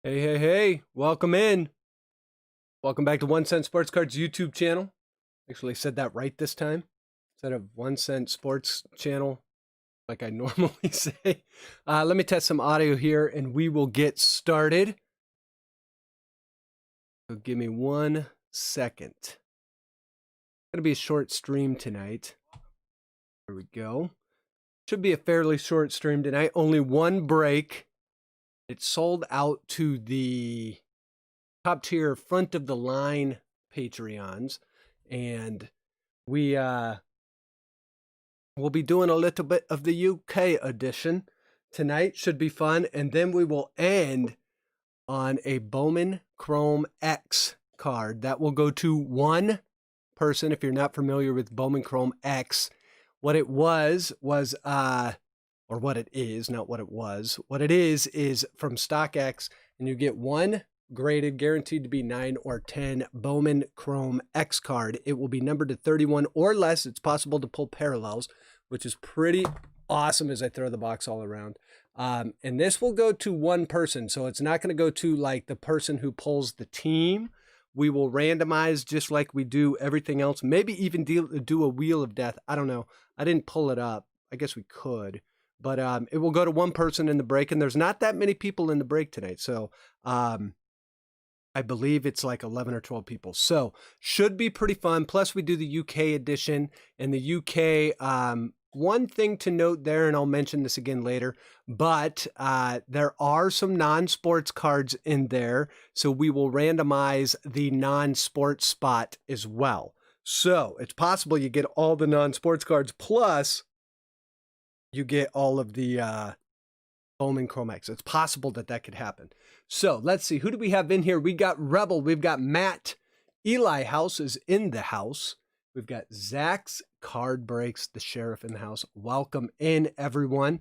Hey, hey, hey, welcome in. Welcome back to 1 Cent Sports Cards YouTube channel. Actually said that right this time. Instead of 1 Cent Sports channel, like I normally say. Let me test some audio here and we will get started. So give me 1 second. It's going to be a short stream tonight. There we go. Should be a fairly short stream tonight. Only one break. It sold out to the top tier front of the line Patreons, and we'll be doing a little bit of the UK edition tonight. Should be fun, and then we will end on a Bowman Chrome X card that will go to one person. If you're not familiar with Bowman Chrome X, what it was or what it is, not what it was. What it is from StockX, and you get one graded, guaranteed to be 9 or 10 Bowman Chrome X card. It will be numbered to 31 or less. It's possible to pull parallels, which is pretty awesome as I throw the box all around. And this will go to one person, so it's not going to go to like the person who pulls the team. We will randomize just like we do everything else. Maybe even do a wheel of death. I don't know. I didn't pull it up. I guess we could. But it will go to one person in the break, and there's not that many people in the break tonight. So I believe it's like 11 or 12 people. So should be pretty fun. Plus, we do the UK edition. And the UK, one thing to note there, and I'll mention this again later, but there are some non-sports cards in there. So we will randomize the non-sports spot as well. So it's possible you get all the non-sports cards, plus you get all of the Bowman Chrome X. It's possible that could happen. So let's see. Who do we have in here? We got Rebel. We've got Matt. Eli House is in the house. We've got Zach's Card Breaks, the sheriff in the house. Welcome in, everyone.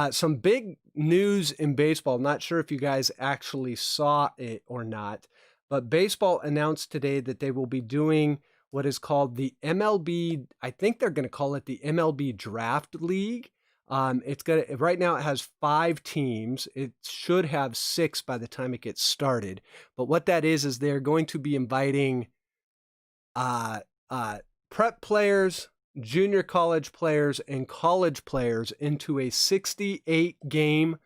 Some big news in baseball. Not sure if you guys actually saw it or not, but baseball announced today that they will be doing what is called the MLB. I think they're going to call it the MLB Draft League. It's gonna, right now it has 5 teams. It should have 6 by the time it gets started. But what that is they're going to be inviting prep players, junior college players, and college players into a 68-game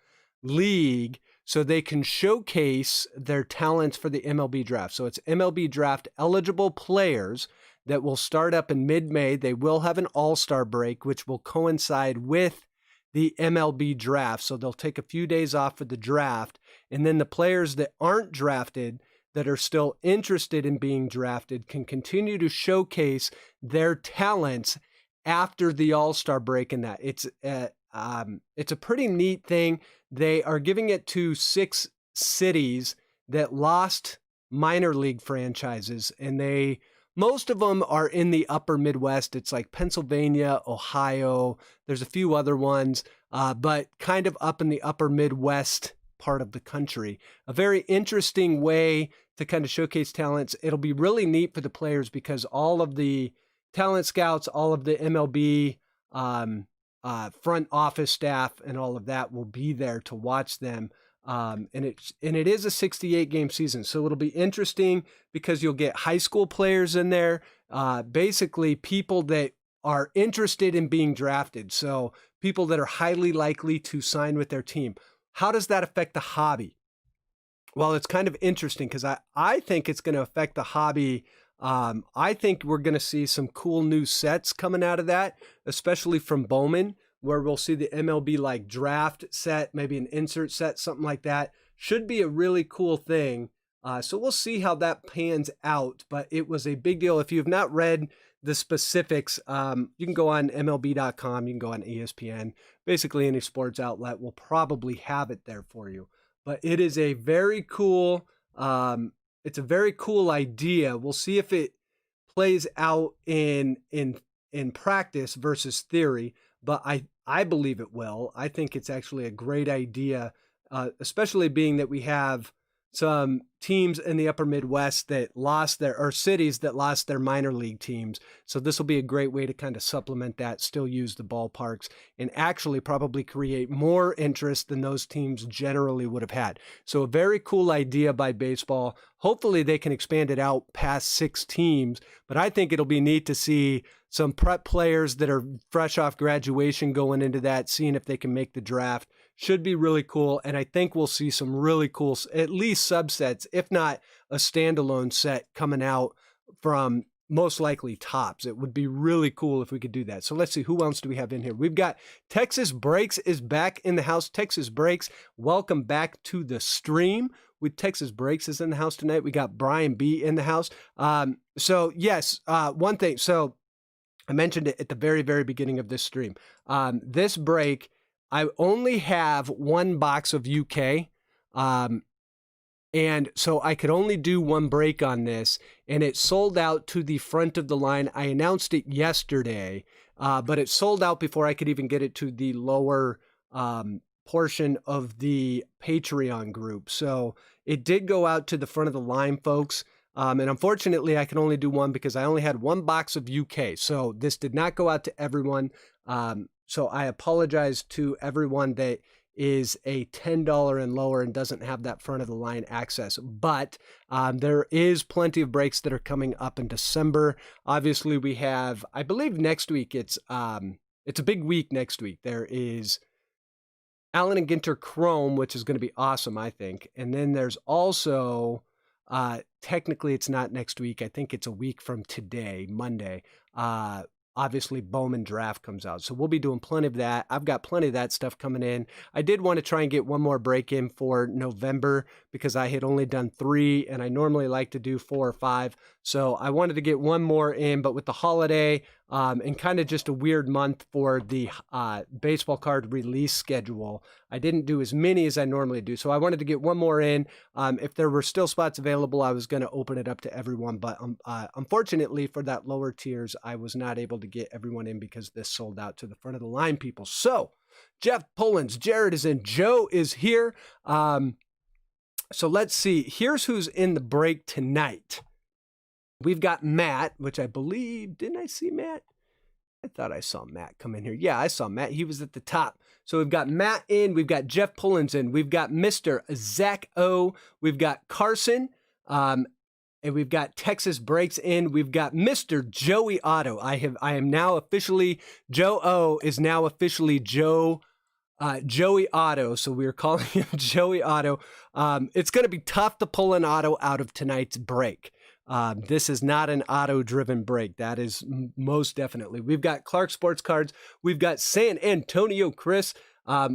league so they can showcase their talents for the MLB draft. So it's MLB draft eligible players that will start up in mid-May. They will have an all-star break, which will coincide with the MLB draft. So they'll take a few days off for the draft. And then the players that aren't drafted, that are still interested in being drafted, can continue to showcase their talents after the all-star break. And that it's a pretty neat thing. They are giving it to 6 cities that lost minor league franchises, and most of them are in the upper Midwest. It's like Pennsylvania, Ohio. There's a few other ones, but kind of up in the upper Midwest part of the country. A very interesting way to kind of showcase talents. It'll be really neat for the players because all of the talent scouts, all of the MLB front office staff and all of that will be there to watch them. And it is a 68-game season, so it'll be interesting because you'll get high school players in there, basically people that are interested in being drafted, so people that are highly likely to sign with their team. How does that affect the hobby? Well, it's kind of interesting because I think it's going to affect the hobby. I think we're going to see some cool new sets coming out of that, especially from Bowman, where we'll see the MLB like draft set, maybe an insert set, something like that. Should be a really cool thing. So we'll see how that pans out, but it was a big deal. If you have not read the specifics, you can go on MLB.com, you can go on ESPN, basically any sports outlet will probably have it there for you. But it is a very cool, it's a very cool idea. We'll see if it plays out in practice versus theory, but I believe it will. I think it's actually a great idea, especially being that we have some teams in the upper Midwest that lost or cities that lost their minor league teams. So this will be a great way to kind of supplement that, still use the ballparks, and actually probably create more interest than those teams generally would have had. So a very cool idea by baseball. Hopefully they can expand it out past 6 teams, but I think it'll be neat to see some prep players that are fresh off graduation going into that, seeing if they can make the draft. Should be really cool, and I think we'll see some really cool, at least subsets, if not a standalone set coming out from most likely tops. It would be really cool if we could do that. So let's see, who else do we have in here? We've got Texas Breaks is back in the house. Texas Breaks, welcome back to the stream. With Texas Breaks is in the house tonight. We got Brian B in the house. So yes, one thing. So I mentioned it at the very, very beginning of this stream. This break, I only have 1 box of UK. And so I could only do 1 break on this, and it sold out to the front of the line. I announced it yesterday, but it sold out before I could even get it to the lower portion of the Patreon group. So it did go out to the front of the line, folks. And unfortunately, I can only do 1 because I only had 1 box of UK. So this did not go out to everyone. So I apologize to everyone that is a $10 and lower and doesn't have that front of the line access. But there is plenty of breaks that are coming up in December. Obviously, we have, I believe next week, it's a big week next week. There is Allen and Ginter Chrome, which is going to be awesome, I think. And then there's also, technically it's not next week. I think it's a week from today, Monday. Obviously, Bowman Draft comes out. So we'll be doing plenty of that. I've got plenty of that stuff coming in. I did want to try and get 1 more break in for November because I had only done 3, and I normally like to do 4 or 5. So I wanted to get 1 more in, but with the holiday and kind of just a weird month for the baseball card release schedule, I didn't do as many as I normally do. So I wanted to get 1 more in. If there were still spots available, I was going to open it up to everyone. But unfortunately, for that lower tiers, I was not able to get everyone in because this sold out to the front of the line people. So Jeff Pullins, Jared is in, Joe is here. So let's see. Here's who's in the break tonight. We've got Matt, which I believe, didn't I see Matt? I thought I saw Matt come in here. Yeah, I saw Matt. He was at the top. So we've got Matt in. We've got Jeff Pullins in. We've got Mr. Zach O. We've got Carson. And we've got Texas Breaks in. We've got Mr. Joey Otto. I am now officially, Joe O is now officially Joey Otto. So we're calling him Joey Otto. It's going to be tough to pull an Otto out of tonight's break. This is not an auto-driven break. That is most definitely. We've got Clark Sports Cards. We've got San Antonio Chris.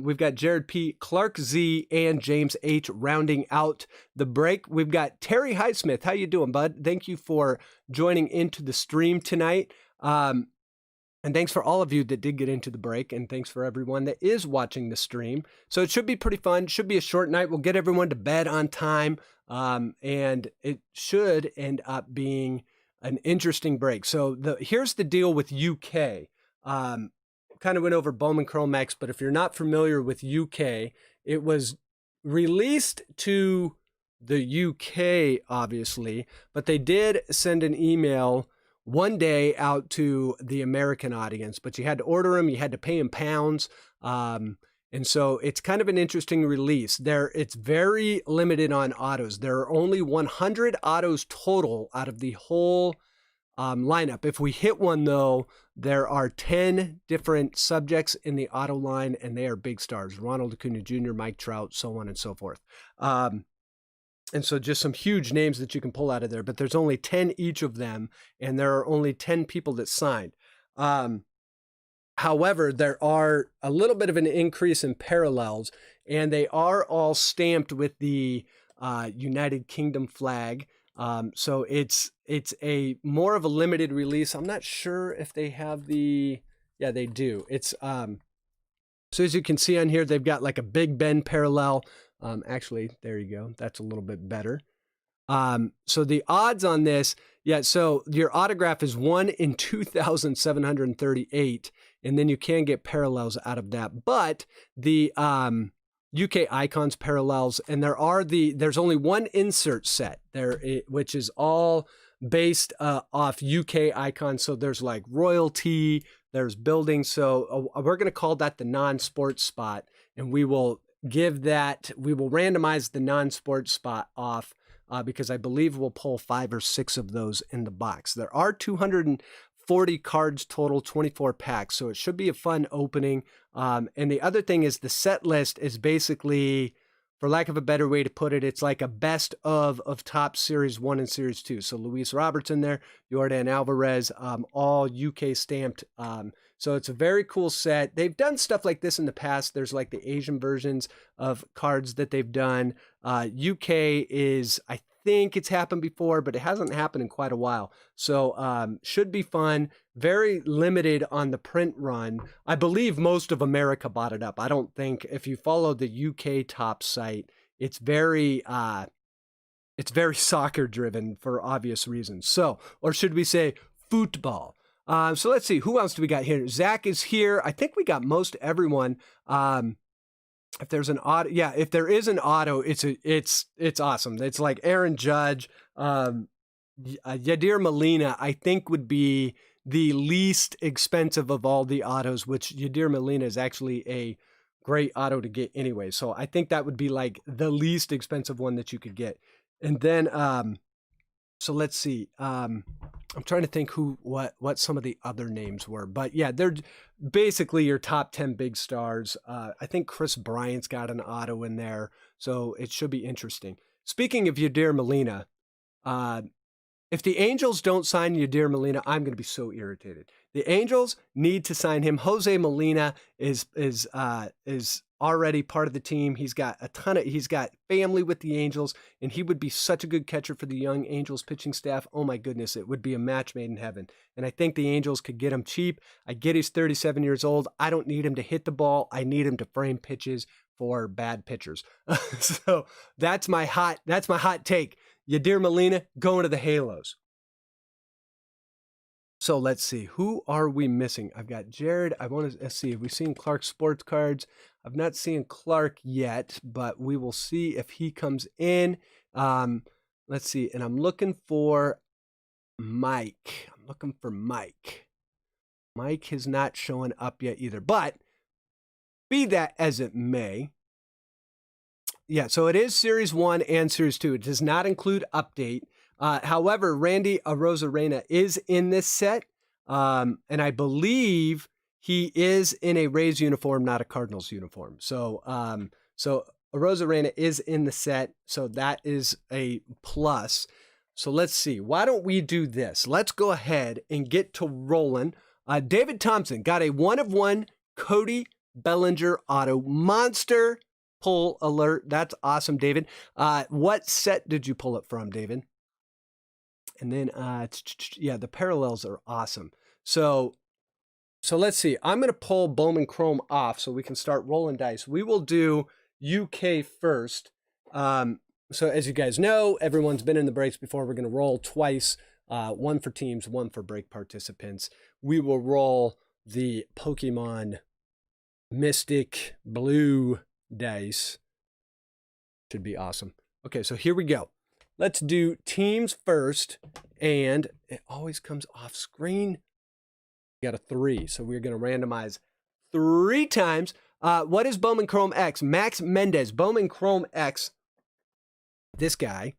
We've got Jared P, Clark Z, and James H rounding out the break. We've got Terry Highsmith. How you doing, bud? Thank you for joining into the stream tonight. And thanks for all of you that did get into the break, and thanks for everyone that is watching the stream. So it should be pretty fun. Should be a short night. We'll get everyone to bed on time, and it should end up being an interesting break. So here's the deal with UK. Kind of went over Bowman Chrome X, but if you're not familiar with UK, it was released to the UK, obviously, but they did send an email 1 day out to the American audience, but you had to order them, you had to pay in pounds. And so it's kind of an interesting release. It's very limited on autos. There are only 100 autos total out of the whole lineup. If we hit one, though, there are 10 different subjects in the auto line, and they are big stars. Ronald Acuna Jr., Mike Trout, so on and so forth. And so just some huge names that you can pull out of there, but there's only 10 each of them, and there are only 10 people that signed. However, there are a little bit of an increase in parallels, and they are all stamped with the United Kingdom flag. So it's a more of a limited release. I'm not sure if they have yeah, they do. It's, so as you can see on here, they've got like a Big Ben parallel. Actually, there you go. That's a little bit better. So the odds on this, yeah, so your autograph is 1 in 2,738, and then you can get parallels out of that. But the UK icons parallels, and there's only one insert set there, which is all based off UK icons. So there's like royalty, there's buildings. So we're going to call that the non-sports spot, and we will randomize the non-sports spot off because I believe we'll pull 5 or 6 of those in the box. There are 240 cards total, 24 packs, so it should be a fun opening. And the other thing is the set list is basically, for lack of a better way to put it, it's like a best of top Series 1 and Series 2. So Luis Roberts in there, Jordan Alvarez, all UK stamped. So it's a very cool set. They've done stuff like this in the past. There's like the Asian versions of cards that they've done. UK is, I think it's happened before, but it hasn't happened in quite a while. So should be fun. Very limited on the print run. I believe most of America bought it up. I don't think, if you follow the UK top site, it's very soccer driven for obvious reasons. So, or should we say football? So let's see, who else do we got here? Zach is here. I think we got most everyone. If there's an auto, yeah, if there is an auto, it's awesome. It's like Aaron Judge, Yadier Molina, I think would be the least expensive of all the autos, which Yadier Molina is actually a great auto to get anyway. So I think that would be like the least expensive one that you could get. And then, so let's see. I'm trying to think what some of the other names were, but yeah, they're basically your top 10 big stars. I think Chris Bryant's got an auto in there, so it should be interesting. Speaking of Yadier Molina, if the Angels don't sign Yadier Molina, I'm going to be so irritated. The Angels need to sign him. Jose Molina is already part of the team. He's got family with the Angels, and he would be such a good catcher for the young Angels pitching staff. Oh my goodness, it would be a match made in heaven. And I think the Angels could get him cheap. I get he's 37 years old. I don't need him to hit the ball. I need him to frame pitches for bad pitchers. So that's my hot take. Yadier Molina going to the Halos. So let's see, who are we missing? I've got Jared. I want to see, have we seen Clark's sports cards? I've not seen Clark yet, but we will see if he comes in. Let's see, and I'm looking for Mike. Mike has not shown up yet either, but be that as it may. Yeah, so it is Series 1 and Series 2. It does not include update. However, Randy Arozarena is in this set, and I believe he is in a Rays uniform, not a Cardinals uniform. So Arozarena is in the set, so that is a plus. So let's see. Why don't we do this? Let's go ahead and get to rolling. David Thompson got a 1-of-1 Cody Bellinger auto. Monster pull alert. That's awesome, David. What set did you pull it from, David? And then, yeah, the parallels are awesome. So let's see. I'm going to pull Bowman Chrome off so we can start rolling dice. We will do UK first. So as you guys know, everyone's been in the breaks before. We're going to roll twice, one for teams, one for break participants. We will roll the Pokemon Mystic Blue dice. Should be awesome. Okay, so here we go. Let's do teams first, and it always comes off screen. We got a 3, so we're going to randomize 3 times. What is Bowman Chrome X? Max Mendez, Bowman Chrome X. This guy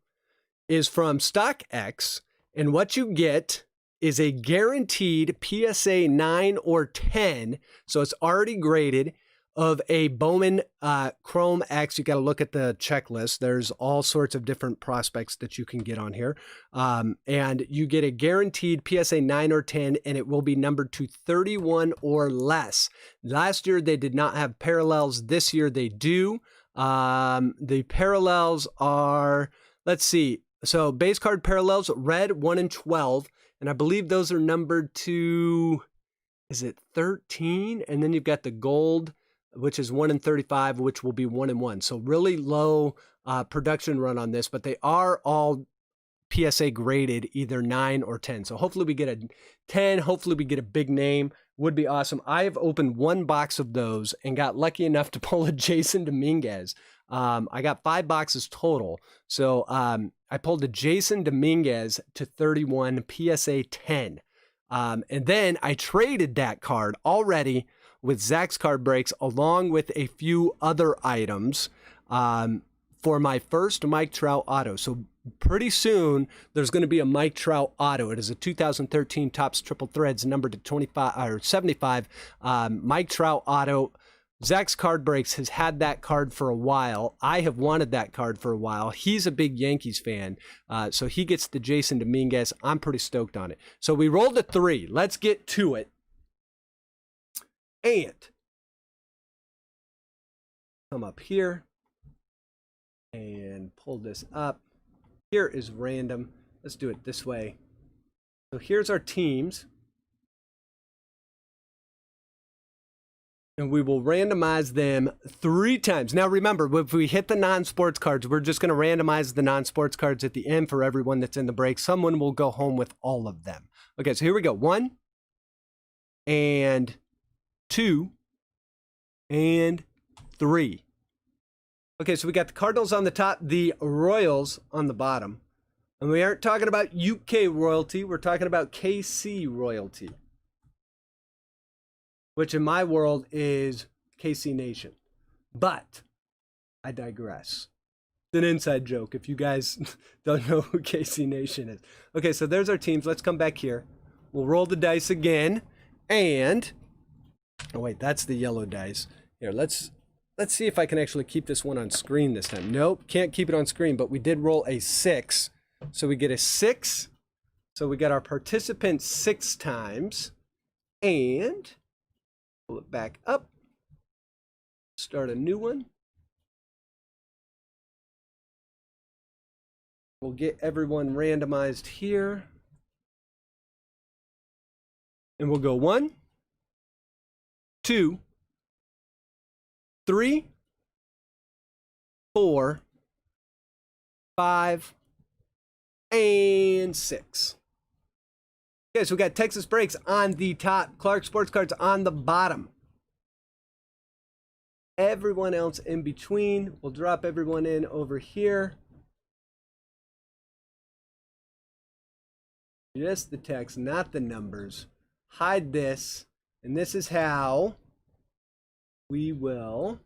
is from StockX, and what you get is a guaranteed PSA 9 or 10, so it's already graded, of a Bowman Chrome X. You got to look at the checklist. There's all sorts of different prospects that you can get on here. And you get a guaranteed PSA 9 or 10, and it will be numbered to 31 or less. Last year, they did not have parallels. This year, they do. The parallels are, let's see. So base card parallels, red, 1 and 12. And I believe those are numbered to, is it 13? And then you've got the gold, which is 1 and 35, which will be 1 and 1. So really low production run on this, but they are all PSA graded either 9 or 10. So hopefully we get a 10. Hopefully we get a big name. would be awesome. I have opened one box of those and got lucky enough to pull a Jason Dominguez. I got 5 boxes total. So I pulled a Jason Dominguez to 31 PSA 10. And then I traded that card already with Zach's card breaks along with a few other items for my first Mike Trout auto. So pretty soon there's going to be a Mike Trout auto. It is a 2013 Topps Triple Threads numbered to 25 or 75 Mike Trout auto. Zach's card breaks has had that card for a while. I have wanted that card for a while. He's a big Yankees fan, so he gets the Jason Dominguez. I'm pretty stoked on it. So we rolled a 3. Let's get to it. And come up here and pull this up. Here is random. Let's do it this way. So here's our teams. And we will randomize them 3 times. Now remember, if we hit the non-sports cards, we're just going to randomize the non-sports cards at the end for everyone that's in the break. Someone will go home with all of them. Okay, so here we go. 1 and 2 and 3. Okay, so we got the Cardinals on the top, the Royals on the bottom. And we aren't talking about UK royalty. We're talking about KC royalty, which in my world is KC Nation. But I digress. It's an inside joke if you guys don't know who KC Nation is. Okay, so there's our teams. Let's come back here. We'll roll the dice again. And, oh wait, that's the yellow dice. Here, let's see if I can actually keep this one on screen this time. Nope, can't keep it on screen, but we did roll a 6. So we get a 6. So we got our participants 6 times. And pull it back up. Start a new one. We'll get everyone randomized here. And we'll go 1, 2, 3, 4, 5, and 6. Okay, so we got Texas Breaks on the top, Clark Sports Cards on the bottom. Everyone else in between. We'll drop everyone in over here. Just the text, not the numbers. Hide this. And this is how we will,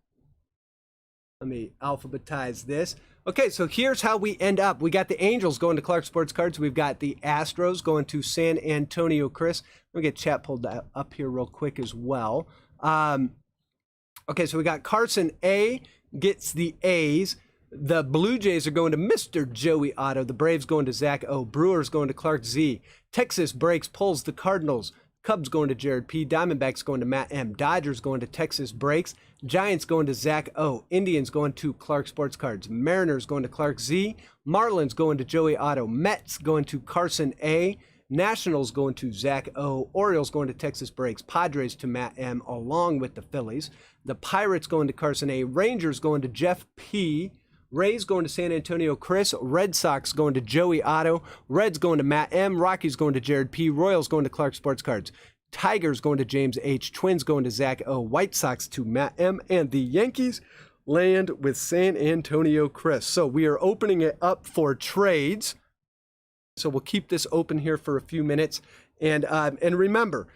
let me alphabetize this. Okay, so here's how we end up. We got the Angels going to Clark Sports Cards. We've got the Astros going to San Antonio Chris. We'll get chat pulled up here real quick as well. Okay, so we got Carson A gets the A's. The Blue Jays are going to Mr. Joey Otto. The Braves going to Zach O. Brewers going to Clark Z. Texas Breaks pulls the Cardinals. Cubs going to Jared P. Diamondbacks going to Matt M. Dodgers going to Texas Breaks. Giants going to Zach O. Indians going to Clark Sports Cards. Mariners going to Clark Z. Marlins going to Joey Otto. Mets going to Carson A. Nationals going to Zach O. Orioles going to Texas Breaks. Padres to Matt M. along with the Phillies. The Pirates going to Carson A. Rangers going to Jeff P. Rays going to San Antonio Chris. Red Sox going to Joey Otto. Reds going to Matt M. Rockies going to Jared P. Royals going to Clark Sports Cards. Tigers going to James H. Twins going to Zach O. White Sox to Matt M. And the Yankees land with San Antonio Chris. So we are opening it up for trades. So we'll keep this open here for a few minutes. And remember,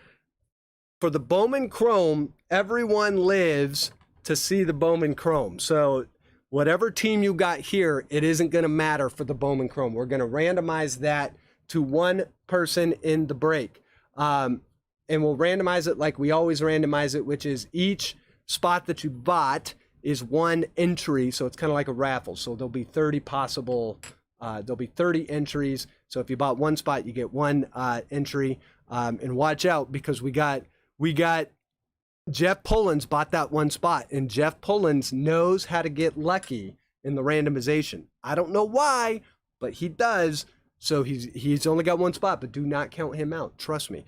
for the Bowman Chrome, everyone lives to see the Bowman Chrome. So whatever team you got here, it isn't going to matter for the Bowman Chrome. We're going to randomize that to one person in the break. And we'll randomize it like we always randomize it, which is each spot that you bought is one entry. So it's kind of like a raffle. So there'll be 30 possible, there'll be 30 entries. So if you bought one spot, you get one entry. And watch out because we got Jeff Pullins bought that one spot, and Jeff Pullins knows how to get lucky in the randomization. I don't know why, but he does. So he's only got one spot, but do not count him out. Trust me.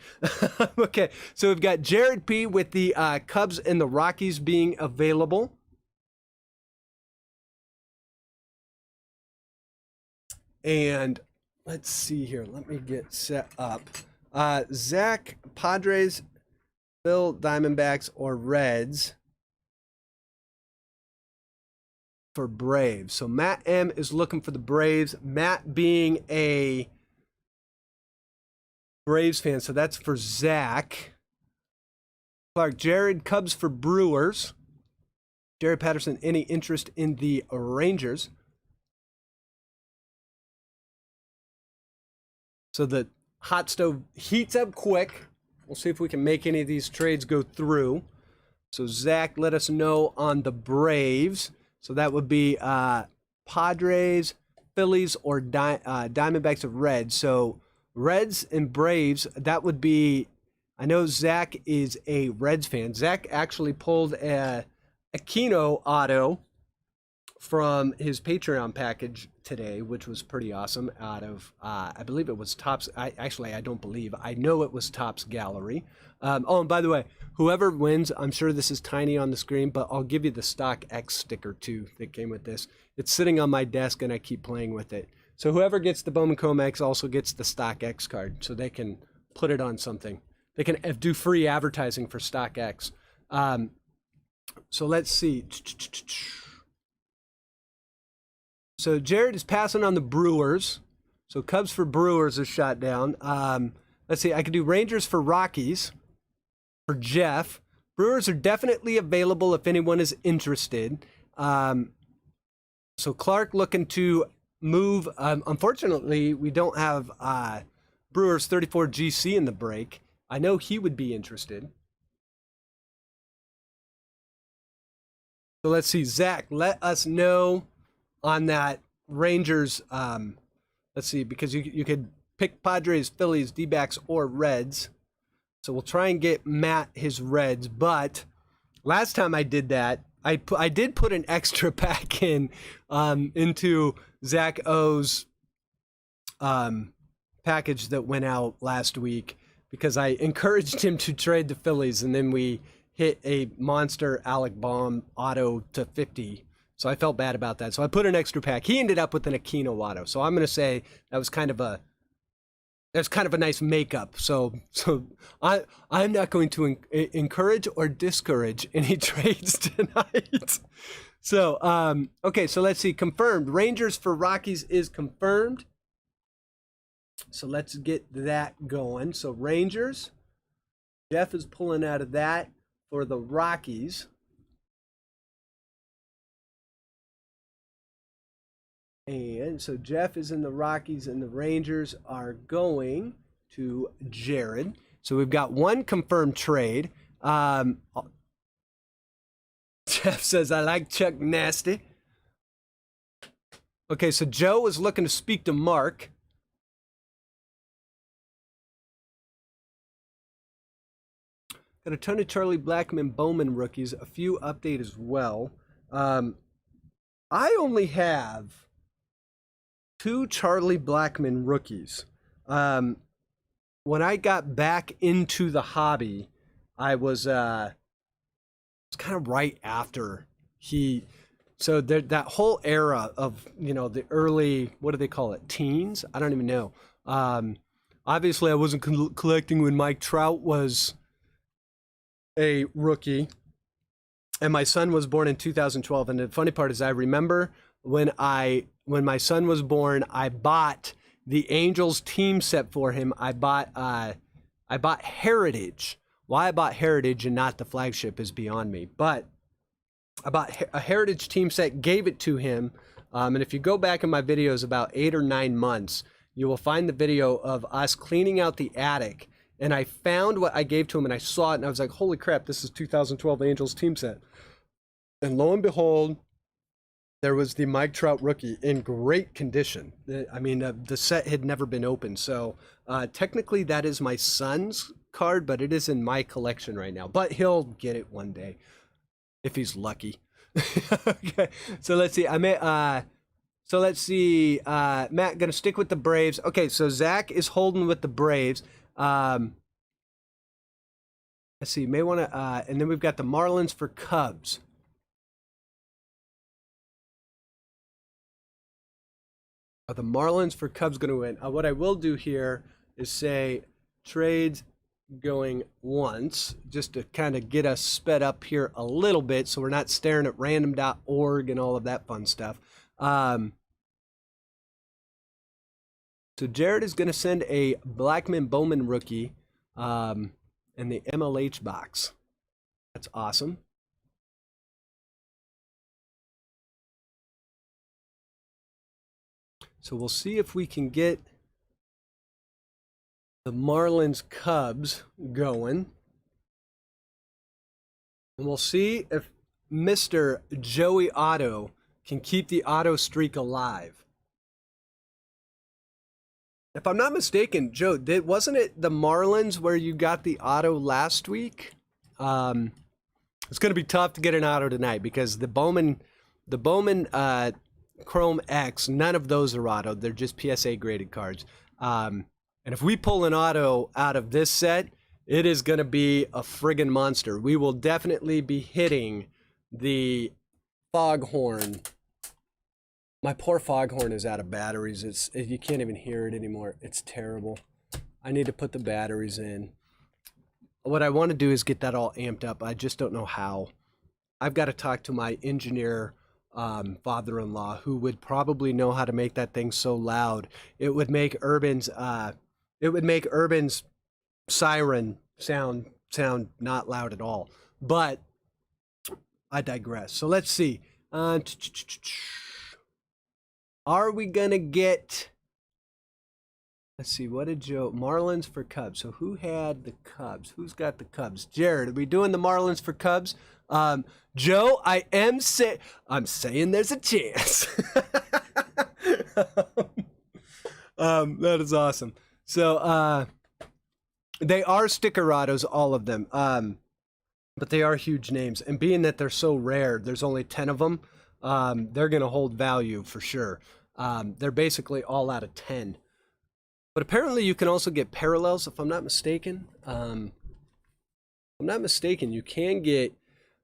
Okay, so we've got Jared P. with the Cubs and the Rockies being available. And let's see here. Let me get set up. Zach, Padres. Phil, Diamondbacks, or Reds for Braves. So Matt M is looking for the Braves. Matt being a Braves fan, so that's for Zach. Clark, Jared, Cubs for Brewers. Jared Patterson, any interest in the Rangers? So the hot stove heats up quick. We'll see if we can make any of these trades go through. So Zach, let us know on the Braves. So that would be Padres, Phillies, or Diamondbacks of Reds. So Reds and Braves, that would be, I know Zach is a Reds fan. Zach actually pulled a Aquino auto from his Patreon package today, which was pretty awesome, out of, I believe it was Topps. I don't believe. I know it was Topps Gallery. Oh, and by the way, whoever wins, I'm sure this is tiny on the screen, but I'll give you the Stock X sticker, too, that came with this. It's sitting on my desk, and I keep playing with it. So whoever gets the Bowman Chrome X also gets the Stock X card, so they can put it on something. They can do free advertising for Stock X. So let's see. So Jared is passing on the Brewers. So Cubs for Brewers is shot down. Let's see. I could do Rangers for Rockies for Jeff. Brewers are definitely available if anyone is interested. So Clark looking to move. Unfortunately, we don't have Brewers 34 GC in the break. I know he would be interested. So let's see. Zach, let us know on that Rangers. Let's see, because you could pick Padres, Phillies, D-backs, or Reds. So we'll try and get Matt his Reds. But last time I did that, I did put an extra pack in into Zach O's package that went out last week, because I encouraged him to trade the Phillies, and then we hit a monster Alec Baum auto to 50. So I felt bad about that. So I put an extra pack. He ended up with an Aquino auto. So I'm going to say that was kind of a nice makeup. So I'm not going to encourage or discourage any trades tonight. So okay, so let's see. Confirmed. Rangers for Rockies is confirmed. So let's get that going. So Rangers. Jeff is pulling out of that for the Rockies. And so Jeff is in the Rockies, and the Rangers are going to Jared. So we've got one confirmed trade. Jeff says, I like Chuck Nasty. Okay, so Joe is looking to speak to Mark. Got a ton of Charlie Blackmon Bowman rookies, a few update as well. I only have 2 Charlie Blackmon rookies. When I got back into the hobby, I was kind of right after so that whole era of, the early, what do they call it, teens? I don't even know. Obviously, I wasn't collecting when Mike Trout was a rookie, and my son was born in 2012. And the funny part is, I remember when my son was born, I bought the Angels team set for him. I bought Heritage. Why I bought Heritage and not the flagship is beyond me. But I bought a Heritage team set, gave it to him. And if you go back in my videos about 8 or 9 months, you will find the video of us cleaning out the attic. And I found what I gave to him, and I saw it, and I was like, holy crap, this is 2012 Angels team set. And lo and behold, there was the Mike Trout rookie in great condition. I mean, the set had never been opened. So technically that is my son's card, but it is in my collection right now. But he'll get it one day if he's lucky. Okay, so let's see. Matt, going to stick with the Braves. Okay, so Zach is holding with the Braves. Let's see, may want to, and then we've got the Marlins for Cubs. Are the Marlins for Cubs going to win? What I will do here is say trades going once, just to kind of get us sped up here a little bit so we're not staring at random.org and all of that fun stuff. So Jared is going to send a Blackman Bowman rookie in the MLH box. That's awesome. So we'll see if we can get the Marlins Cubs going. And we'll see if Mr. Joey Otto can keep the auto streak alive. If I'm not mistaken, Joe, wasn't it the Marlins where you got the auto last week? It's going to be tough to get an auto tonight because the Bowman Chrome X, none of those are auto. They're just PSA graded cards. And if we pull an auto out of this set, it is going to be a friggin' monster. We will definitely be hitting the Foghorn. My poor Foghorn is out of batteries. You can't even hear it anymore. It's terrible. I need to put the batteries in. What I want to do is get that all amped up. I just don't know how. I've got to talk to my engineer father-in-law, who would probably know how to make that thing so loud it would make Urban's siren sound not loud at all. But I digress. So let's see. Are we gonna get? Let's see. What did Joe? Marlins for Cubs. So who had the Cubs? Who's got the Cubs? Jared. Are we doing the Marlins for Cubs? Joe, I'm saying there's a chance. That is awesome. So they are sticker autos, all of them. But they are huge names. And being that they're so rare, there's only 10 of them, they're going to hold value for sure. They're basically all out of 10. But apparently you can also get parallels, if I'm not mistaken. You can get,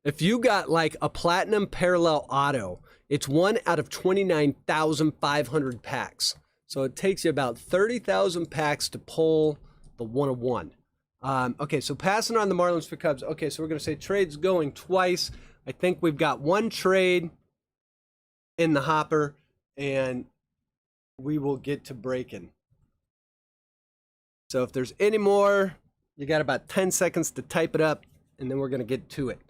if you got like a platinum parallel auto, it's 1 out of 29,500 packs. So it takes you about 30,000 packs to pull the 1-of-1. Okay, so passing on the Marlins for Cubs. Okay, so we're going to say trades going twice. I think we've got one trade in the hopper, and we will get to breaking. So if there's any more, you got about 10 seconds to type it up, and then we're going to get to it.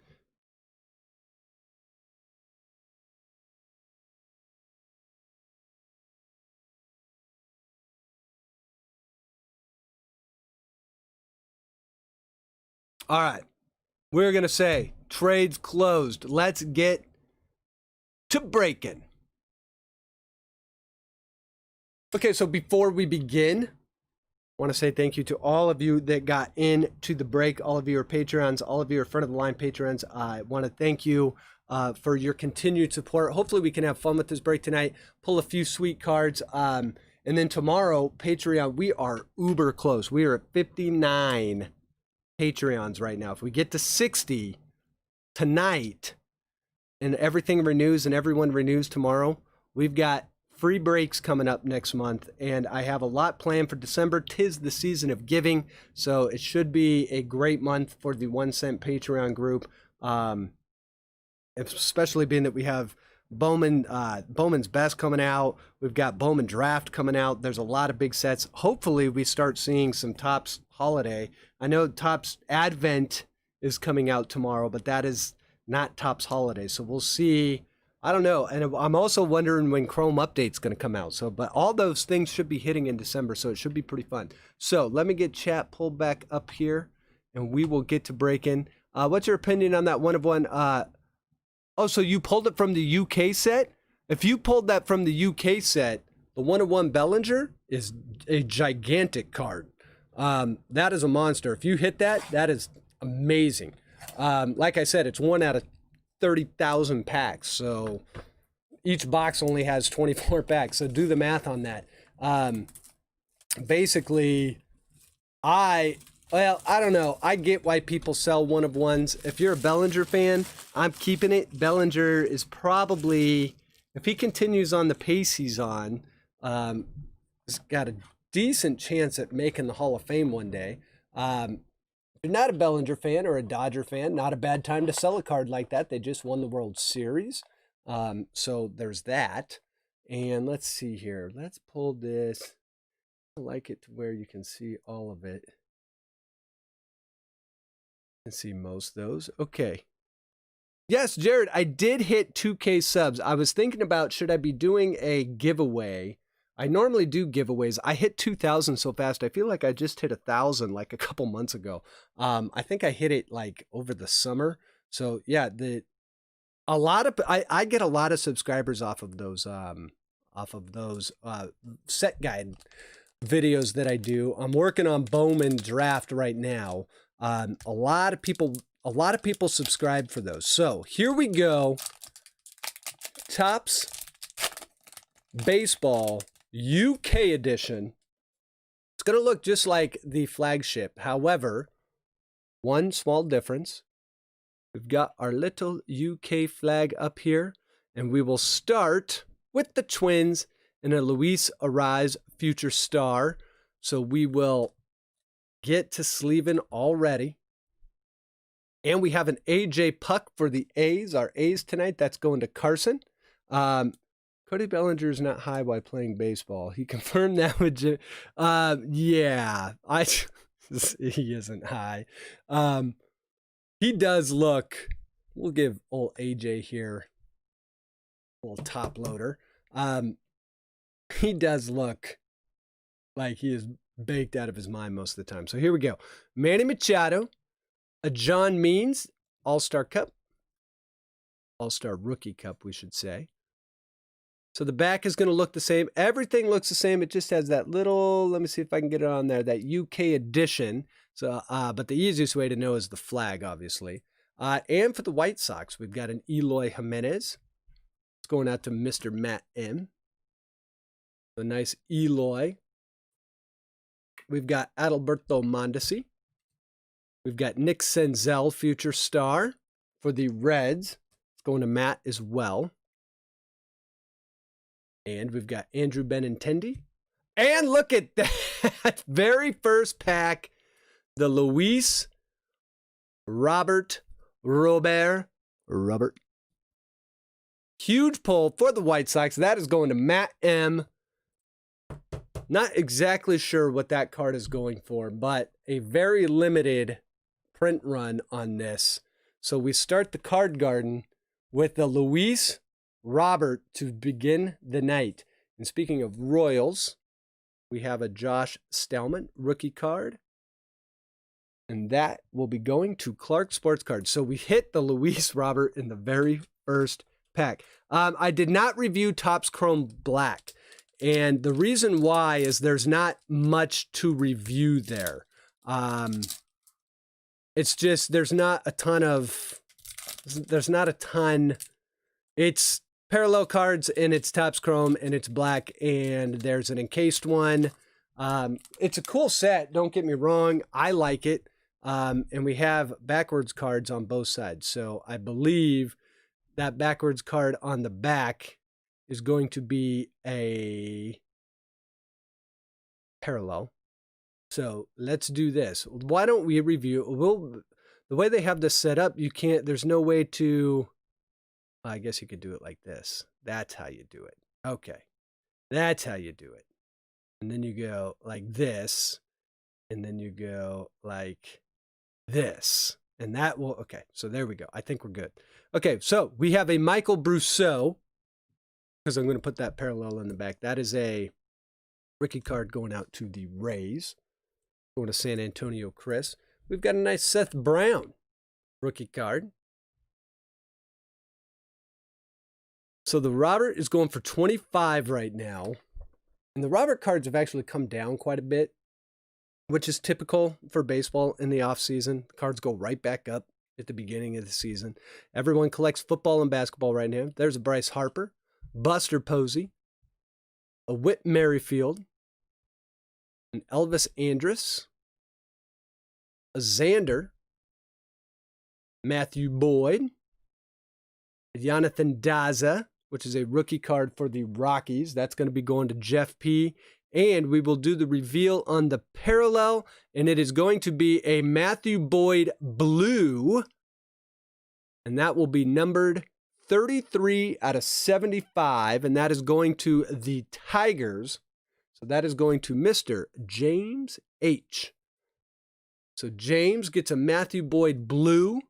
All right, we're going to say trades closed. Let's get to breaking. Okay, so before we begin, I want to say thank you to all of you that got into the break. All of you are Patreons. All of you are front of the line Patreons. I want to thank you for your continued support. Hopefully we can have fun with this break tonight, pull a few sweet cards. And then tomorrow, Patreon, we are uber close. We are at 59 Patreons right now. If we get to 60 tonight and everything renews and everyone renews tomorrow, we've got free breaks coming up next month, and I have a lot planned for December. 'Tis the season of giving, so it should be a great month for the 1 cent Patreon group, especially being that we have Bowman's Best coming out. We've got Bowman Draft coming out. There's a lot of big sets. Hopefully we start seeing some Topps Holiday. I know Topps Advent is coming out tomorrow, but that is not Topps Holiday, so we'll see. I don't know, and I'm also wondering when Chrome Update's going to come out. So, but all those things should be hitting in December, so it should be pretty fun. So let me get chat pulled back up here, and we will get to breaking. What's your opinion on that 1-of-1? Oh, so you pulled it from the UK set? If you pulled that from the UK set, the 1-of-1 Bellinger is a gigantic card. That is a monster. If you hit that, that is amazing. Like I said, it's 1 out of 30,000 packs, so each box only has 24 packs, so do the math on that. Basically, I don't know. I get why people sell 1-of-1s. If you're a Bellinger fan, I'm keeping it. Bellinger is probably, if he continues on the pace he's on, he's got a decent chance at making the Hall of Fame one day. If you're not a Bellinger fan or a Dodger fan, not a bad time to sell a card like that. They just won the World Series. So there's that. And let's see here. Let's pull this. I like it to where you can see all of it. You can see most of those. Okay. Yes, Jared, I did hit 2K subs. I was thinking about, should I be doing a giveaway? I normally do giveaways. I hit 2,000 so fast. I feel like I just hit 1,000 like a couple months ago. I think I hit it like over the summer. So yeah, I get a lot of subscribers off of those set guide videos that I do. I'm working on Bowman Draft right now. A lot of people subscribe for those. So here we go. Topps Baseball UK edition. It's going to look just like the flagship. However, one small difference. We've got our little UK flag up here, and we will start with the Twins and a Luis Arraez future star. So we will get to sleeving already. And we have an AJ Puck for the A's, our A's tonight. That's going to Carson. Cody Bellinger is not high while playing baseball. He confirmed that with yeah, he isn't high. He does look, we'll give old AJ here a little top loader. He does look like he is baked out of his mind most of the time. So here we go. Manny Machado, a John Means All-Star Cup. All-Star Rookie Cup, we should say. So the back is going to look the same. Everything looks the same. It just has that little, let me see if I can get it on there, that UK edition. So, but the easiest way to know is the flag, obviously. And for the White Sox, we've got an Eloy Jimenez. It's going out to Mr. Matt M. A nice Eloy. We've got Adalberto Mondesi. We've got Nick Senzel, future star for the Reds. It's going to Matt as well. And we've got Andrew Benintendi. And look at that very first pack, the Luis Robert. Huge pull for the White Sox. That is going to Matt M. Not exactly sure what that card is going for, but a very limited print run on this. So we start the card garden with the Luis Robert to begin the night. And speaking of Royals, we have a Josh Stelman rookie card. And that will be going to Clark Sports Cards. So we hit the Luis Robert in the very first pack. I did not review Topps Chrome Black. And the reason why is there's not much to review there. It's just, there's not a ton. It's parallel cards and it's Topps Chrome and it's black and there's an encased one. It's a cool set. Don't get me wrong. I like it. And we have backwards cards on both sides. So I believe that backwards card on the back is going to be a parallel. So let's do this. Why don't we review? The way they have this set up, you can't, there's no way to, I guess you could do it like this. That's how you do it. Okay. That's how you do it. And then you go like this. And then you go like this. And that will, okay. So there we go. I think we're good. Okay. So we have a Michael Brousseau, because I'm going to put that parallel in the back. That is a rookie card going out to the Rays. Going to San Antonio Chris. We've got a nice Seth Brown rookie card. So the Robert is going for 25 right now. And the Robert cards have actually come down quite a bit, which is typical for baseball in the offseason. Cards go right back up at the beginning of the season. Everyone collects football and basketball right now. There's a Bryce Harper, Buster Posey, a Whit Merrifield, an Elvis Andrus, a Xander, Matthew Boyd, Jonathan Daza, which is a rookie card for the Rockies. That's going to be going to Jeff P. And we will do the reveal on the parallel, and it is going to be a Matthew Boyd blue, and that will be numbered 33 out of 75, and that is going to the Tigers. So that is going to Mr. James H. So James gets a Matthew Boyd blue.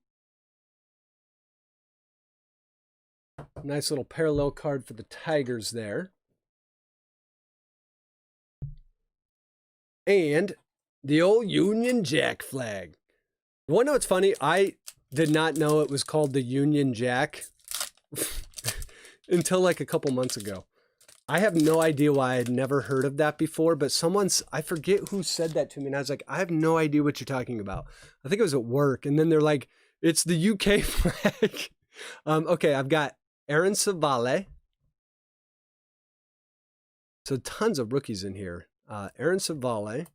Nice little parallel card for the Tigers there. And the old Union Jack flag. You want to know what's funny? I did not know it was called the Union Jack until like a couple months ago. I have no idea why I had never heard of that before, but I forget who said that to me, and I was like, I have no idea what you're talking about. I think it was at work, and then they're like, it's the UK flag. Okay, I've got Aaron Savale. So tons of rookies in here. Aaron Savale.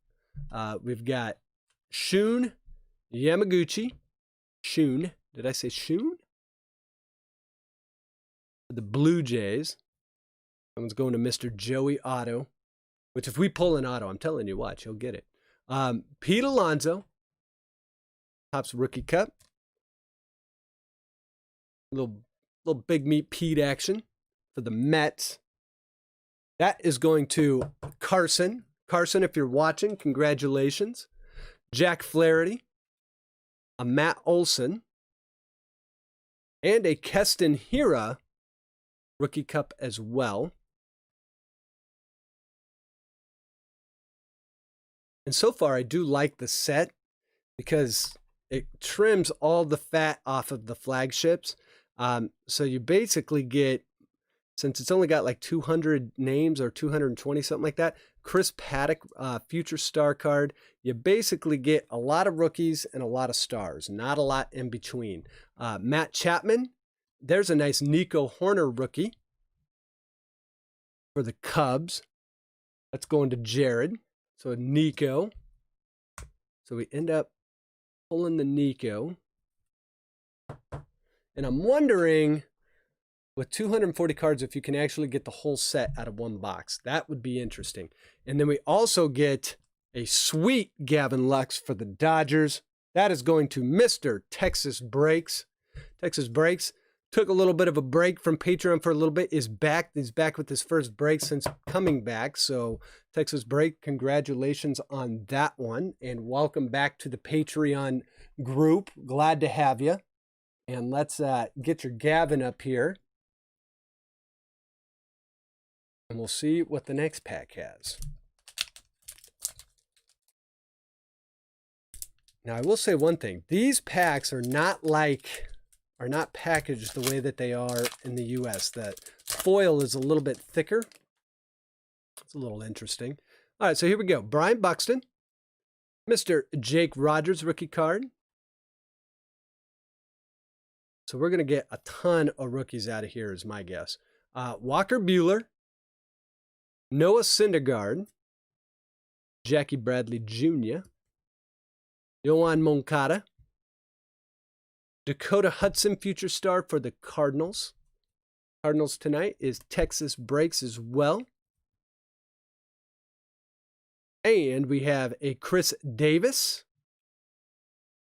We've got Shun Yamaguchi. Shun. Did I say Shun? The Blue Jays. Someone's going to Mr. Joey Otto, which if we pull an Otto, I'm telling you, watch, he'll get it. Pete Alonso. Topps Rookie Cup. Little big meat Pete action for the Mets. That is going to Carson. Carson, if you're watching, congratulations. Jack Flaherty, a Matt Olson, and a Keston Hira Rookie Cup as well. And so far, I do like the set because it trims all the fat off of the flagships. So you basically get, since it's only got like 200 names or 220, something like that, Chris Paddock, future star card, you basically get a lot of rookies and a lot of stars, not a lot in between. Matt Chapman, there's a nice Nico Horner rookie for the Cubs. That's going to Jared. So Nico. So we end up pulling the Nico. And I'm wondering, with 240 cards, if you can actually get the whole set out of one box. That would be interesting. And then we also get a sweet Gavin Lux for the Dodgers. That is going to Mr. Texas Breaks. Texas Breaks took a little bit of a break from Patreon for a little bit. He's back with his first break since coming back. So Texas Break, congratulations on that one. And welcome back to the Patreon group. Glad to have you. And let's get your Gavin up here. And we'll see what the next pack has. Now, I will say one thing. These packs are not packaged the way that they are in the US. The foil is a little bit thicker. It's a little interesting. All right, so here we go. Brian Buxton. Mr. Jake Rogers rookie card. So we're going to get a ton of rookies out of here is my guess. Walker Buehler. Noah Syndergaard. Jackie Bradley Jr. Yohan Moncada. Dakota Hudson, future star for the Cardinals. Cardinals tonight is Texas Breaks as well. And we have a Chris Davis.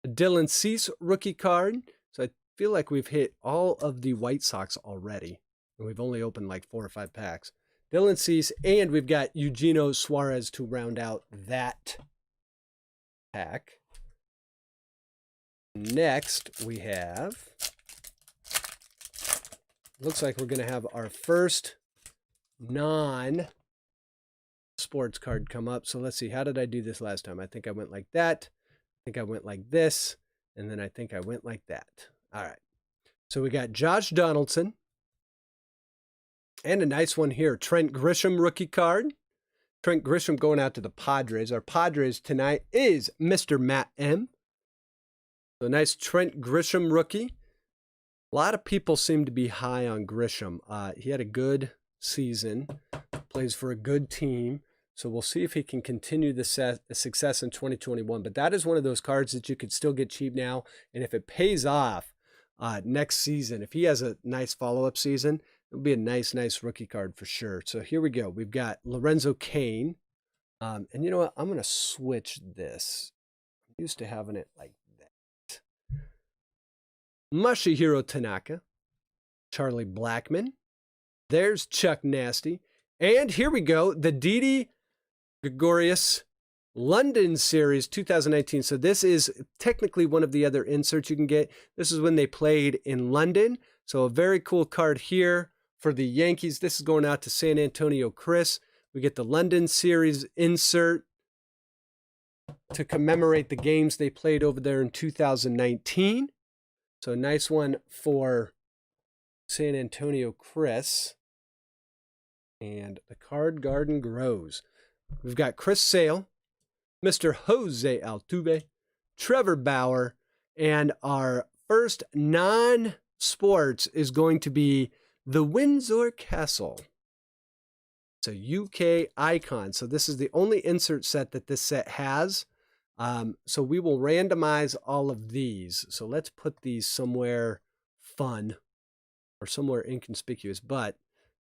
A Dylan Cease rookie card. So I feel like we've hit all of the White Sox already. And we've only opened like 4 or 5 packs. Dylan Cease, and we've got Eugenio Suarez to round out that pack. Next, we have, looks like we're going to have our first non-sports card come up. So let's see, how did I do this last time? I think I went like that. I think I went like this. And then I think I went like that. All right. So we got Josh Donaldson. And a nice one here, Trent Grisham rookie card. Trent Grisham going out to the Padres. Our Padres tonight is Mr. Matt M. So nice Trent Grisham rookie. A lot of people seem to be high on Grisham. He had a good season, plays for a good team. So we'll see if he can continue the success in 2021. But that is one of those cards that you could still get cheap now. And if it pays off next season, if he has a nice follow-up season, it'll be a nice rookie card for sure. So here we go. We've got Lorenzo Kane. And you know what? I'm going to switch this. I'm used to having it like that. Masahiro Tanaka, Charlie Blackmon. There's Chuck Nasty. And here we go. The Didi Gregorius London Series 2019. So this is technically one of the other inserts you can get. This is when they played in London. So a very cool card here for the Yankees. This is going out to San Antonio Chris. We get the London Series insert to commemorate the games they played over there in 2019. So a nice one for San Antonio Chris. And the card garden grows. We've got Chris Sale, Mr. Jose Altuve, Trevor Bauer, and our first non-sports is going to be the Windsor Castle. It's a UK icon. So this is the only insert set that this set has. So we will randomize all of these. So let's put these somewhere fun or somewhere inconspicuous. But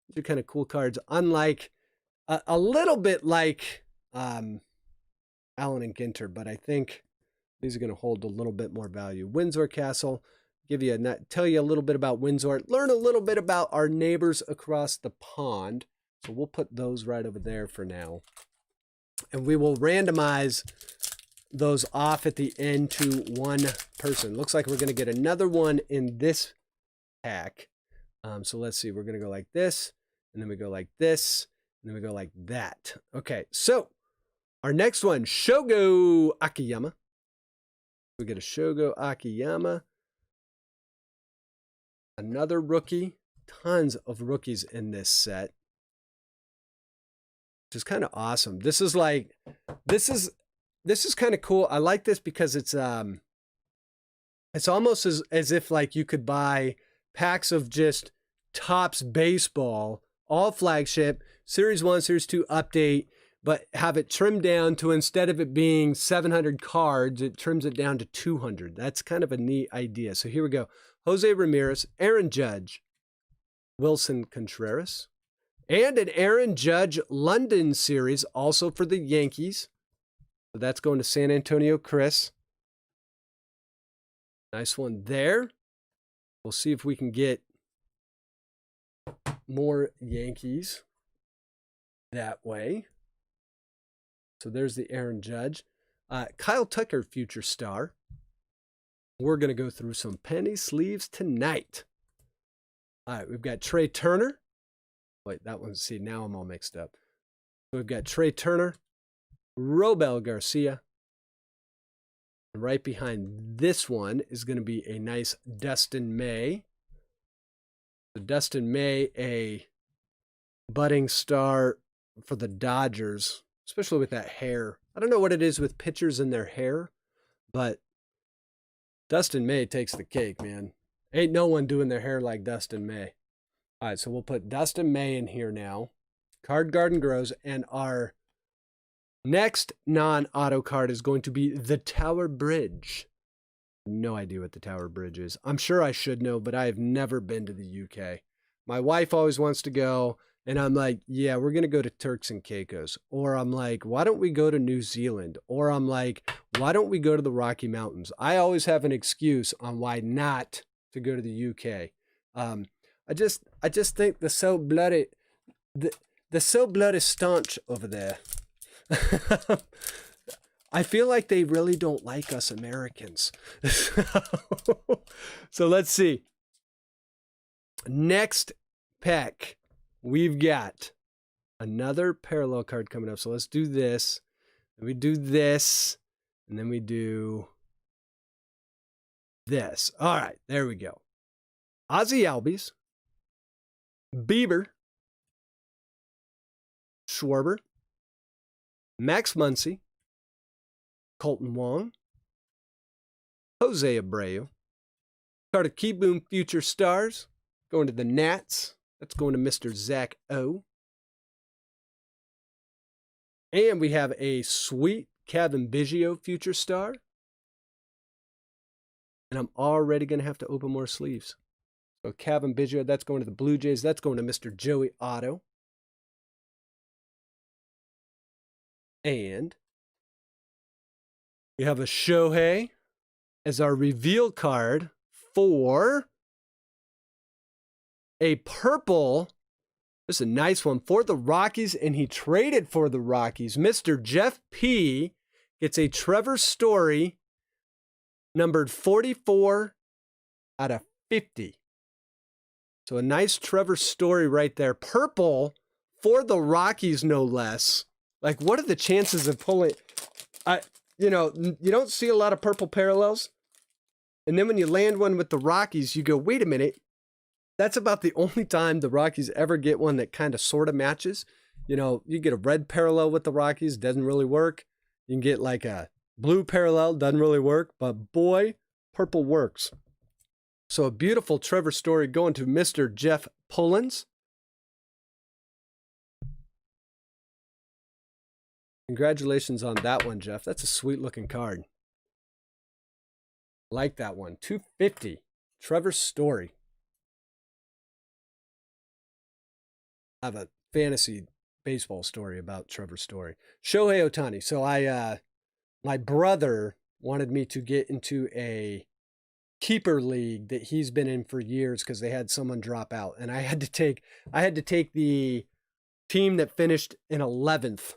these are kind of cool cards. Unlike, a little bit like Allen and Ginter, but I think these are going to hold a little bit more value. Windsor Castle, tell you a little bit about Windsor. Learn a little bit about our neighbors across the pond. So we'll put those right over there for now. And we will randomize those off at the end to one person. Looks like we're going to get another one in this pack. So let's see. We're going to go like this, and then we go like this, and then we go like that. Okay, so our next one, Shogo Akiyama. We get a Shogo Akiyama. Another rookie. Tons of rookies in this set. Which is kind of awesome. This is kind of cool. I like this because it's almost as if like you could buy packs of just Topps baseball, all flagship, Series 1, Series 2 update, but have it trimmed down to, instead of it being 700 cards, it trims it down to 200. That's kind of a neat idea. So here we go. Jose Ramirez, Aaron Judge, Wilson Contreras, and an Aaron Judge London Series also for the Yankees. So that's going to San Antonio Chris. Nice one there. We'll see if we can get more Yankees that way. So there's the Aaron Judge. Kyle Tucker, future star. We're going to go through some penny sleeves tonight. All right, we've got Trey Turner. Wait, that one, see, now I'm all mixed up. So we've got Trey Turner, Robel Garcia. And right behind this one is going to be a nice Dustin May. So Dustin May, a budding star for the Dodgers, especially with that hair. I don't know what it is with pitchers and their hair, but Dustin May takes the cake, man. Ain't no one doing their hair like Dustin May. All right, so we'll put Dustin May in here now. Card Garden grows, and our next non-auto card is going to be the Tower Bridge. No idea what the Tower Bridge is. I'm sure I should know, but I have never been to the UK. My wife always wants to go, and I'm like, yeah, we're going to go to Turks and Caicos. Or I'm like, why don't we go to New Zealand? Or I'm like, why don't we go to the Rocky Mountains? I always have an excuse on why not to go to the UK. I just think the so bloody staunch over there. I feel like they really don't like us Americans. So let's see. Next pack, we've got another parallel card coming up. So let's do this. And we do this. And then we do this. All right, there we go. Ozzie Albies, Bieber, Schwarber, Max Muncy, Colton Wong, Jose Abreu, Carter Keyboom, future stars, going to the Nats. That's going to Mr. Zach O. And we have a sweet Kevin Biggio, future star. And I'm already going to have to open more sleeves. So Kevin Biggio, that's going to the Blue Jays. That's going to Mr. Joey Otto. And we have a Shohei as our reveal card for a purple. This is a nice one for the Rockies, and he traded for the Rockies. Mr. Jeff P. gets a Trevor Story numbered 44 out of 50. So a nice Trevor Story right there. Purple for the Rockies, no less. Like, what are the chances of pulling? You don't see a lot of purple parallels. And then when you land one with the Rockies, you go, wait a minute. That's about the only time the Rockies ever get one that kind of sort of matches. You get a red parallel with the Rockies, doesn't really work. You can get like a blue parallel, doesn't really work. But boy, purple works. So a beautiful Trevor Story going to Mr. Jeff Pullins. Congratulations on that one, Jeff. That's a sweet looking card. Like that one. 250. Trevor Story. I have a fantasy baseball story about Trevor Story. Shohei Ohtani. So my brother wanted me to get into a keeper league that he's been in for years because they had someone drop out, and I had to take the team that finished in 11th.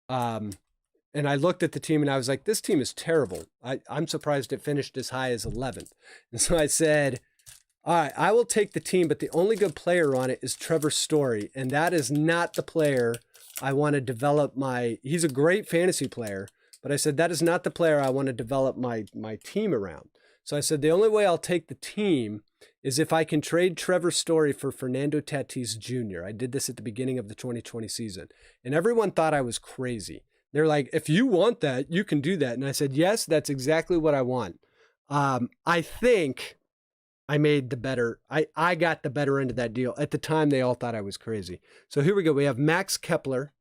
And I looked at the team and I was like, this team is terrible. I'm surprised it finished as high as 11th. And so I said, all right, I will take the team, but the only good player on it is Trevor Story. And that is not the player I want to develop he's a great fantasy player, but I said, that is not the player I want to develop my team around. So I said, the only way I'll take the team is if I can trade Trevor Story for Fernando Tatis Jr. I did this at the beginning of the 2020 season, and everyone thought I was crazy. They're like, if you want that, you can do that. And I said, yes, that's exactly what I want. I think I made the better, I got the better end of that deal. At the time, they all thought I was crazy. So here we go. We have Max Kepler.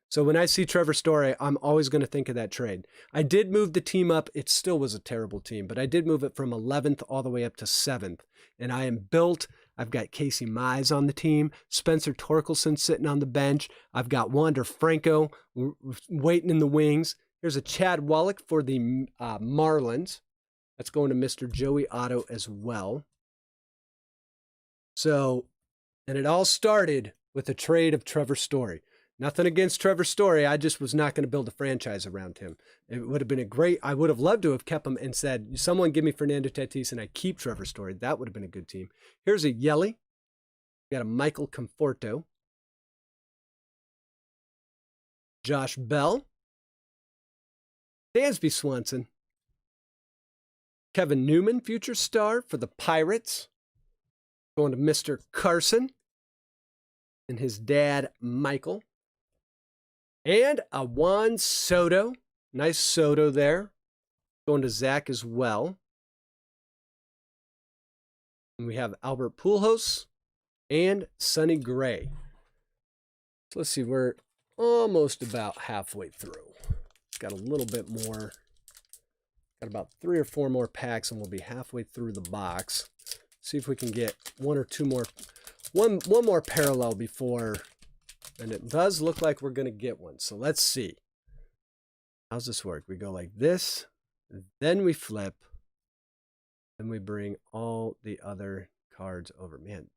So when I see Trevor Story, I'm always going to think of that trade. I did move the team up. It still was a terrible team, but I did move it from 11th all the way up to 7th. And I am built. I've got Casey Mize on the team, Spencer Torkelson sitting on the bench. I've got Wander Franco waiting in the wings. Here's a Chad Wallach for the Marlins. That's going to Mr. Joey Otto as well. So, and it all started with a trade of Trevor Story. Nothing against Trevor Story. I just was not going to build a franchise around him. It would have been I would have loved to have kept him and said, someone give me Fernando Tatis and I keep Trevor Story. That would have been a good team. Here's a Yelly. We got a Michael Conforto. Josh Bell. Dansby Swanson. Kevin Newman, future star for the Pirates. Going to Mr. Carson and his dad, Michael. And a Juan Soto. Nice Soto there. Going to Zach as well. And we have Albert Pujols and Sonny Gray. So let's see, we're almost about halfway through. Got a little bit more. Got about 3 or 4 more packs and we'll be halfway through the box. See if we can get one more parallel before. And it does look like we're going to get one. So let's see. How's this work? We go like this, then we flip, and we bring all the other cards over. Man,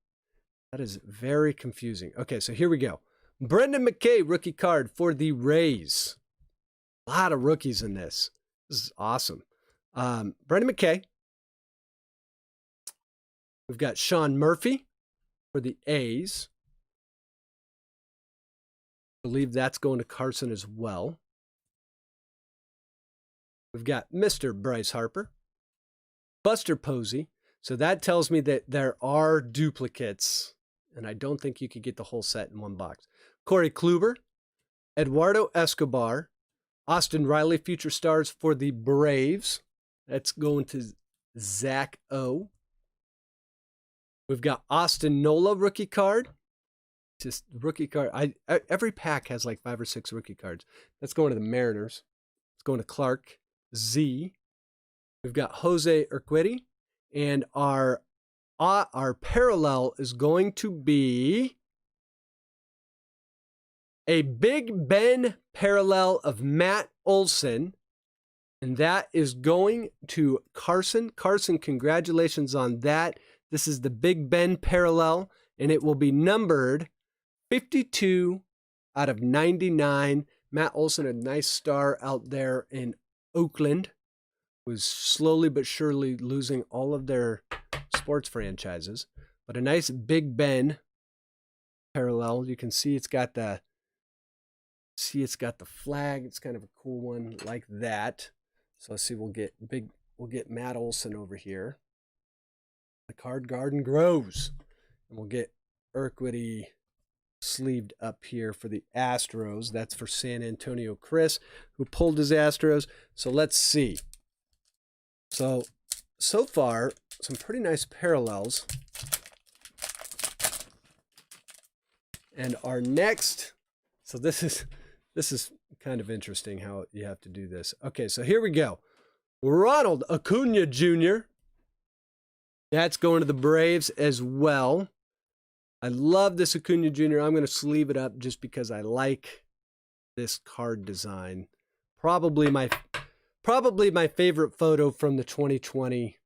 that is very confusing. Okay, so here we go. Brendan Mckay, rookie card for the Rays. A lot of rookies in this. This is awesome. Brendan Mckay. We've got Sean Murphy for the A's. I believe that's going to Carson as well. We've got Mr. Bryce Harper. Buster Posey. So that tells me that there are duplicates. And I don't think you could get the whole set in one box. Corey Kluber. Eduardo Escobar. Austin Riley, future stars for the Braves. That's going to Zach O. We've got Austin Nola, rookie card. Just rookie card. Every pack has like 5 or 6 rookie cards. That's going to the Mariners. It's going to Clark Z. We've got Jose Urquidy, and our parallel is going to be a Big Ben parallel of Matt Olson, and that is going to Carson. Carson, congratulations on that. This is the Big Ben parallel, and it will be numbered 52 out of 99. Matt Olson, a nice star out there in Oakland, was slowly but surely losing all of their sports franchises. But a nice Big Ben parallel. You can see it's got the flag. It's kind of a cool one like that. So let's see, we'll get Matt Olson over here. The card garden grows. And we'll get Urquidy sleeved up here for the Astros. That's for San Antonio Chris, who pulled his Astros. So let's see. So far, some pretty nice parallels. And our next, so this is kind of interesting how you have to do this. Okay, so here we go. Ronald Acuna Jr. That's going to the Braves as well. I love this Acuna Jr. I'm going to sleeve it up just because I like this card design. Probably my favorite photo from the 2020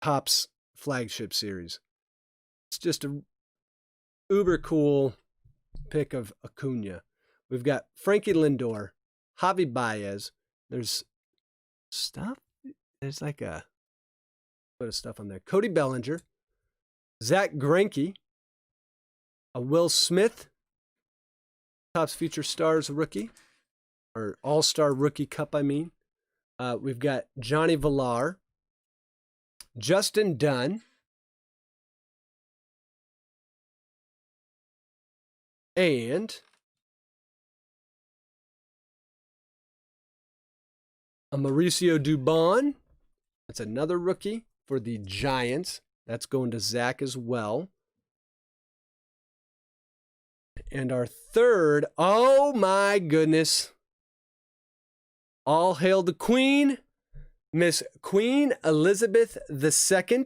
Topps flagship series. It's just a uber cool pick of Acuna. We've got Frankie Lindor, Javi Baez. There's stuff. There's like a bit of stuff on there. Cody Bellinger, Zach Greinke, a Will Smith, Topps Future Stars rookie, or All-Star Rookie Cup, I mean. We've got Johnny Villar, Justin Dunn, and a Mauricio Dubon. That's another rookie for the Giants. That's going to Zach as well. And our third, oh my goodness. All hail the Queen, Miss Queen Elizabeth II.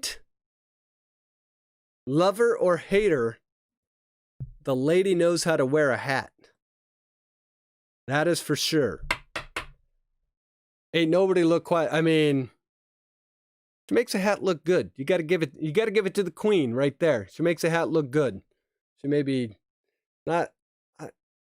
Lover or hater, the lady knows how to wear a hat. That is for sure. Ain't nobody look quite, I mean, she makes a hat look good. You got to give it to the Queen right there. She makes a hat look good. She may be not,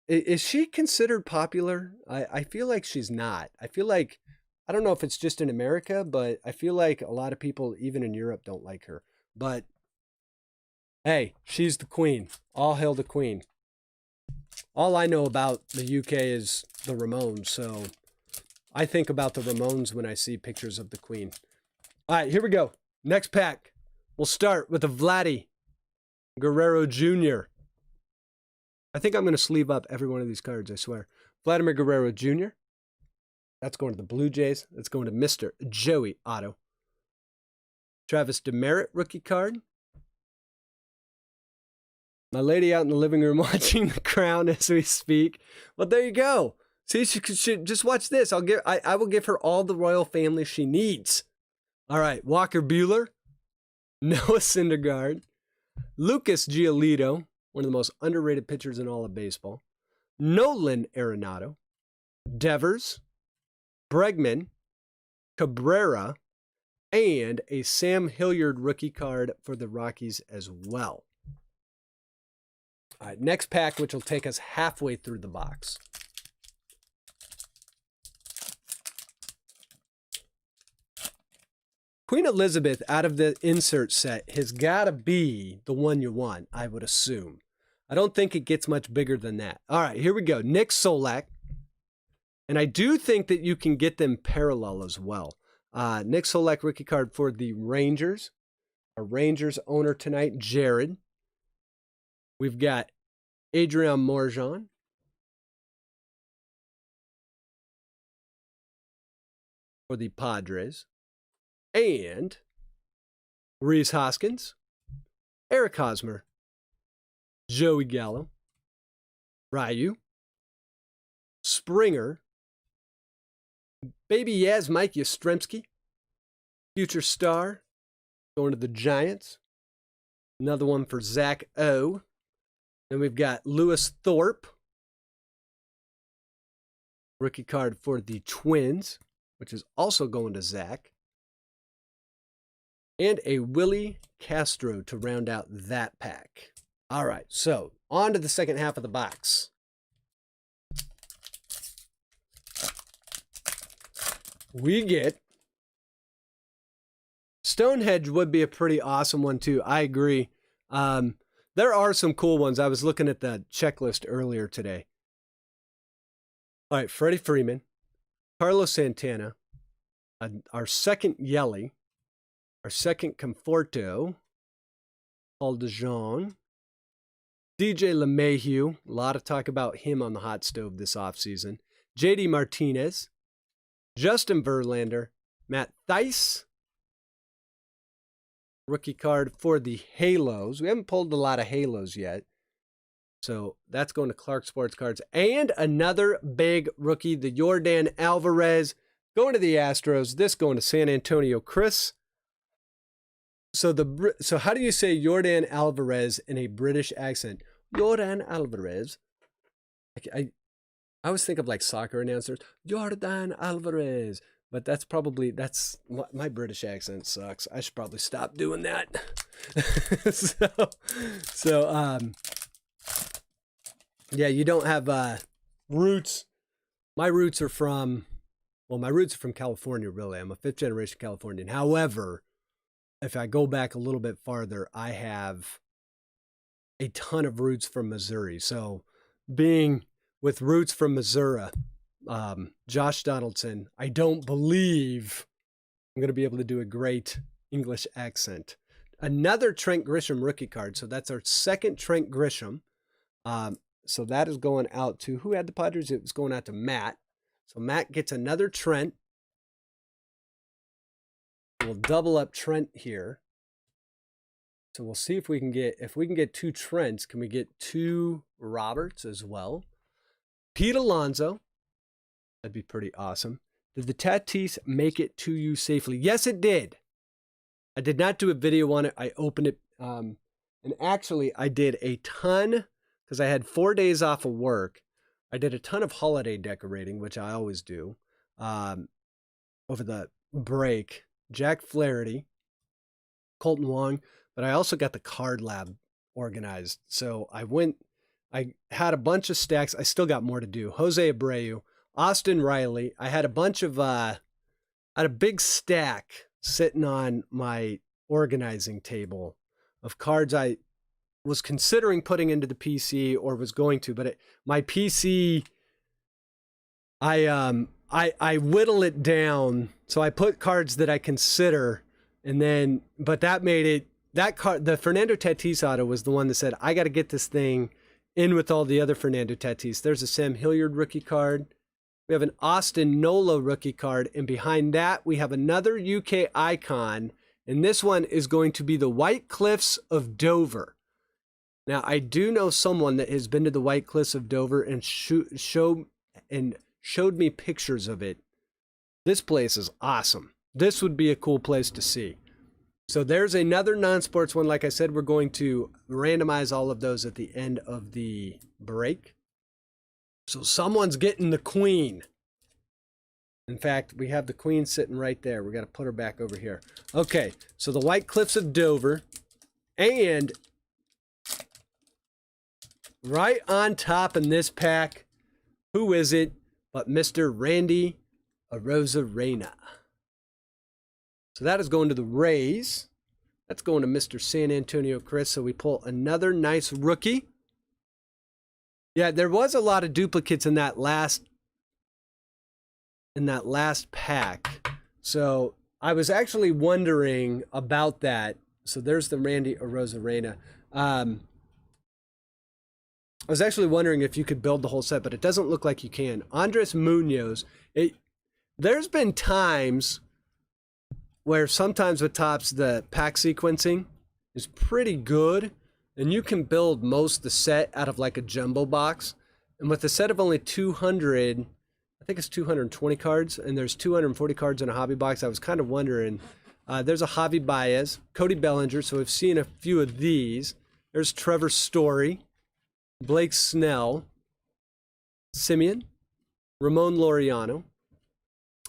is she considered popular? I feel like she's not. I feel like, I don't know if it's just in America, but I feel like a lot of people, even in Europe, don't like her. But hey, she's the Queen. All hail the Queen. All I know about the UK is the Ramones, so I think about the Ramones when I see pictures of the Queen. All right, here we go. Next pack. We'll start with the Vladi Guerrero Jr. I think I'm going to sleeve up every one of these cards, I swear. Vladimir Guerrero Jr. That's going to the Blue Jays. That's going to Mr. Joey Otto. Travis Demerit rookie card. My lady out in the living room watching The Crown as we speak. Well, there you go. See, she just watch this. I will give her all the royal family she needs. All right, Walker Buehler, Noah Syndergaard, Lucas Giolito, one of the most underrated pitchers in all of baseball, Nolan Arenado, Devers, Bregman, Cabrera, and a Sam Hilliard rookie card for the Rockies as well. All right, next pack, which will take us halfway through the box. Queen Elizabeth out of the insert set has got to be the one you want, I would assume. I don't think it gets much bigger than that. All right, here we go. Nick Solak. And I do think that you can get them parallel as well. Nick Solak rookie card for the Rangers. Our Rangers owner tonight, Jared. We've got Adrian Morjan. For the Padres. And Rhys Hoskins, Eric Hosmer, Joey Gallo, Ryu, Springer, Baby Yaz Mike Yastrzemski, future star, going to the Giants. Another one for Zach O. Then we've got Lewis Thorpe, Rookie card for the Twins, which is also going to Zach. And a Willie Castro to round out that pack. All right, so on to the second half of the box. We get Stonehenge would be a pretty awesome one too. I agree. There are some cool ones. I was looking at the checklist earlier today. All right, Freddie Freeman, Carlos Santana, our second Yelly, our second Conforto, Paul DeJong, DJ LeMahieu, a lot of talk about him on the hot stove this offseason, JD Martinez, Justin Verlander, Matt Thaiss, rookie card for the Halos. We haven't pulled a lot of Halos yet. So that's going to Clark Sports Cards. And another big rookie, the Yordan Alvarez, going to the Astros. This going to San Antonio Chris. So how do you say Yordan Alvarez in a British accent? Yordan Alvarez. I always think of like soccer announcers. Yordan Alvarez. But that's my British accent sucks. I should probably stop doing that. Yeah, you don't have roots. My roots are from California, really. I'm a fifth generation Californian. However, if I go back a little bit farther, I have a ton of roots from Missouri. So being with roots from Missouri, Josh Donaldson, I don't believe I'm going to be able to do a great English accent. Another Trent Grisham rookie card. So that's our second Trent Grisham. So that is going out to, who had the Padres? It was going out to Matt. So Matt gets another Trent. We'll double up Trent here. So we'll see if we can get two Trents, can we get two Roberts as well? Pete Alonso. That'd be pretty awesome. Did the Tatis make it to you safely? Yes, it did. I did not do a video on it. I opened it. And actually, I did a ton, because I had 4 days off of work. I did a ton of holiday decorating, which I always do, over the break. Jack Flaherty, Colton Wong, but I also got the card lab organized. So I had a bunch of stacks. I still got more to do. Jose Abreu, Austin Riley. I had a bunch of, I had a big stack sitting on my organizing table of cards I was considering putting into the PC or was going to, but my PC, I whittle it down. So I put cards that I consider, and then, but that made it, that card, the Fernando Tatis auto was the one that said, I got to get this thing in with all the other Fernando Tatis. There's a Sam Hilliard rookie card. We have an Austin Nola rookie card. And behind that, we have another UK icon. And this one is going to be the White Cliffs of Dover. Now, I do know someone that has been to the White Cliffs of Dover and showed me pictures of it. This place is awesome. This would be a cool place to see. So there's another non-sports one. Like I said, we're going to randomize all of those at the end of the break. So someone's getting the queen. In fact, we have the queen sitting right there. We got to put her back over here. Okay, so the White Cliffs of Dover. And right on top in this pack, who is it but Mr. Randy Arozarena. So that is going to the Rays. That's going to Mr. San Antonio Chris. So we pull another nice rookie. Yeah, there was a lot of duplicates in that last pack. So I was actually wondering about that. So there's the Randy Arozarena. I was actually wondering if you could build the whole set, but it doesn't look like you can. Andres Munoz. There's been times where sometimes with Topps, the pack sequencing is pretty good, and you can build most of the set out of like a jumbo box. And with a set of only 200, I think it's 220 cards, and there's 240 cards in a hobby box, I was kind of wondering. There's a Javi Baez, Cody Bellinger, so we've seen a few of these. There's Trevor Story, Blake Snell, Simeon, Ramon Laureano.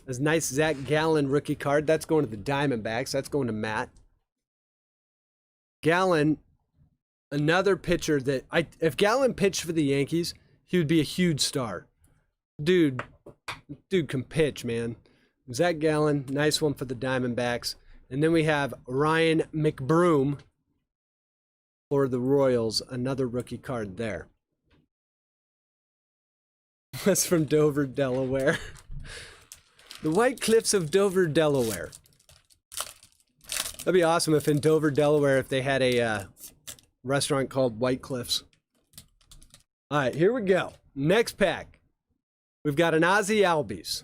This nice Zach Gallen rookie card. That's going to the Diamondbacks. That's going to Matt. Gallen, another pitcher that if Gallen pitched for the Yankees, he would be a huge star. Dude can pitch, man. Zach Gallen, nice one for the Diamondbacks. And then we have Ryan McBroom for the Royals, another rookie card there. That's from Dover, Delaware. The White Cliffs of Dover, Delaware. That'd be awesome if in Dover, Delaware, if they had a restaurant called White Cliffs. All right, here we go. Next pack. We've got an Ozzie Albies,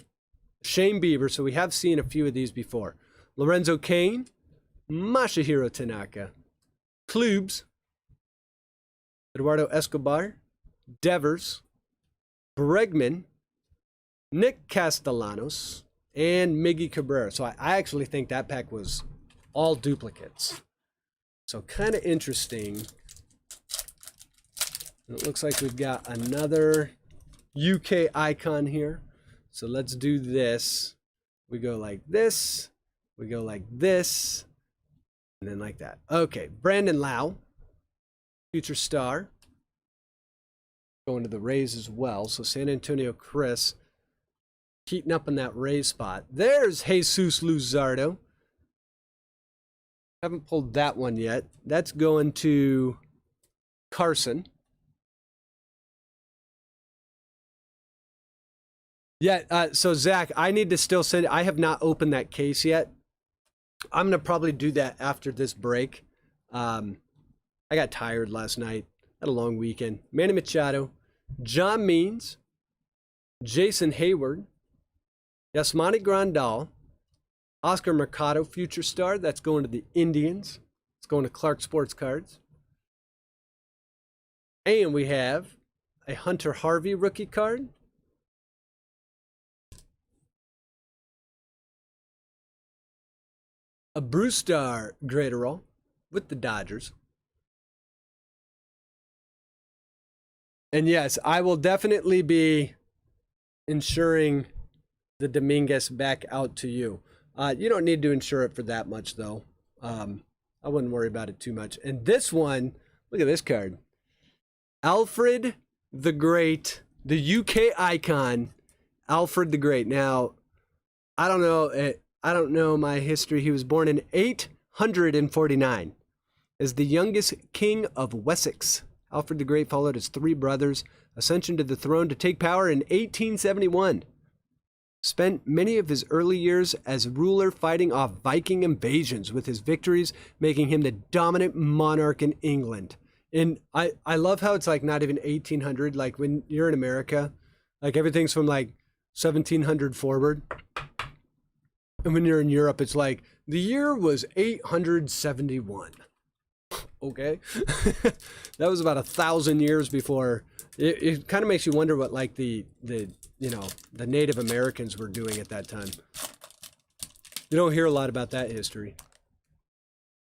Shane Bieber, so we have seen a few of these before. Lorenzo Kane, Masahiro Tanaka, Klubs, Eduardo Escobar, Devers, Bregman, Nick Castellanos, and Miggy Cabrera. So I actually think that pack was all duplicates. So kind of interesting. It looks like we've got another UK icon here. So let's do this. We go like this. We go like this. And then like that. Okay, Brandon Lau, future star. Going to the Rays as well. So San Antonio Chris heating up in that Rays spot. There's Jesus Luzardo. Haven't pulled that one yet. That's going to Carson. Yeah, so Zach, I need to still send. I have not opened that case yet. I'm going to probably do that after this break. I got tired last night. Had a long weekend. Manny Machado, John Means, Jason Hayward, Yasmani Grandal, Oscar Mercado, future star. That's going to the Indians. It's going to Clark Sports Cards. And we have a Hunter Harvey rookie card. A Brewstar Graterol with the Dodgers. And yes, I will definitely be insuring the Dominguez back out to you. You don't need to insure it for that much, though. I wouldn't worry about it too much. And this one, look at this card. Alfred the Great, the UK icon, Alfred the Great. Now, I don't know my history. He was born in 849 as the youngest king of Wessex. Alfred the Great followed his three brothers' ascension to the throne to take power in 1871. Spent many of his early years as ruler fighting off Viking invasions, with his victories making him the dominant monarch in England. And I love how it's like not even 1800, like when you're in America, like everything's from like 1700 forward. And when you're in Europe, it's like the year was 871. Okay. That was about 1,000 years before. It kind of makes you wonder what like the Native Americans were doing at that time. You don't hear a lot about that history.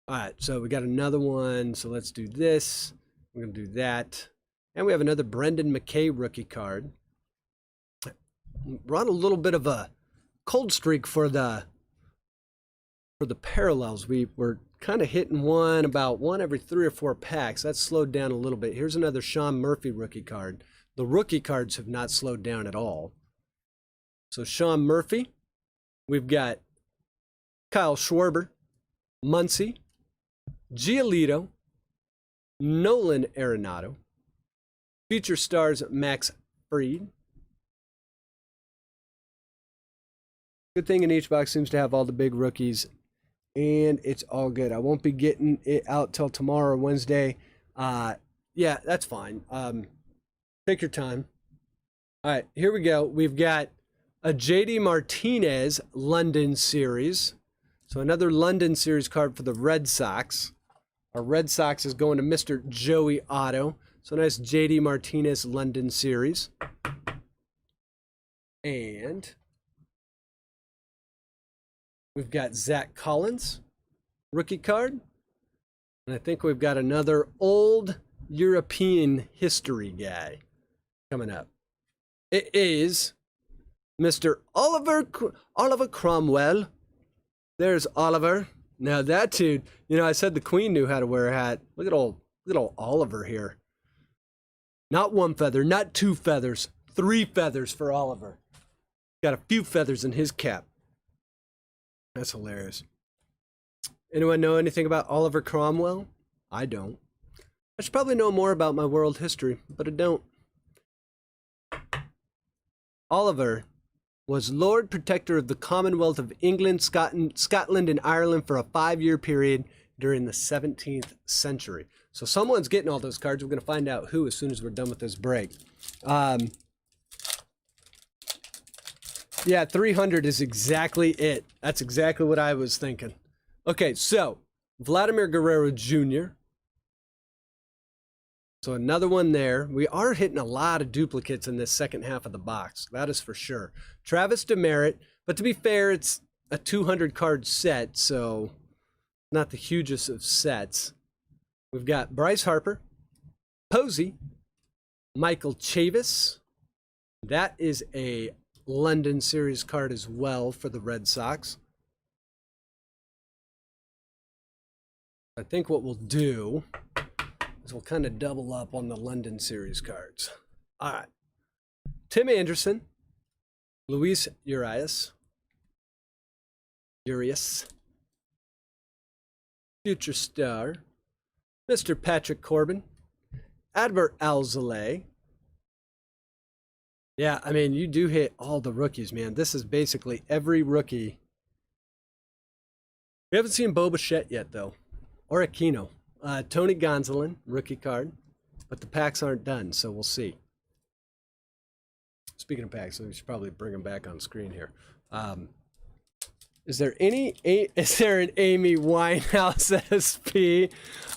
All right, so we got another one. So let's do this. We're going to do that. And we have another Brendan Mckay rookie card. We're on a little bit of a cold streak for the parallels. We were kind of hitting about one every 3 or 4 packs. That's slowed down a little bit. Here's another Sean Murphy rookie card. The rookie cards have not slowed down at all. So Sean Murphy, we've got Kyle Schwarber, Muncy, Giolito, Nolan Arenado, feature stars Max Fried. Good thing in each box seems to have all the big rookies, and it's all good. I won't be getting it out till tomorrow, Wednesday. Yeah, that's fine. Take your time. All right, here we go. We've got a JD Martinez London Series. So another London Series card for the Red Sox. Our Red Sox is going to Mr. Joey Otto. So nice JD Martinez London Series. And we've got Zach Collins, rookie card. And I think we've got another old European history guy coming up. It is Mr. Oliver Cromwell. There's Oliver. Now that dude, you know, I said the Queen knew how to wear a hat. Look at old Oliver here. Not one feather, not two feathers, 3 feathers for Oliver. Got a few feathers in his cap. That's hilarious. Anyone know anything about Oliver Cromwell? I don't. I should probably know more about my world history, but I don't. Oliver was Lord Protector of the Commonwealth of England, Scotland, and Ireland for a 5-year period during the 17th century. So someone's getting all those cards. We're going to find out who as soon as we're done with this break. Yeah, 300 is exactly it. That's exactly what I was thinking. Okay, so Vladi Guerrero Jr. So another one there. We are hitting a lot of duplicates in this second half of the box. That is for sure. Travis Demerit. But to be fair, it's a 200 card set, so not the hugest of sets. We've got Bryce Harper, Posey, Michael Chavis. That is a London Series card as well for the Red Sox. I think what we'll do is we'll kind of double up on the London Series cards. All right. Tim Anderson, Luis Urias, Future Star, Mr. Patrick Corbin, Adbert Alzolay. Yeah, I mean, you do hit all the rookies, man. This is basically every rookie. We haven't seen Bo Bichette yet, though, or Aquino. Tony Gonsolin, rookie card, but the packs aren't done, so we'll see. Speaking of packs, we should probably bring them back on screen here. Is there an Amy Winehouse SP?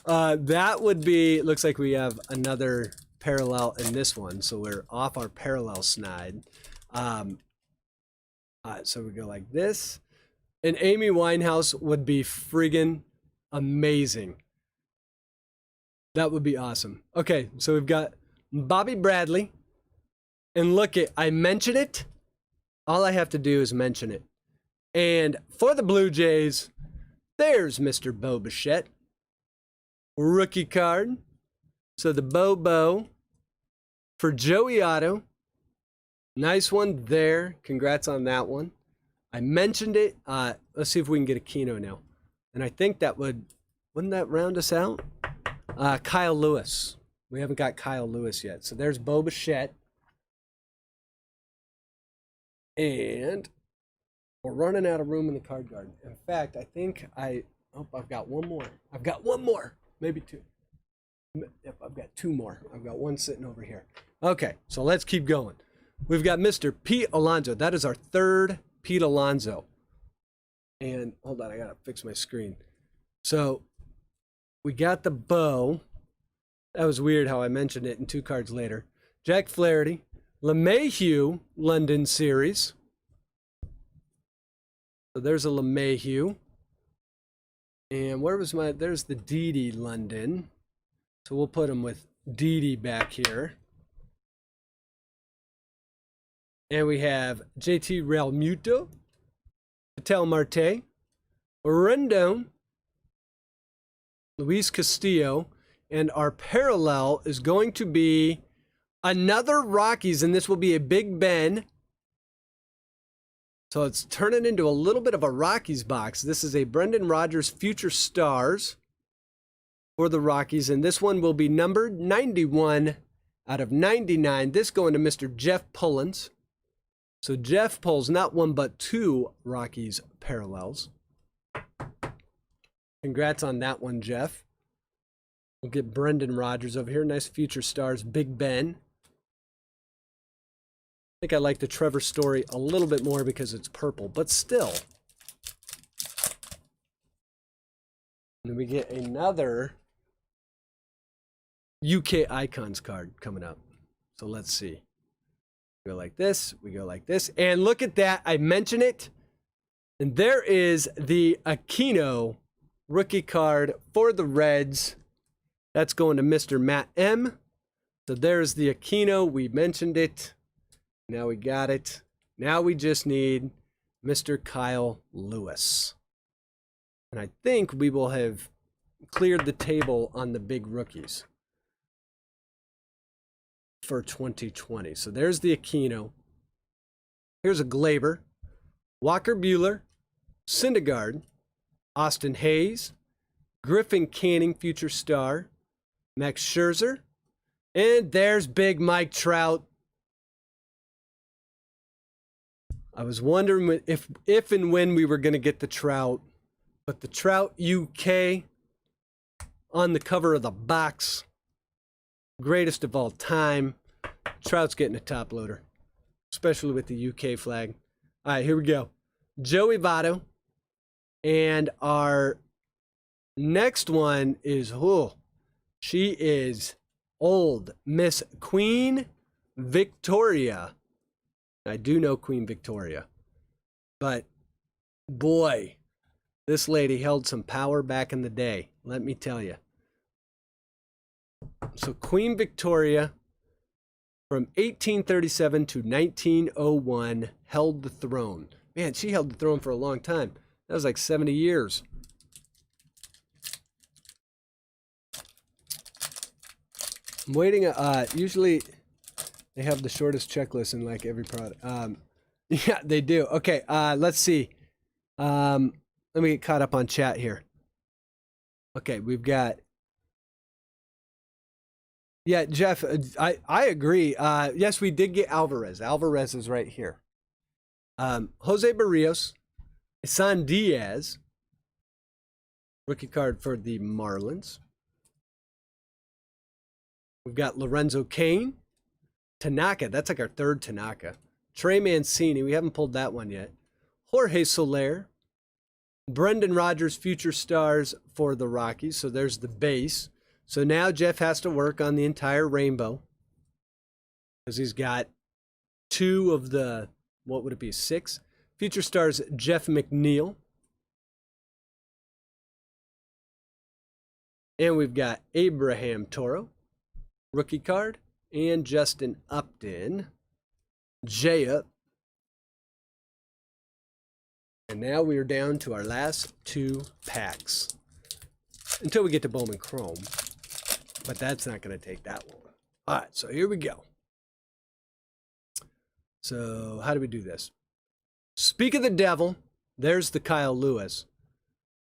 That would be, looks like we have another parallel in this one, so we're off our parallel snide. So we go like this. An Amy Winehouse would be friggin' amazing. That would be awesome. Okay, so we've got Bobby Bradley. And look it, I mention it. All I have to do is mention it. And for the Blue Jays, there's Mr. Bo Bichette. Rookie card. So the Bo for Joey Otto. Nice one there. Congrats on that one. I mentioned it. Let's see if we can get a Keno now. And I think that wouldn't that round us out? Kyle Lewis. We haven't got Kyle Lewis yet. So there's Bo Bichette. And we're running out of room in the card garden. In fact, I think I've got one more. I've got one more. Maybe two. Yep, I've got 2 more. I've got one sitting over here. Okay, so let's keep going. We've got Mr. Pete Alonso. That is our 3rd Pete Alonso. And hold on, I gotta fix my screen. So we got the Bo. That was weird how I mentioned it in 2 cards later. Jack Flaherty, LeMahieu, London Series. So there's a LeMahieu. And where was there's the Didi London. So we'll put him with Didi back here. And we have JT Realmuto, Patel Marte, Rendon, Luis Castillo, and our parallel is going to be another Rockies, and this will be a Big Ben. So it's turning into a little bit of a Rockies box. This is a Brendan Rodgers Future Stars for the Rockies, and this one will be numbered 91 out of 99. This going to Mr. Jeff Pullins. So Jeff pulls not 1 but 2 Rockies parallels. Congrats on that one, Jeff. We'll get Brendan Rodgers over here. Nice Future Stars, Big Ben. I think I like the Trevor Story a little bit more because it's purple, but still. And then we get another UK Icons card coming up. So let's see. We go like this. We go like this. And look at that. I mentioned it. And there is the Aquino rookie card for the Reds. That's going to Mr. Matt M. So there's the Aquino. We mentioned it. Now we got it. Now we just need Mr. Kyle Lewis. And I think we will have cleared the table on the big rookies for 2020. So there's the Aquino. Here's a Glaber, Walker Buehler, Syndergaard, Austin Hayes, Griffin Canning, future star, Max Scherzer, and there's big Mike Trout. I was wondering if and when we were going to get the Trout, but the Trout UK on the cover of the box, greatest of all time. Trout's getting a top loader, especially with the UK flag. All right, here we go. Joey Votto. And our next one is, she is old Miss Queen Victoria. I do know Queen Victoria, but boy, this lady held some power back in the day, let me tell you. So Queen Victoria, from 1837 to 1901, held the throne. Man, she held the throne for a long time. That was like 70 years. I'm waiting. Usually they have the shortest checklist in like every product. Yeah, they do. Okay, let's see. Let me get caught up on chat here. Okay, we've got. Yeah, Jeff, I agree. Yes, we did get Alvarez. Alvarez is right here. Jose Barrios, Isan Diaz, rookie card for the Marlins. We've got Lorenzo Kane, Tanaka. That's like our third Tanaka. Trey Mancini. We haven't pulled that one yet. Jorge Soler. Brendan Rodgers, future stars for the Rockies. So there's the base. So now Jeff has to work on the entire rainbow because he's got two of the, what would it be, 6? Future stars Jeff McNeil. And we've got Abraham Toro, rookie card, and Justin Upton, J-Up. And now we are down to our last 2 packs until we get to Bowman Chrome. But that's not going to take that long. All right, so here we go. So how do we do this? Speak of the devil, there's the Kyle Lewis.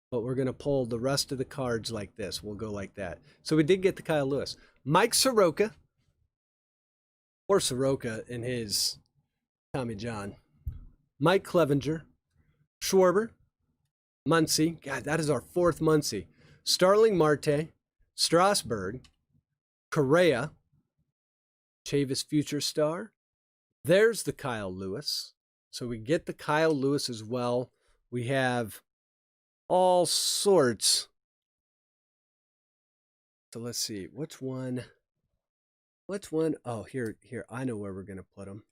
But we're going to pull the rest of the cards like this. We'll go like that. So we did get the Kyle Lewis. Mike Soroka. Or Soroka in his Tommy John. Mike Clevenger. Schwarber. Muncy. God, that is our 4th Muncy. Starling Marte. Strasburg. Correa. Chavis future star. There's the Kyle Lewis. So we get the Kyle Lewis as well. We have all sorts. So let's see. Which one? Oh, here. I know where we're going to put them.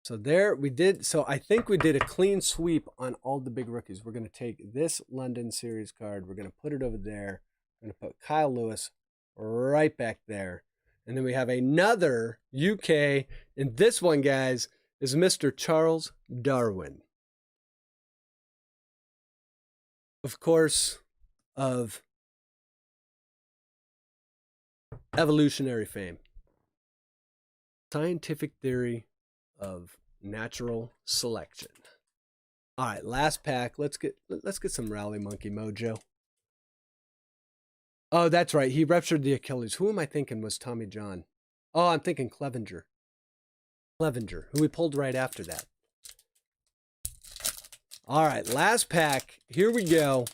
So there we did. So I think we did a clean sweep on all the big rookies. We're going to take this London series card. We're going to put it over there. We're going to put Kyle Lewis right back there. And then we have another UK. And this one, guys, is Mr. Charles Darwin. Of course, of evolutionary fame. Scientific theory of natural selection. All right, last pack. Let's get some Rally Monkey mojo. Oh, that's right. He ruptured the Achilles. Who am I thinking was Tommy John? Oh, I'm thinking Clevenger. Clevenger, who we pulled right after that. All right, last pack. Here we go.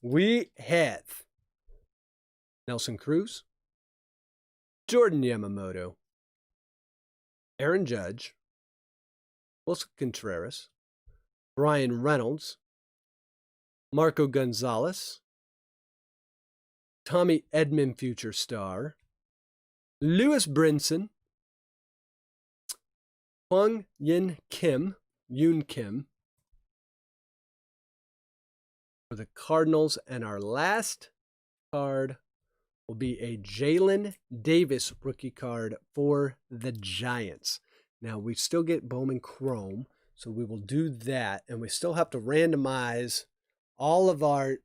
We have Nelson Cruz, Jordan Yamamoto, Aaron Judge, Wilson Contreras, Brian Reynolds, Marco Gonzalez, Tommy Edman future star, Lewis Brinson, Hwang Yoon Kim for the Cardinals, and our last card will be a Jalen Davis rookie card for the Giants. Now, we still get Bowman Chrome, so we will do that, and we still have to randomize all of our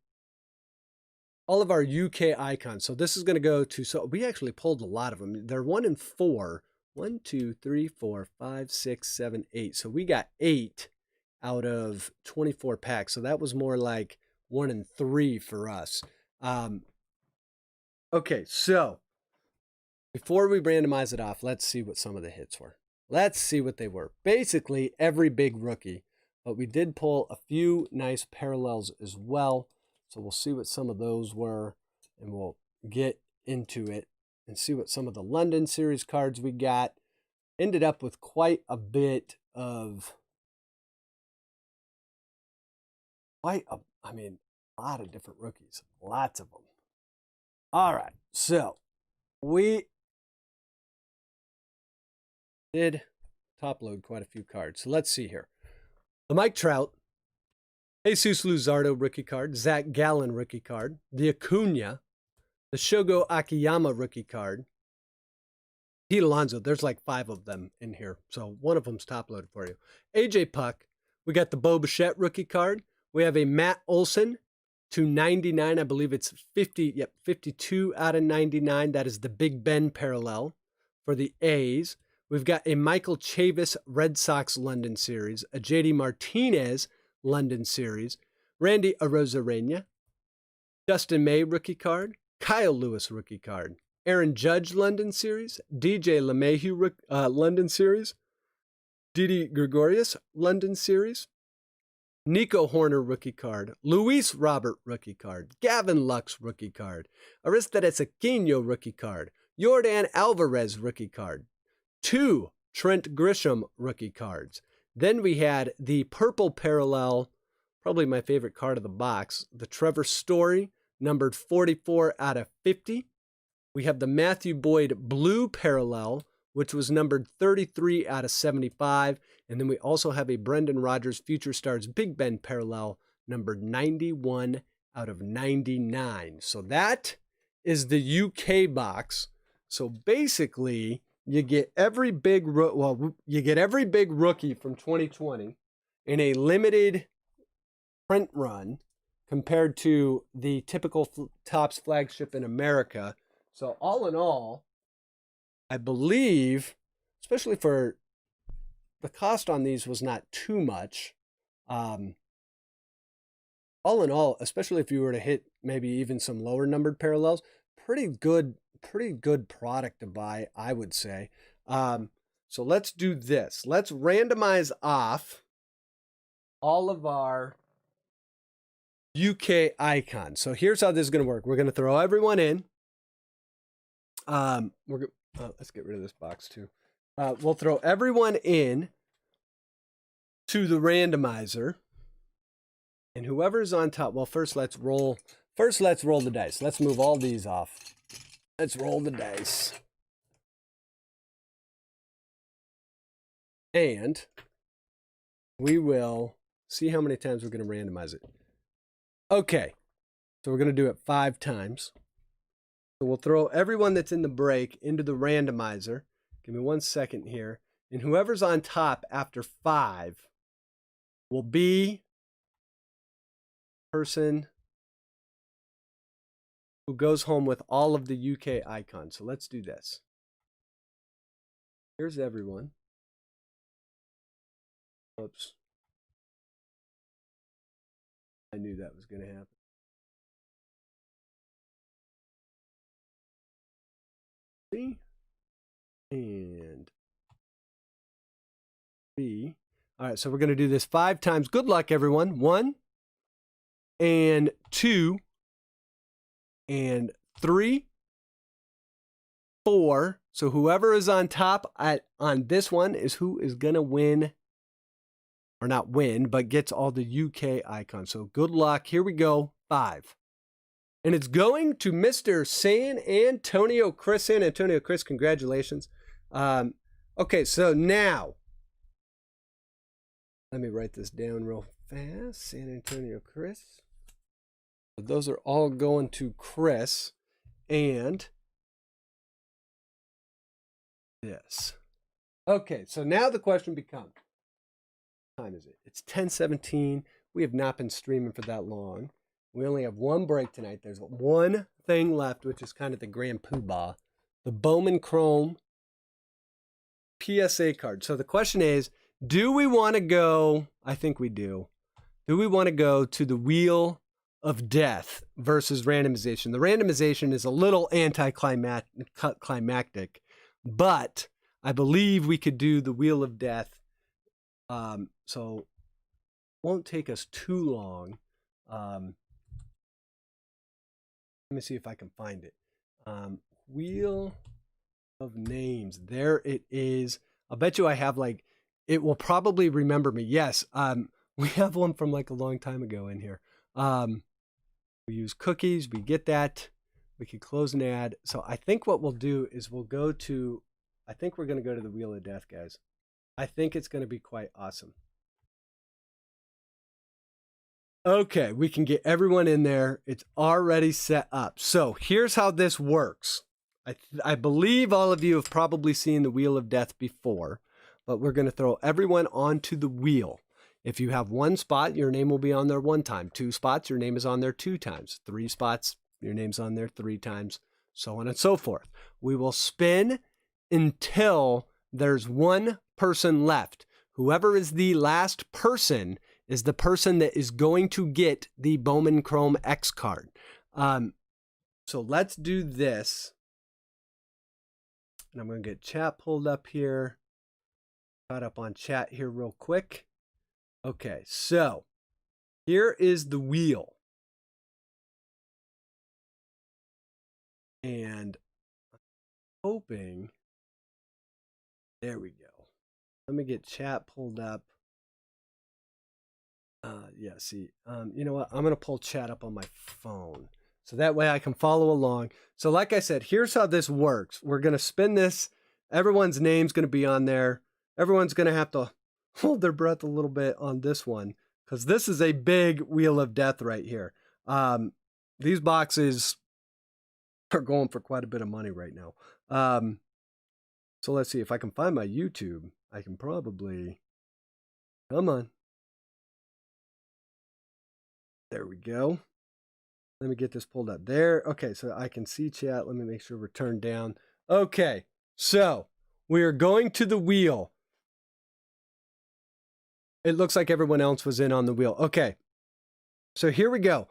UK icons. So this is going to go to, so we actually pulled a lot of them. They're 1 and 4. 1, 2, 3, 4, 5, 6, 7, 8. So we got 8 out of 24 packs. So that was more like 1 and 3 for us. Okay, so before we randomize it off, let's see what some of the hits were. Let's see what they were. Basically, every big rookie, but we did pull a few nice parallels as well. So we'll see what some of those were, and we'll get into it and see what some of the London series cards we got. Ended up with quite a bit of, a lot of different rookies. Lots of them. All right, so we did top load quite a few cards. So let's see here. The Mike Trout, Jesus Luzardo rookie card, Zach Gallen rookie card, the Acuna, the Shogo Akiyama rookie card, Pete Alonso. There's like 5 of them in here, so one of them's top loaded for you. AJ Puck, we got the Bo Bichette rookie card. We have a Matt Olson to 99. I believe it's 52 out of 99. That is the Big Ben parallel for the A's. We've got a Michael Chavis Red Sox London series, a JD Martinez London series, Randy Arozarena, Justin May rookie card, Kyle Lewis rookie card, Aaron Judge London series, DJ LeMahieu London series, Didi Gregorius London series, Nico Horner rookie card, Luis Robert rookie card, Gavin Lux rookie card, Aristides Aquino rookie card, Yordan Alvarez rookie card, 2 Trent Grisham rookie cards. Then we had the purple parallel, probably my favorite card of the box, the Trevor Story, numbered 44 out of 50. We have the Matthew Boyd blue parallel, which was numbered 33 out of 75. And then we also have a Brendan Rodgers Future Stars Big Ben parallel, numbered 91 out of 99. So that is the UK box. So basically, you get every big rookie from 2020 in a limited print run compared to the typical Topps flagship in America. So all in all, I believe, especially for the cost on these was not too much. All in all, especially if you were to hit maybe even some lower numbered parallels, pretty good product to buy, I would say. So let's do this. Let's randomize off all of our UK icons. So here's how this is going to work. We're going to throw everyone in. Let's get rid of this box too. We'll throw everyone in to the randomizer, and whoever's on top. Well, first let's roll the dice. Let's move all these off. Let's roll the dice. And we will see how many times we're going to randomize it. Okay, so we're going to do it 5 times. So we'll throw everyone that's in the break into the randomizer. Give me 1 second here. And whoever's on top after 5 will be the person who goes home with all of the UK icons. So let's do this. Here's everyone. Oops. I knew that was going to happen. And B. All right, so we're going to do this 5 times. Good luck, everyone. 1 and 2 and 3, 4. So whoever is on top on this one is who is going to win, or not win, but gets all the UK icons. So good luck. Here we go. 5. And it's going to Mr. San Antonio Chris. San Antonio Chris, congratulations. Okay, so now, let me write this down real fast. San Antonio Chris. So those are all going to Chris. And this. Okay, so now the question becomes, what time is it? It's 10:17. We have not been streaming for that long. We only have one break tonight. There's one thing left, which is kind of the grand poobah. The Bowman Chrome PSA card. So the question is, do we want to go, I think we do. Do we want to go to the Wheel of Death versus randomization? The randomization is a little anticlimactic, but I believe we could do the Wheel of Death. So it won't take us too long. Let me see if I can find it. Wheel of Names. There it is. I'll bet you I have like, it will probably remember me. Yes. We have one from like a long time ago in here. We use cookies. We get that. We can close an ad. So I think what we'll do is we'll go to, I think we're going to go to the Wheel of Death, guys. I think it's going to be quite awesome. Okay, we can get everyone in there. It's already set up. So here's how this works. I believe all of you have probably seen the Wheel of Death before, but we're going to throw everyone onto the wheel. If you have one spot, your name will be on there one time. 2 spots, your name is on there 2 times. 3 spots, your name's on there 3 times, so on and so forth. We will spin until there's one person left. Whoever is the last person is the person that is going to get the Bowman Chrome X card. So let's do this. And I'm going to get chat pulled up here. Caught up on chat here real quick. Okay, so here is the wheel. And I'm hoping, there we go. Let me get chat pulled up. Yeah, see, you know what? I'm going to pull chat up on my phone. So that way I can follow along. So like I said, here's how this works. We're going to spin this. Everyone's name's going to be on there. Everyone's going to have to hold their breath a little bit on this one, because this is a big Wheel of Death right here. These boxes are going for quite a bit of money right now. So let's see if I can find my YouTube. I can probably, come on. There we go. Let me get this pulled up there. Okay, so I can see chat. Let me make sure we're turned down. Okay, so we are going to the wheel. It looks like everyone else was in on the wheel. Okay, so here we go.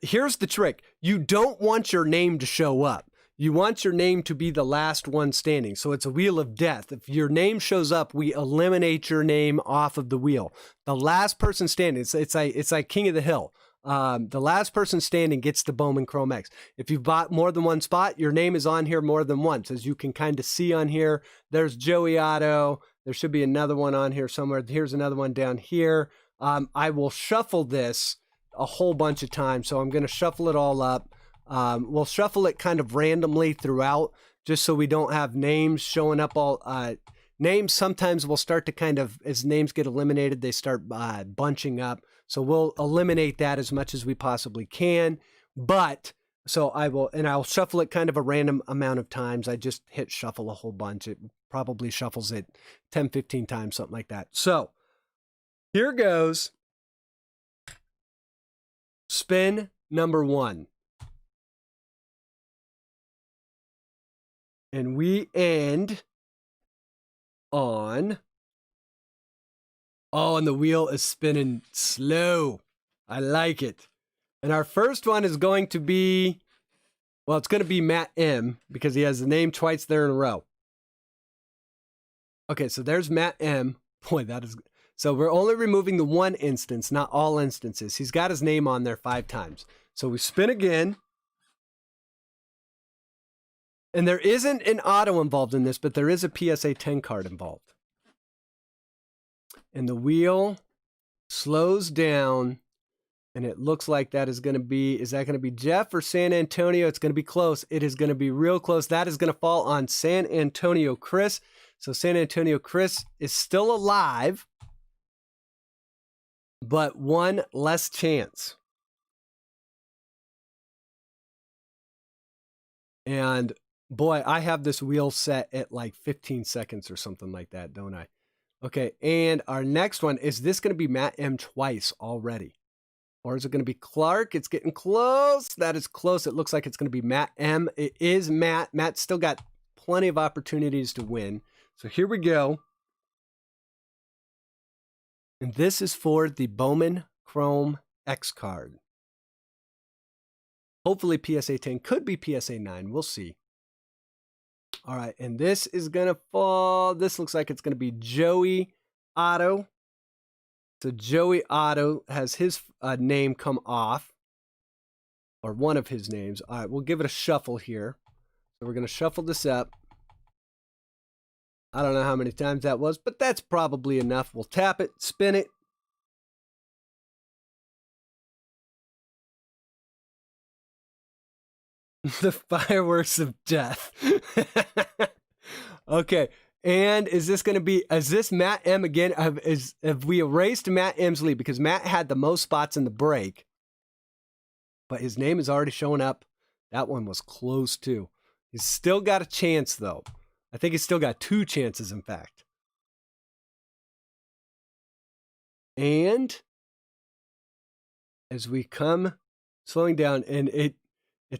Here's the trick. You don't want your name to show up. You want your name to be the last one standing. So it's a Wheel of Death. If your name shows up, we eliminate your name off of the wheel. The last person standing, it's like King of the Hill. The last person standing gets the Bowman Chrome X. If you've bought more than one spot, your name is on here more than once. As you can kind of see on here, there's Joey Otto. There should be another one on here somewhere. Here's another one down here. I will shuffle this a whole bunch of times. So I'm going to shuffle it all up. We'll shuffle it kind of randomly throughout, just so we don't have names showing up all, names sometimes will start to kind of, as names get eliminated, they start bunching up. So we'll eliminate that as much as we possibly can. But so I'll shuffle it kind of a random amount of times. I just hit shuffle a whole bunch. It probably shuffles it 10, 15 times, something like that. So here goes spin number 1. And we end on, oh, and the wheel is spinning slow. I like it. And our first one is going to be, well, it's going to be Matt M, because he has the name twice there in a row. Okay, so there's Matt M. Boy, that is, so we're only removing the one instance, not all instances. He's got his name on there 5 times. So we spin again. And there isn't an auto involved in this, but there is a PSA 10 card involved. And the wheel slows down, and it looks like that is going to be, is that going to be Jeff or San Antonio? It's going to be close. It is going to be real close. That is going to fall on San Antonio Chris. So San Antonio Chris is still alive, but one less chance. And Boy, I have this wheel set at like 15 seconds or something like that, don't I? Okay, and our next one, is this going to be Matt M twice already? Or is it going to be Clark? It's getting close. That is close. It looks like it's going to be Matt M. It is Matt. Matt's still got plenty of opportunities to win. So here we go. And this is for the Bowman Chrome X card. Hopefully PSA 10, could be PSA 9. We'll see. All right, and this is going to fall. This looks like it's going to be Joey Otto. So Joey Otto has his name come off, or one of his names. All right, we'll give it a shuffle here. So we're going to shuffle this up. I don't know how many times that was, but that's probably enough. We'll tap it, spin it. The fireworks of death. Okay. And is this going to be, is this Matt M again? Have we erased Matt M's lead? Because Matt had the most spots in the break, but his name is already showing up. That one was close too. He's still got a chance though. I think he's still got 2 chances, in fact. And as we come slowing down, and it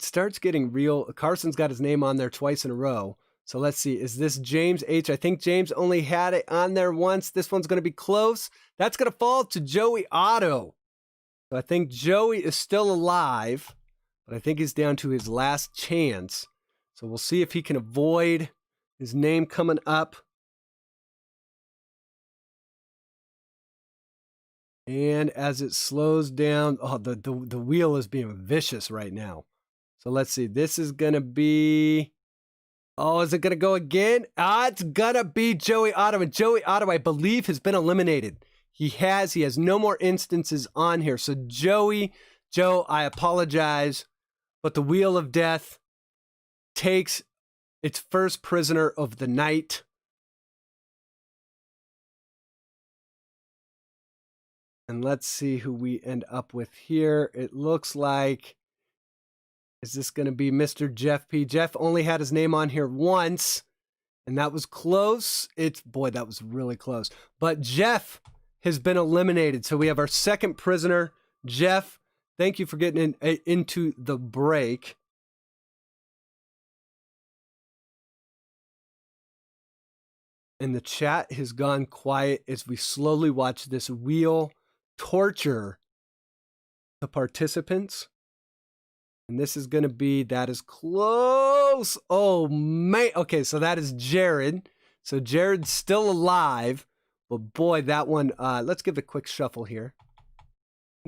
starts getting real. Carson's got his name on there twice in a row. So let's see. Is this James H? I think James only had it on there once. This one's going to be close. That's going to fall to Joey Otto. So I think Joey is still alive, but I think he's down to his last chance. So we'll see if he can avoid his name coming up. And as it slows down, oh, the wheel is being vicious right now. So let's see. This is going to be... Oh, is it going to go again? It's going to be Joey Otto. And Joey Otto, I believe, has been eliminated. He has no more instances on here. So Joe, I apologize, but the Wheel of Death takes its first prisoner of the night. And let's see who we end up with here. It looks like... Is this going to be Mr. Jeff P? Jeff only had his name on here once, and that was close. Boy, that was really close. But Jeff has been eliminated. So we have our second prisoner. Jeff, thank you for getting into the break. And the chat has gone quiet as we slowly watch this wheel torture the participants. And this is going to be, that is close. Oh, man. Okay, so that is Jared. So Jared's still alive. But boy, that one, let's give it a quick shuffle here.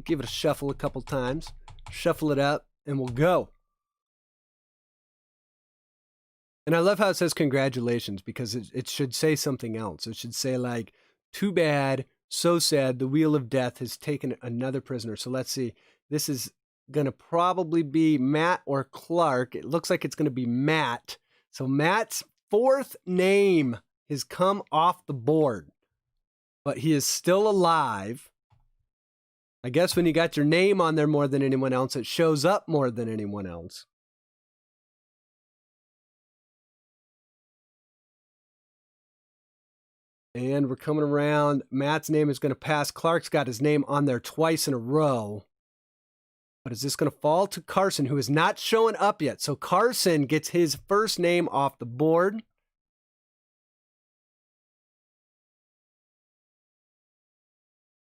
Give it a shuffle a couple times. Shuffle it up, and we'll go. And I love how it says congratulations, because it should say something else. It should say like, too bad, so sad, the Wheel of Death has taken another prisoner. So let's see. This is going to probably be Matt or Clark. It looks like it's going to be Matt. So Matt's 4th name has come off the board, but he is still alive. I guess when you got your name on there more than anyone else, it shows up more than anyone else. And we're coming around. Matt's name is going to pass. Clark's got his name on there twice in a row. But is this going to fall to Carson, who is not showing up yet? So Carson gets his first name off the board.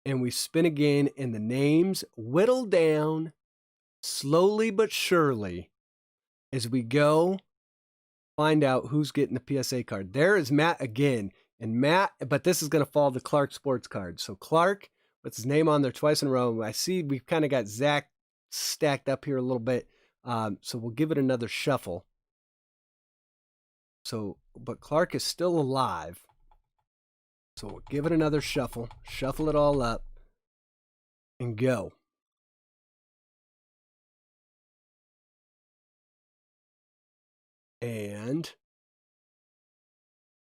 And we spin again, and the names whittle down slowly but surely as we go find out who's getting the PSA card. There is Matt again. And Matt, but this is going to fall to Clark Sports card. So Clark puts his name on there twice in a row. I see we've kind of got Zach stacked up here a little bit. So we'll give it another shuffle. So, but Clark is still alive. So we'll give it another shuffle. Shuffle it all up. And go. And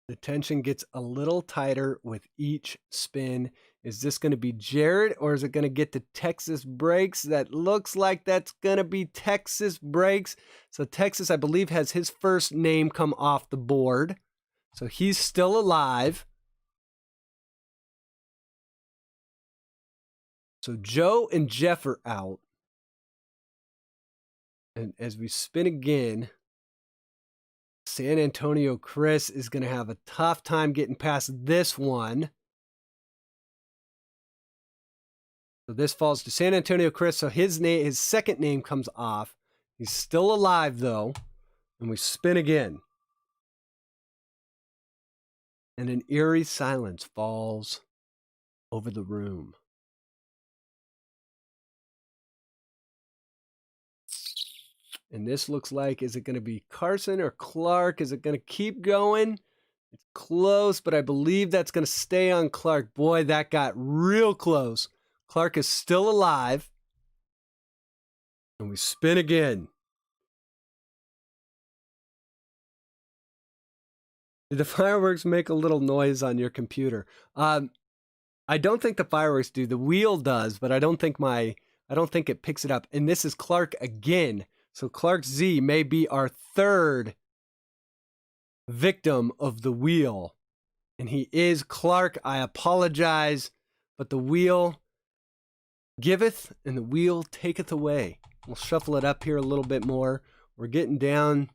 the tension gets a little tighter with each spin Is this going to be Jared, or is it going to get to Texas Breaks? That looks like that's going to be Texas Breaks. So Texas, I believe, has his first name come off the board. So he's still alive. So Joe and Jeff are out. And as we spin again, San Antonio Chris is going to have a tough time getting past this one. So this falls to San Antonio Chris. So his second name comes off. He's still alive, though. And we spin again. And an eerie silence falls over the room. And this looks like, is it going to be Carson or Clark? Is it going to keep going? It's close, but I believe that's going to stay on Clark. Boy, that got real close. Clark is still alive. And we spin again. Did the fireworks make a little noise on your computer? I don't think the fireworks do. The wheel does, but I don't think it picks it up. And this is Clark again. So Clark Z may be our third victim of the wheel. And he is Clark. I apologize, but the wheel giveth and the wheel taketh away. We'll shuffle it up here a little bit more. We're getting down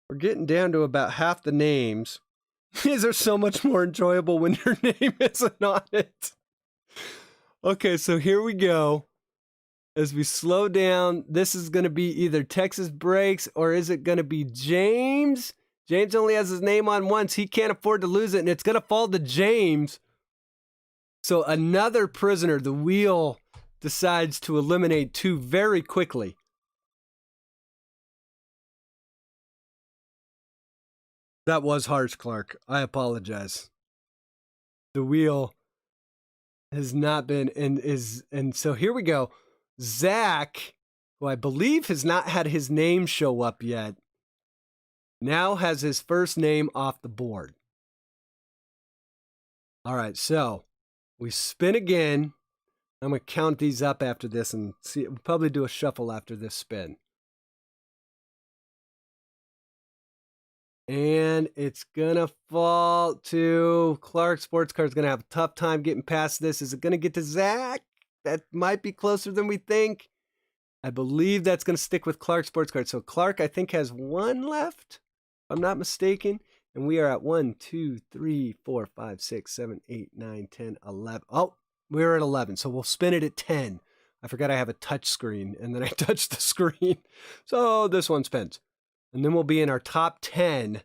to about half the names. These are so much more enjoyable when your name isn't on it. Okay, so here we go. As we slow down, this is going to be either Texas Breaks or is it going to be James? James only has his name on once. He can't afford to lose it, and it's going to fall to James. So another prisoner. The wheel decides to eliminate two very quickly. That was harsh, Clark. I apologize. The wheel has not been and so here we go. Zach, who I believe has not had his name show up yet, now has his first name off the board. All right, so we spin again. I'm going to count these up after this and see. We'll probably do a shuffle after this spin. And it's going to fall to Clark. Sports Car's going to have a tough time getting past this. Is it going to get to Zach? That might be closer than we think. I believe that's going to stick with Clark Sports Card. So Clark, I think, has one left, if I'm not mistaken. And we are at 1, 2, 3, 4, 5, 6, 7, 8, 9, 10, 11. Oh, we're at 11. So we'll spin it at 10. I forgot I have a touch screen, and then I touched the screen. So this one spins. And then we'll be in our top 10.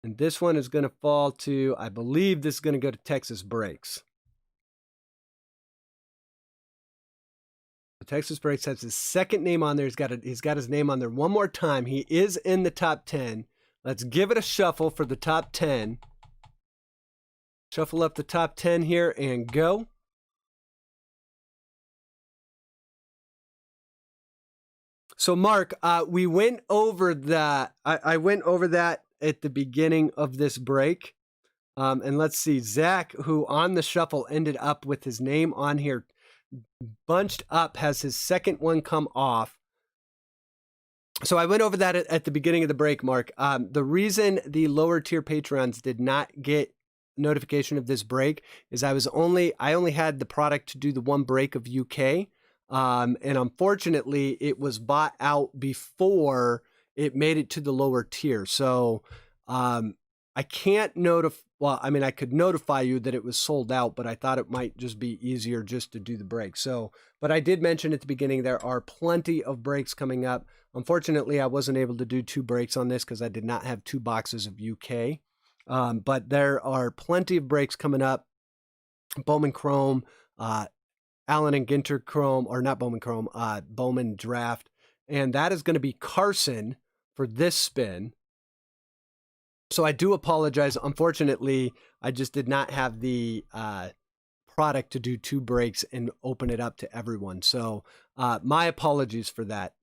And this one is going to fall to, I believe this is going to go to Texas Breaks. Texas Breaks has his second name on there. He's got his name on there one more time. He is in the top 10. Let's give it a shuffle for the top 10. Shuffle up the top 10 here and go. So Mark, we went over that. I went over that at the beginning of this break. And let's see, Zach, who on the shuffle ended up with his name on here, bunched up, has his second one come off. So I went over that at the beginning of the break, Mark. The reason the lower tier Patreons did not get notification of this break is I only had the product to do the one break of UK. And unfortunately, it was bought out before it made it to the lower tier. So I can't I could notify you that it was sold out, but I thought it might just be easier just to do the break. So, but I did mention at the beginning, there are plenty of breaks coming up. Unfortunately, I wasn't able to do 2 breaks on this because I did not have 2 boxes of UK. But there are plenty of breaks coming up. Bowman Chrome, Allen and Ginter Chrome, or not Bowman Chrome, Bowman Draft. And that is going to be Carson for this spin. So I do apologize. Unfortunately, I just did not have the product to do 2 breaks and open it up to everyone. So my apologies for that.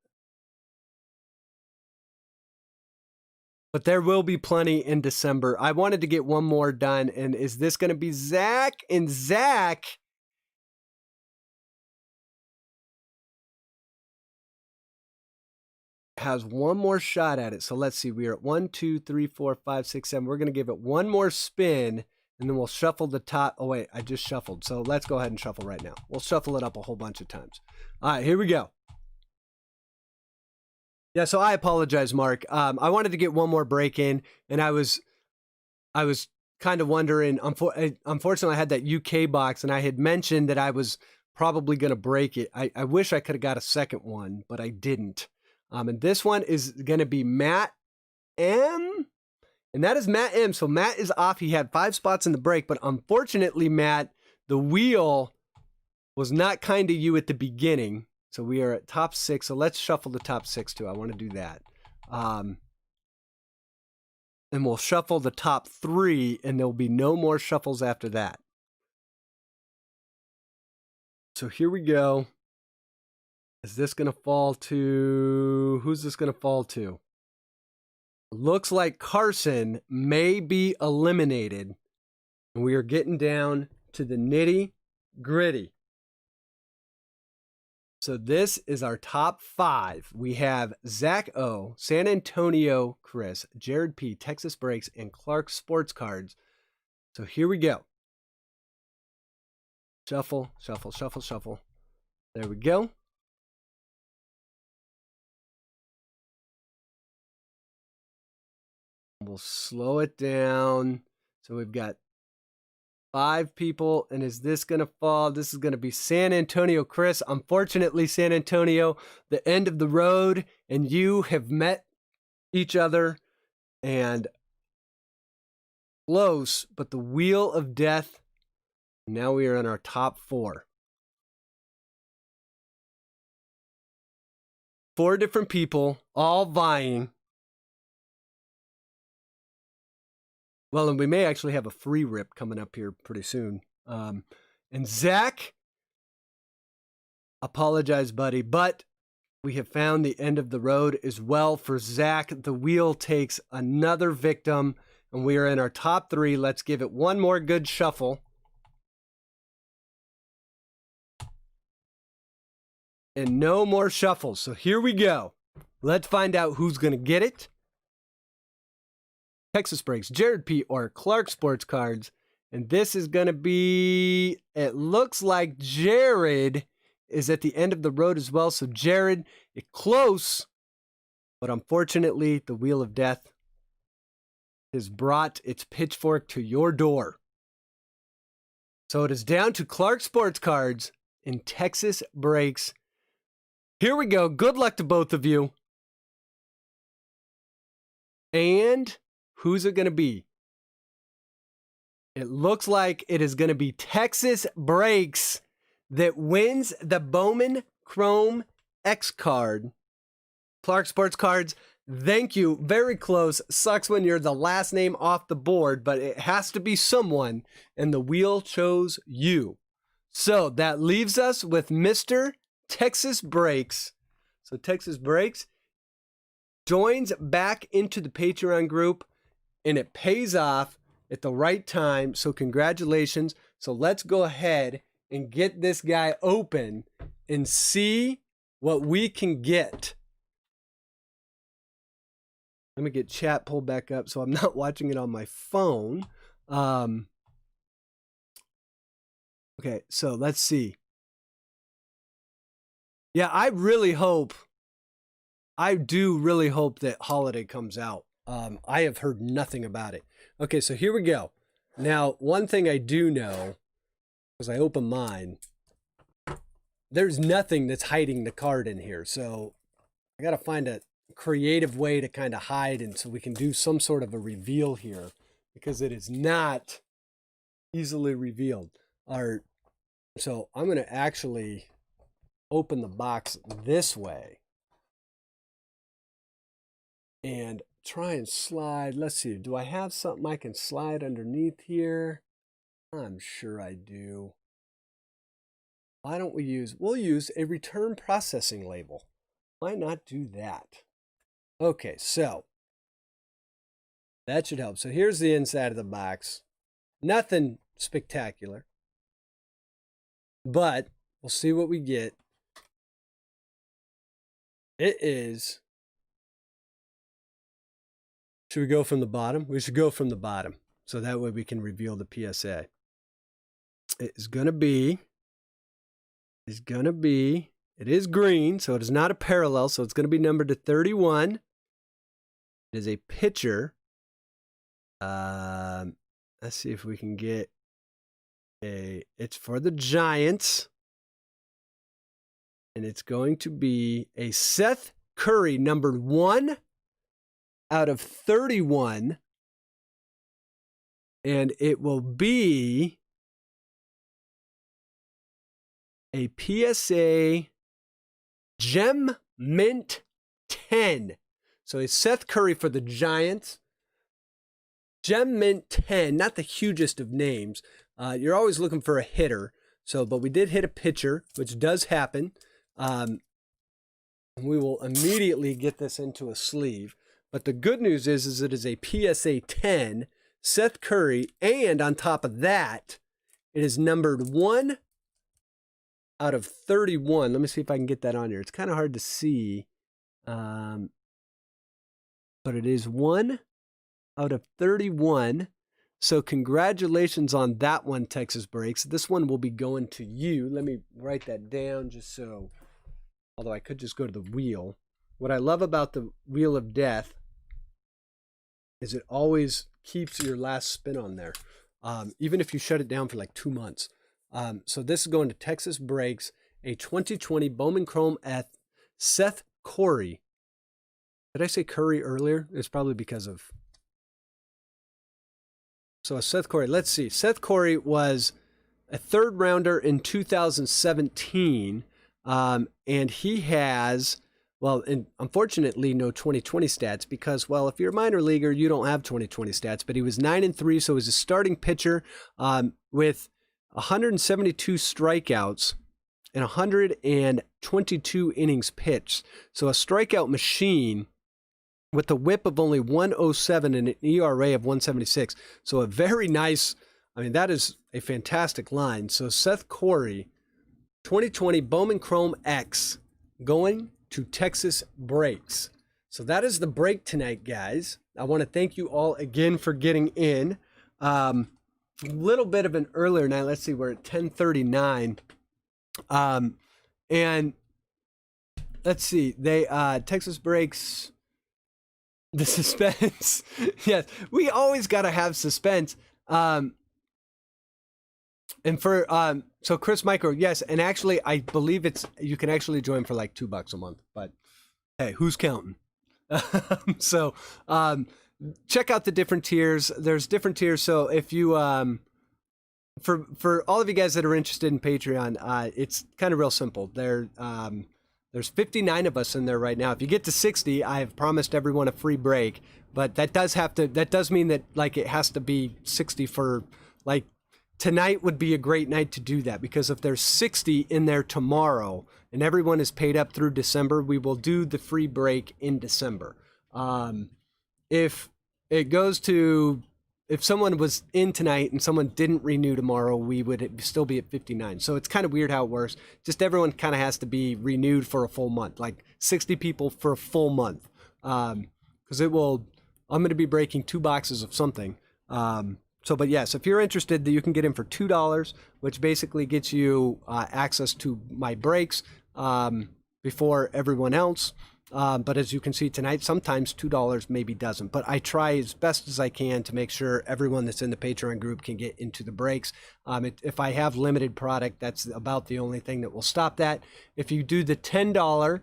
But there will be plenty in December. I wanted to get one more done. And is this going to be Zach? And Zach has one more shot at it. So let's see. We are at 1, 2, 3, 4, 5, 6, 7. We're going to give it one more spin, and then we'll shuffle the top. Oh, wait, I just shuffled. So let's go ahead and shuffle right now. We'll shuffle it up a whole bunch of times. All right, here we go. Yeah, so I apologize, Mark. I wanted to get one more break in, and I was kind of wondering. Unfortunately, I had that UK box, and I had mentioned that I was probably going to break it. I wish I could have got a second one, but I didn't. And this one is going to be Matt M. And that is Matt M. So Matt is off. He had 5 spots in the break, but unfortunately, Matt, the wheel was not kind to you at the beginning. So we are at top 6. So let's shuffle the top 6 too. I want to do that. And we'll shuffle the top 3, and there'll be no more shuffles after that. So here we go. Is this going to fall to... Who's this going to fall to? Looks like Carson may be eliminated. And we are getting down to the nitty-gritty. So this is our top 5. We have Zach O, San Antonio Chris, Jared P, Texas Breaks, and Clark Sports Cards. So here we go. Shuffle, shuffle, shuffle, shuffle. There we go. We'll slow it down. So we've got 5 people. And is this going to fall? This is going to be San Antonio Chris. Unfortunately, San Antonio, the end of the road, and you have met each other and close, but the wheel of death. Now we are in our top 4. 4 different people, all vying. Well, and we may actually have a free rip coming up here pretty soon. And Zach, apologize, buddy, but we have found the end of the road as well for Zach. The wheel takes another victim, and we are in our top 3. Let's give it one more good shuffle. And no more shuffles. So here we go. Let's find out who's going to get it. Texas Breaks, Jared P, or Clark Sports Cards. And this is going to be, it looks like Jared is at the end of the road as well. So Jared, it's close, but unfortunately the wheel of death has brought its pitchfork to your door. So it is down to Clark Sports Cards and Texas Breaks. Here we go. Good luck to both of you. And who's it going to be? It looks like it is going to be Texas Breaks that wins the Bowman Chrome X card. Clark Sports Cards, thank you. Very close. Sucks when you're the last name off the board, but it has to be someone, and the wheel chose you. So that leaves us with Mr. Texas Breaks. So Texas Breaks joins back into the Patreon group, and it pays off at the right time. So congratulations. So let's go ahead and get this guy open and see what we can get. Let me get chat pulled back up so I'm not watching it on my phone. Okay, so let's see. Yeah, I do really hope that Holiday comes out. I have heard nothing about it. Okay, so here we go. Now, one thing I do know, because I open mine, there's nothing that's hiding the card in here. So I got to find a creative way to kind of hide, and so we can do some sort of a reveal here, because it is not easily revealed. So I'm going to actually open the box this way and try and slide. Let's see. Do I have something I can slide underneath here? I'm sure I do. Why don't we'll use a return processing label. Why not do that? Okay, so That should help. So here's the inside of the box. Nothing spectacular, but we'll see what we get. It is. Should we go from the bottom? We should go from the bottom. So that way we can reveal the PSA. It is going to be. It is green, so it is not a parallel. So it's going to be numbered to 31. It is a pitcher. Let's see if we can get a. It's for the Giants. And it's going to be a Seth Curry, numbered 1 out of 31. And it will be a PSA Gem Mint 10. So it's Seth Curry for the Giants. Gem Mint 10, not the hugest of names. You're always looking for a hitter. So, but we did hit a pitcher, which does happen. We will immediately get this into a sleeve. But the good news is it is a PSA 10, Seth Curry, and on top of that, it is numbered 1 out of 31. Let me see if I can get that on here. It's kind of hard to see, but it is 1 out of 31. So congratulations on that one, Texas Breaks. This one will be going to you. Let me write that down just so, although I could just go to the wheel. What I love about the Wheel of Death is it always keeps your last spin on there, even if you shut it down for like 2 months. So this is going to Texas Breaks, a 2020 Bowman Chrome X Seth Curry. Did I say Curry earlier? It's probably because of... So Seth Curry, let's see. Seth Curry was a 3rd rounder in 2017, and he has, well, and unfortunately, no 2020 stats because, well, if you're a minor leaguer, you don't have 2020 stats. But he was 9-3, so he's a starting pitcher with 172 strikeouts and 122 innings pitched. So a strikeout machine, with a whip of only 107 and an ERA of 176. So a very nice, I mean, that is a fantastic line. So Seth Curry, 2020 Bowman Chrome X, going to Texas Breaks. So that is the break tonight, guys. I want to thank you all again for getting in. A little bit of an earlier night. Let's see, we're at 10:39. And let's see, they Texas Breaks... The suspense. Yes, we always got to have suspense. And for, so Chris Micro, yes, and actually, I believe you can actually join for like $2 a month, but hey, who's counting? So, check out the different tiers. There's different tiers. So if you, for all of you guys that are interested in Patreon, it's kind of real simple. There's 59 of us in there right now. If you get to 60, I have promised everyone a free break, but that does mean that like it has to be 60 for like tonight would be a great night to do that, because if there's 60 in there tomorrow and everyone is paid up through December, we will do the free break in December. If it goes to, if someone was in tonight and someone didn't renew tomorrow, we would still be at 59. So it's kind of weird how it works. Just everyone kind of has to be renewed for a full month, like 60 people for a full month. Because I'm going to be breaking 2 boxes of something. But yes, if you're interested, you can get in for $2, which basically gets you access to my breaks before everyone else. But as you can see tonight, sometimes $2 maybe doesn't. But I try as best as I can to make sure everyone that's in the Patreon group can get into the breaks. If I have limited product, that's about the only thing that will stop that. If you do the $10,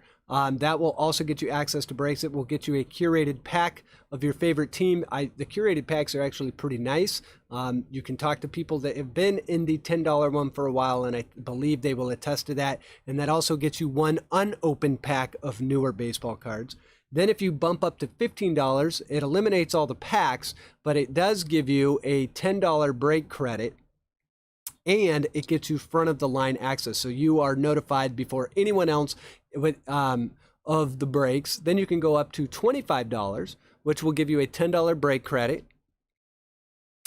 that will also get you access to breaks. It will get you a curated pack of your favorite team. The curated packs are actually pretty nice. You can talk to people that have been in the $10 one for a while, and I believe they will attest to that. And that also gets you one unopened pack of newer baseball cards. Then if you bump up to $15, it eliminates all the packs, but it does give you a $10 break credit, and it gets you front of the line access. So you are notified before anyone else with, of the breaks. Then you can go up to $25, which will give you a $10 break credit.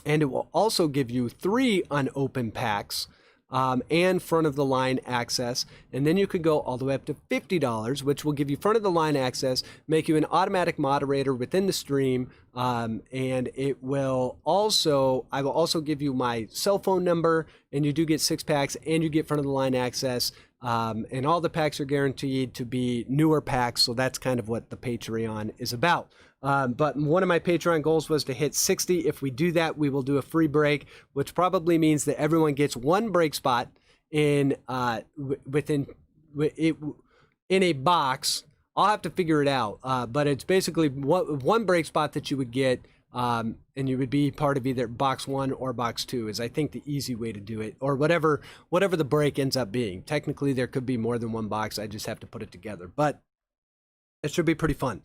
And it will also give you 3 unopened packs and front of the line access. And then you could go all the way up to $50, which will give you front of the line access, make you an automatic moderator within the stream. And it will also, I will also give you my cell phone number, and you do get 6 packs and you get front of the line access. And all the packs are guaranteed to be newer packs. So that's kind of what the Patreon is about. But one of my Patreon goals was to hit 60. If we do that, we will do a free break, which probably means that everyone gets 1 break spot in in a box. I'll have to figure it out, but it's basically one break spot that you would get, and you would be part of either box 1 or box 2 is, I think, the easy way to do it, or whatever the break ends up being. Technically, there could be more than 1 box. I just have to put it together, but it should be pretty fun.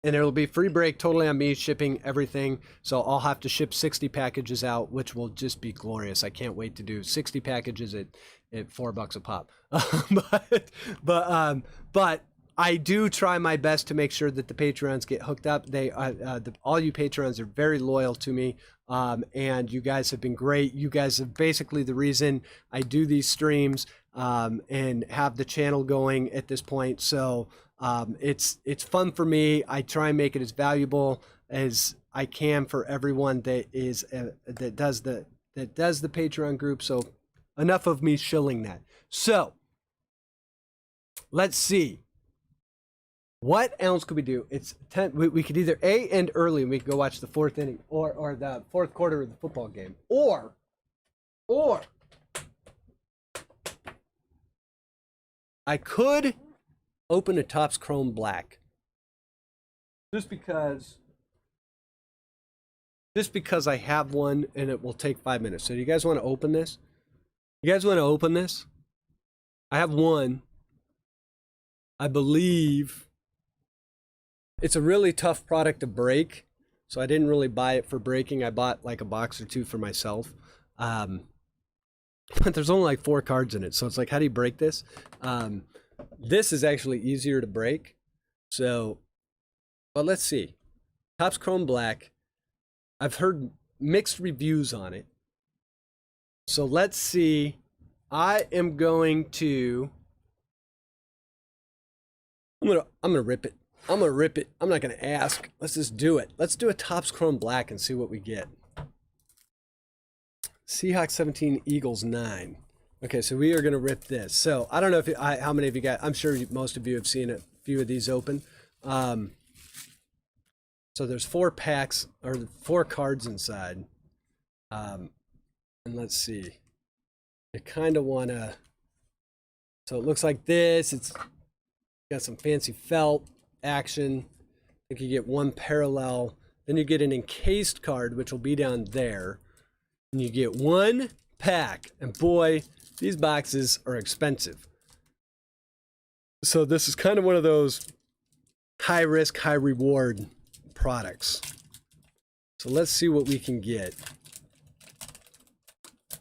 And it'll be free break, totally on me, shipping everything. So I'll have to ship 60 packages out, which will just be glorious. I can't wait to do 60 packages at $4 a pop. But I do try my best to make sure that the Patreons get hooked up. All you Patreons are very loyal to me, and you guys have been great. You guys are basically the reason I do these streams and have the channel going at this point. So it's fun for me. I try and make it as valuable as I can for everyone that does the Patreon group. So enough of me shilling that. So let's see. What else could we do? It's 10. We could either end early and we could go watch the 4th inning or the 4th quarter of the football game, or I could open a Topps Chrome Black just because I have one and it will take 5 minutes. So do you guys want to open this? I have one. I believe it's a really tough product to break, so I didn't really buy it for breaking. I bought like a box or 2 for myself. But there's only like 4 cards in it, so it's like, how do you break this? This is actually easier to break. So, but let's see. Topps Chrome Black. I've heard mixed reviews on it. So let's see. I am going to. I'm gonna rip it. I'm not gonna ask. Let's just do it. Let's do a Topps Chrome Black and see what we get. Seahawks 17, Eagles 9. Okay, so we are going to rip this. So I don't know how many of you got. I'm sure most of you have seen a few of these open. So there's 4 packs or 4 cards inside. And let's see. You kind of want to. So it looks like this. It's got some fancy felt action. I think you get 1 parallel. Then you get an encased card, which will be down there. And you get 1 pack. And boy, these boxes are expensive. So this is kind of one of those high risk, high reward products. So let's see what we can get.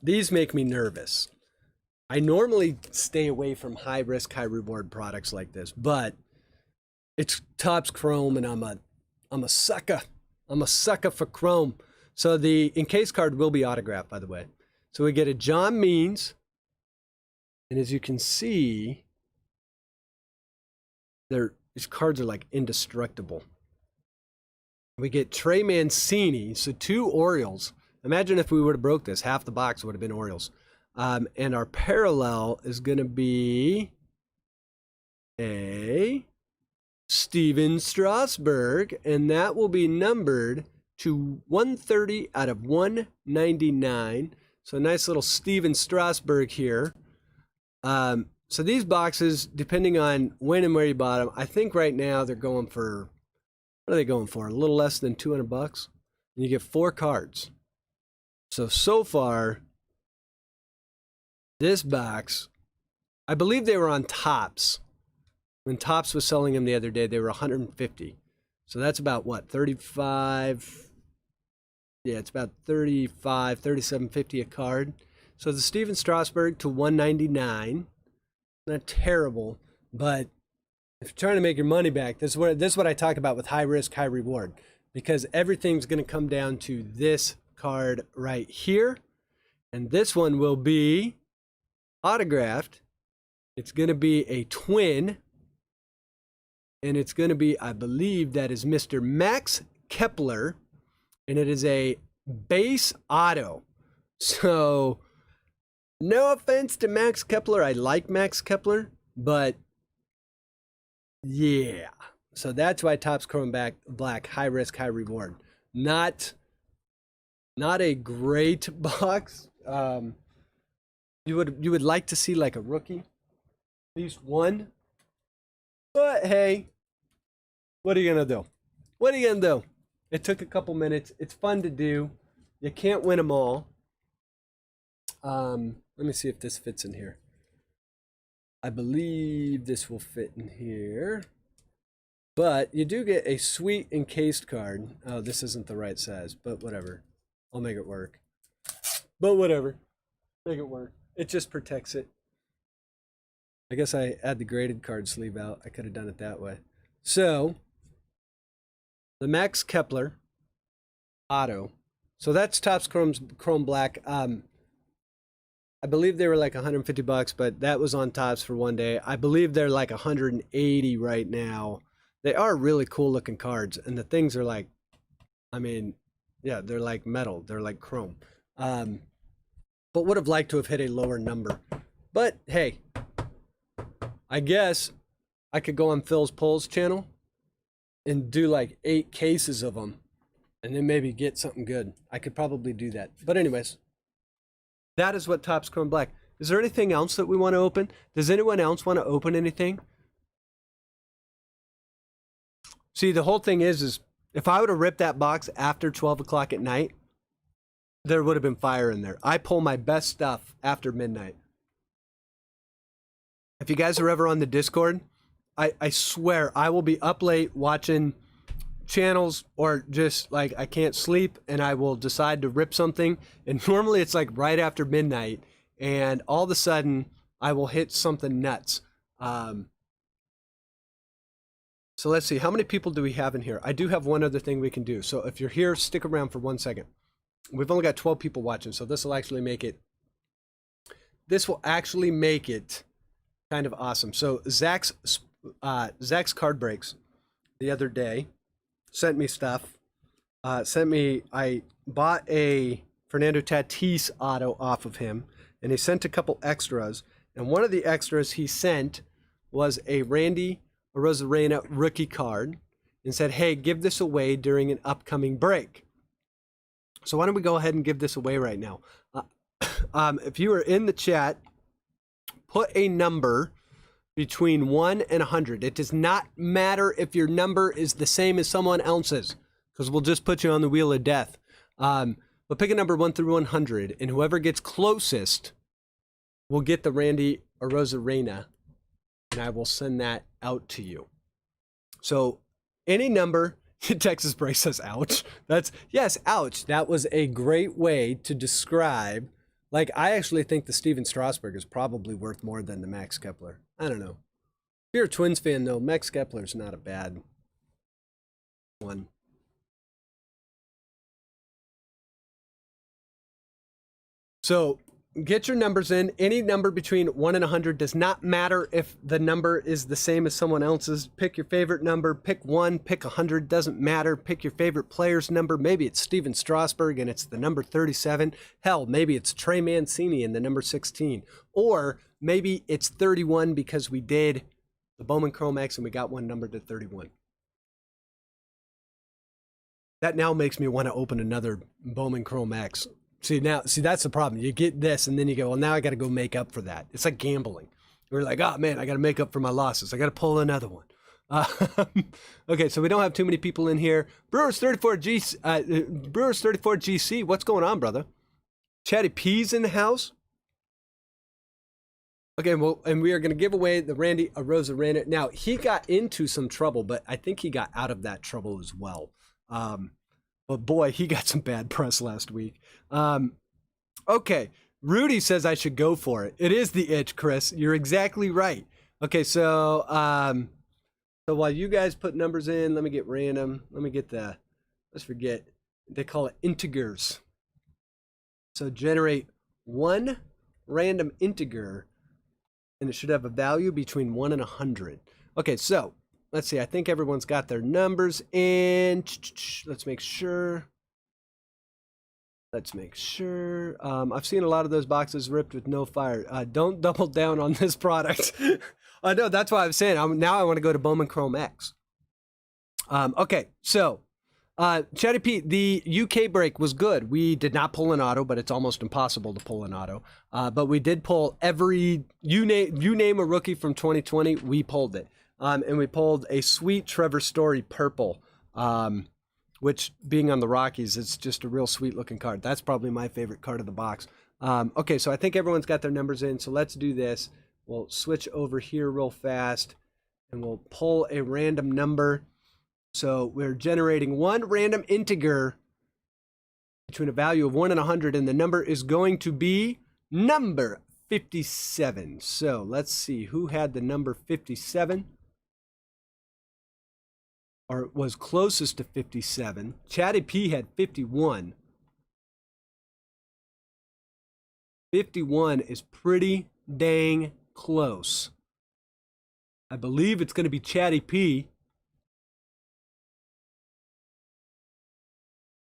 These make me nervous. I normally stay away from high risk, high reward products like this, but it's Topps Chrome and I'm a sucker. I'm a sucker for Chrome. So the encased card will be autographed, by the way. So we get a John Means. And as you can see, these cards are like indestructible. We get Trey Mancini, so 2 Orioles. Imagine if we would have broke this, half the box would have been Orioles. And our parallel is going to be a Steven Strasburg, and that will be numbered to 130 out of 199. So a nice little Steven Strasburg here. So these boxes, depending on when and where you bought them, I think right now they're going for, what are they going for? A little less than $200. And you get 4 cards. So far, this box, I believe they were on Topps. When Topps was selling them the other day, they were $150. So that's about what, 35? Yeah, it's about 35, 37.50 a card. So the Steven Strasburg to 199. Not terrible, but if you're trying to make your money back, this is what I talk about with high risk, high reward, because everything's going to come down to this card right here. And this one will be autographed. It's going to be a twin. And it's going to be, I believe that is Mr. Max Kepler. And it is a base auto. So, no offense to Max Kepler. I like Max Kepler. But, yeah. So that's why Topps Chrome Black, high risk, high reward. Not a great box. You would like to see like a rookie, at least one. But hey, what are you gonna do? What are you gonna do? It took a couple minutes. It's fun to do. You can't win them all. Let me see if this fits in here. I believe this will fit in here. But you do get a sweet encased card. Oh, this isn't the right size, but whatever. I'll make it work. But whatever. Make it work. It just protects it. I guess I add the graded card sleeve out. I could have done it that way. So, the Max Kepler auto. So that's Topps Chrome Black. I believe they were like $150, but that was on Topps for one day. I believe they're like $180 right now. They are really cool looking cards, and the things are like, I mean, yeah, they're like metal. They're like chrome. But would have liked to have hit a lower number. But hey, I guess I could go on Phil's Polls channel and do like 8 cases of them and then maybe get something good. I could probably do that. But anyways, that is what Topps Chrome Black. Is there anything else that we want to open? Does anyone else want to open anything? See, the whole thing is if I would have ripped that box after 12 o'clock at night, there would have been fire in there. I pull my best stuff after midnight. If you guys are ever on the Discord, I swear I will be up late watching channels or just like I can't sleep and I will decide to rip something. And normally it's like right after midnight and all of a sudden I will hit something nuts. So let's see, how many people do we have in here? I do have one other thing we can do. So if you're here, stick around for 1 second. We've only got 12 people watching, so this will actually make it kind of awesome. So Zach's Card Breaks the other day sent me stuff. I bought a Fernando Tatis auto off of him, and he sent a couple extras. And one of the extras he sent was a Randy Arozarena rookie card and said, hey, give this away during an upcoming break. So why don't we go ahead and give this away right now? If you are in the chat, put a number between 1 and 100. It does not matter if your number is the same as someone else's, because we'll just put you on the wheel of death. But pick a number 1 through 100, and whoever gets closest will get the Randy Arozarena, and I will send that out to you. So any number. Texas Bray says, ouch. Yes, ouch. That was a great way to describe. Like, I actually think the Steven Strasburg is probably worth more than the Max Kepler. I don't know. If you're a Twins fan, though, Max Kepler's not a bad one. So, get your numbers in. Any number between 1 and 100 does not matter if the number is the same as someone else's. Pick your favorite number. Pick 1, pick 100. Doesn't matter. Pick your favorite player's number. Maybe it's Steven Strasburg and it's the number 37. Hell, maybe it's Trey Mancini and the number 16. Or maybe it's 31 because we did the Bowman Chrome X and we got one numbered to 31. That now makes me want to open another Bowman Chrome X. See, that's the problem. You get this, and then you go, well, now I got to go make up for that. It's like gambling. We're like, oh, man, I got to make up for my losses. I got to pull another one. Okay, so we don't have too many people in here. Brewers 34 GC, what's going on, brother? Chatty P's in the house. Okay, well, and we are going to give away the Randy Arozarena. Now, he got into some trouble, but I think he got out of that trouble as well. But boy, he got some bad press last week. Okay, Rudy says I should go for it. It is the itch, Chris. You're exactly right. Okay, so So while you guys put numbers in, let me get random. Let me get let's forget, they call it integers. So generate one random integer, and it should have a value between 1 and 100. Okay, so let's see. I think everyone's got their numbers in. Let's make sure. I've seen a lot of those boxes ripped with no fire. Don't double down on this product. I know, that's why I'm saying. Now I want to go to Bowman Chrome X. Okay, so Chatty Pete, the UK break was good. We did not pull an auto, but it's almost impossible to pull an auto. But we did pull you name a rookie from 2020, we pulled it. And we pulled a sweet Trevor Story purple, which, being on the Rockies, it's just a real sweet looking card. That's probably my favorite card of the box. Okay, so I think everyone's got their numbers in, so let's do this. We'll switch over here real fast, and we'll pull a random number. So we're generating one random integer between a value of 1 and 100, and the number is going to be number 57. So let's see who had the number 57, or was closest to 57. Chatty P had 51. 51 is pretty dang close. I believe it's going to be Chatty P.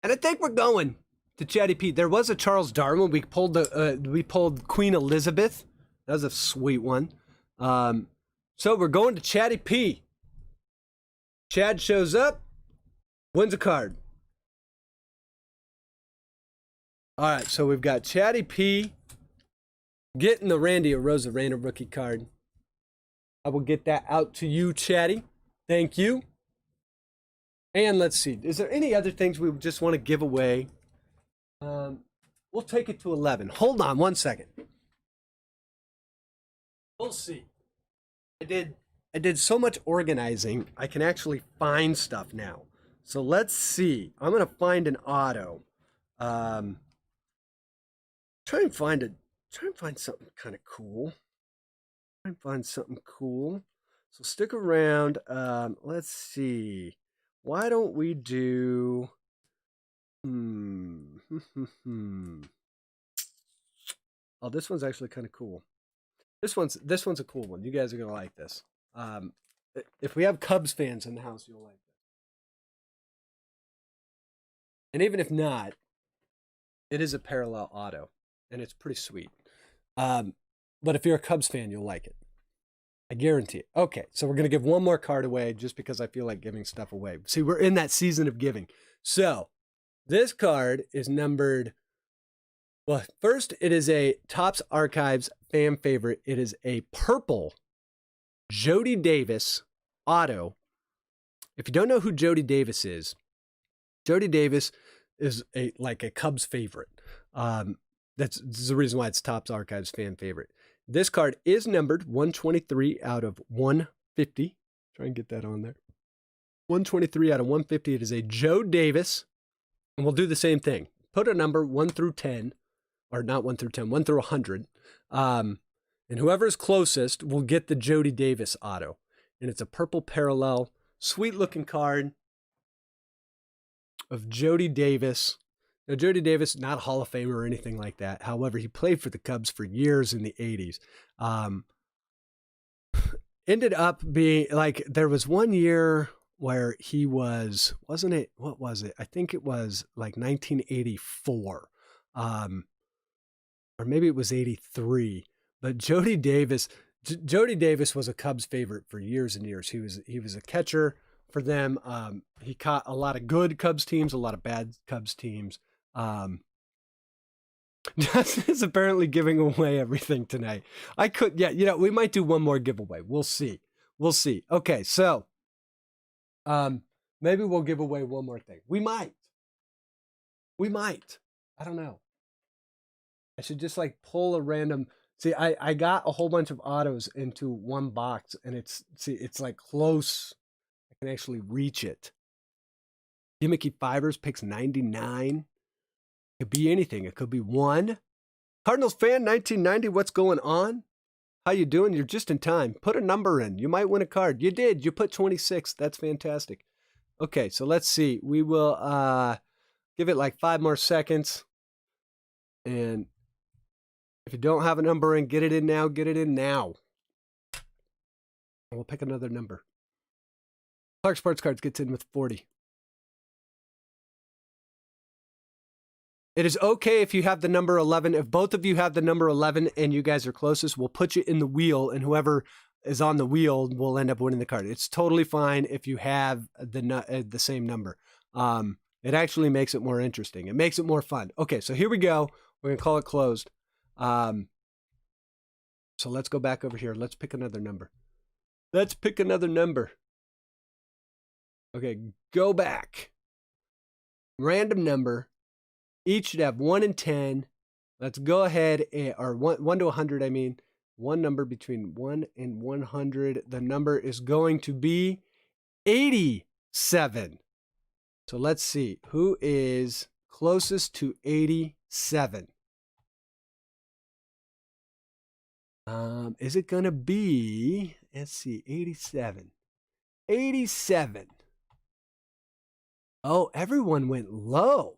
And I think we're going to Chatty P. There was a Charles Darwin. We pulled Queen Elizabeth. That was a sweet one. So we're going to Chatty P. Chad shows up, wins a card. All right, so we've got Chatty P getting the Randy Rosa random rookie card. I will get that out to you, Chatty. Thank you. And let's see, is there any other things we just want to give away? We'll take it to 11. Hold on one second. We'll see. I did so much organizing, I can actually find stuff now. So let's see. I'm going to find an auto. Try and find something kind of cool. Try and find something cool. So stick around. Let's see. Why don't we do... Oh, this one's actually kind of cool. This one's a cool one. You guys are going to like this. If we have Cubs fans in the house, you'll like this. And even if not, it is a parallel auto, and it's pretty sweet. But if you're a Cubs fan, you'll like it. I guarantee it. Okay, so we're going to give one more card away just because I feel like giving stuff away. See, we're in that season of giving. So this card is numbered... Well, first, it is a Topps Archives fan favorite. It is a purple Jody Davis auto. If you don't know who Jody Davis is like a Cubs favorite. That's the reason why it's Topps Archives fan favorite. This card is numbered 123 out of 150. Try and get that on there. 123 out of 150. It is a Joe Davis. And we'll do the same thing. Put a number 1 through 10. Or not 1 through 10, 1 through 100. And whoever is closest will get the Jody Davis auto. And it's a purple parallel, sweet looking card of Jody Davis. Now, Jody Davis, not a Hall of Famer or anything like that. However, he played for the Cubs for years in the 80s. Ended up being like, there was one year where he was, wasn't it? What was it? I think it was like 1984. Or maybe it was 83, but Jody Davis was a Cubs favorite for years and years. He was a catcher for them. He caught a lot of good Cubs teams, a lot of bad Cubs teams. Justin is apparently giving away everything tonight. We might do one more giveaway. We'll see. Okay, so maybe we'll give away one more thing. We might. I don't know. I should just like pull a random. See, I got a whole bunch of autos into one box, and it's like close. I can actually reach it. Gimmicky Fibers picks 99. It could be anything. It could be one. Cardinals fan 1990. What's going on? How you doing? You're just in time. Put a number in. You might win a card. You did. You put 26. That's fantastic. Okay, so let's see. We will give it like 5 more seconds. And if you don't have a number in, get it in now. Get it in now. We'll pick another number. Clark Sports Cards gets in with 40. It is okay if you have the number 11. If both of you have the number 11 and you guys are closest, we'll put you in the wheel, and whoever is on the wheel will end up winning the card. It's totally fine if you have the same number. It actually makes it more interesting. It makes it more fun. Okay, so here we go. We're going to call it closed. So let's go back over here. Let's pick another number. Let's pick another number. Okay, go back. Random number. Each should have 1 and 10. Let's go ahead, or 1 to 100, I mean. One number between 1 and 100. The number is going to be 87. So let's see. Who is closest to 87? Is it going to be, let's see, 87. 87. Oh, everyone went low.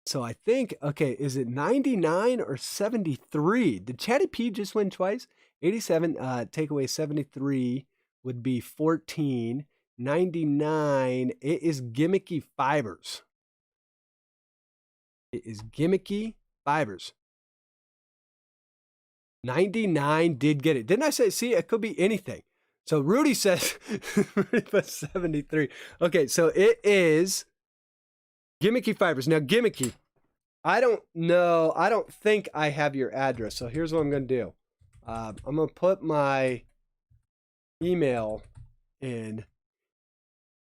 So I think, okay, is it 99 or 73? Did Chatty P just win twice? 87, take away 73 would be 14. 99, it is Gimmicky Fibers. It is Gimmicky Fibers. 99 did get it. Didn't I say, see, it could be anything. So Rudy says, Rudy put 73. Okay, so it is Gimmicky Fibers. Now, Gimmicky, I don't know. I don't think I have your address. So here's what I'm going to do. I'm going to put my email in.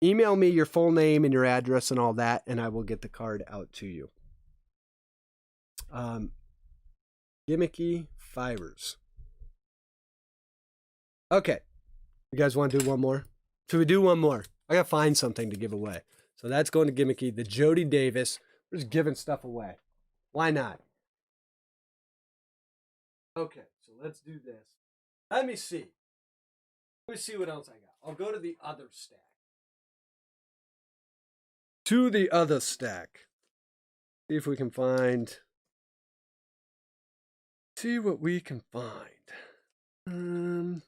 Email me your full name and your address and all that, and I will get the card out to you. Gimmicky Fibers. Okay. You guys want to do one more? Should we do one more? I got to find something to give away. So that's going to Gimmicky. The Jody Davis. We're just giving stuff away. Why not? Okay, so let's do this. Let me see. Let me see what else I got. I'll go to the other stack. To the other stack. See if we can find. See what we can find. Dun,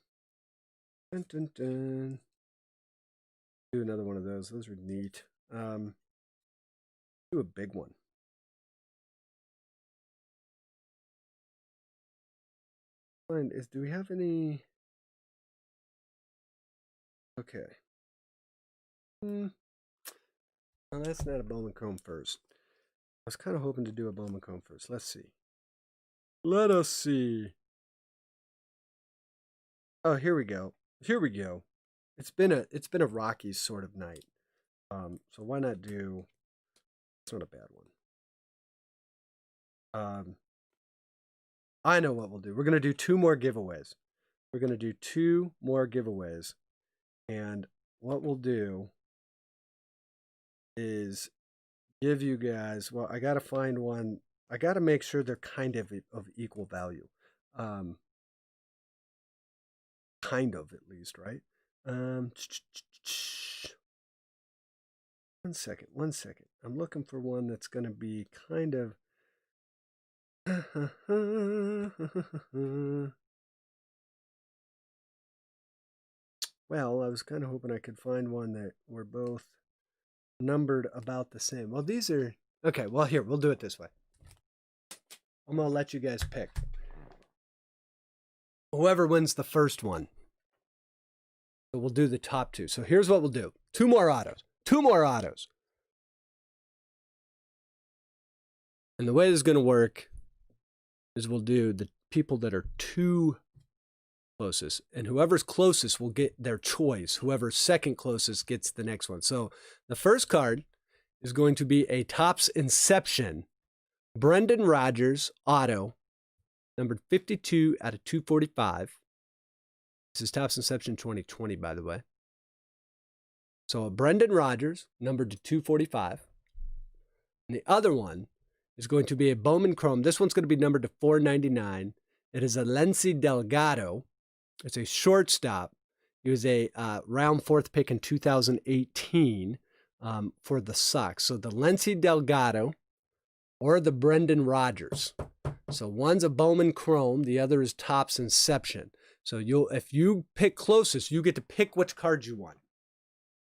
dun, dun. Do another one of those. Those are neat. Do a big one. Do we have any? Okay. No, that's not a Bowman Chrome first. I was kind of hoping to do a Bowman Chrome first. Let's see. Let us see. Oh, here we go. Here we go. It's been a Rockies sort of night. So why not do? It's not a bad one. I know what we'll do. We're gonna do 2 more giveaways. We're gonna do 2 more giveaways, and what we'll do is give you guys. Well, I gotta find one. I gotta make sure they're kind of equal value. Kind of, at least, right? 1 second. 1 second. I'm looking for one that's going to be kind of. Well, I was kind of hoping I could find one that were both numbered about the same. Well, these are. Okay, well, here, we'll do it this way. I'm going to let you guys pick. Whoever wins the first one. So we'll do the top 2. So here's what we'll do. 2 more autos. 2 more autos. And the way this is going to work is we'll do the people that are 2 closest. And whoever's closest will get their choice. Whoever's second closest gets the next one. So the first card is going to be a Topps Inception Brendan Rodgers auto, numbered 52 out of 245. This is Topps Inception 2020, by the way. So a Brendan Rodgers, numbered to 245. And the other one is going to be a Bowman Chrome. This one's going to be numbered to 499. It is a Lency Delgado. It's a shortstop. He was a round 4th pick in 2018 for the Sox. So the Lency Delgado or the Brendan Rodgers. So one's a Bowman Chrome, the other is Topps Inception. So if you pick closest, you get to pick which card you want.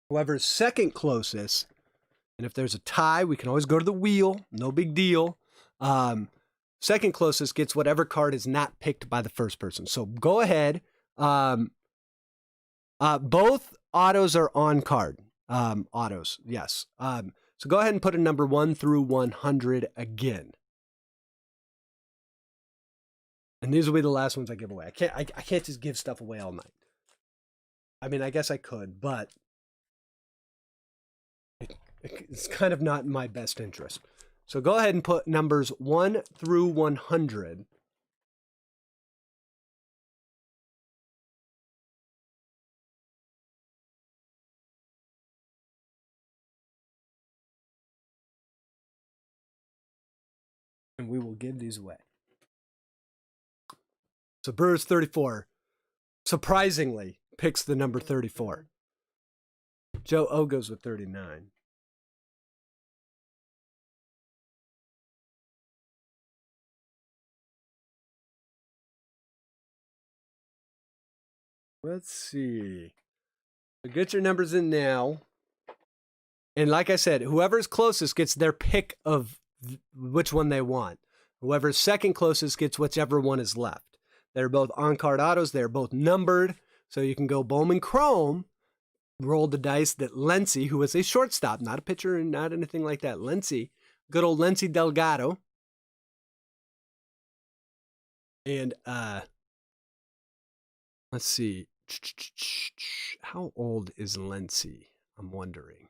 Whoever's second closest, and if there's a tie, we can always go to the wheel. No big deal. Second closest gets whatever card is not picked by the first person. So go ahead. Both autos are on card. Autos, yes. So go ahead and put a number 1 through 100 again. And these will be the last ones I give away. I can't just give stuff away all night. I mean, I guess I could, but it's kind of not in my best interest. So go ahead and put numbers 1 through 100. And we will give these away. So Brewers 34, surprisingly, picks the number 34. Joe O goes with 39. Let's see. So get your numbers in now. And like I said, whoever's closest gets their pick of which one they want. Whoever's second closest gets whichever one is left. They're both on-card autos. They're both numbered. So you can go Bowman Chrome, roll the dice that Lency, who was a shortstop, not a pitcher and not anything like that. Lency, good old Lency Delgado. And let's see. How old is Lency? I'm wondering.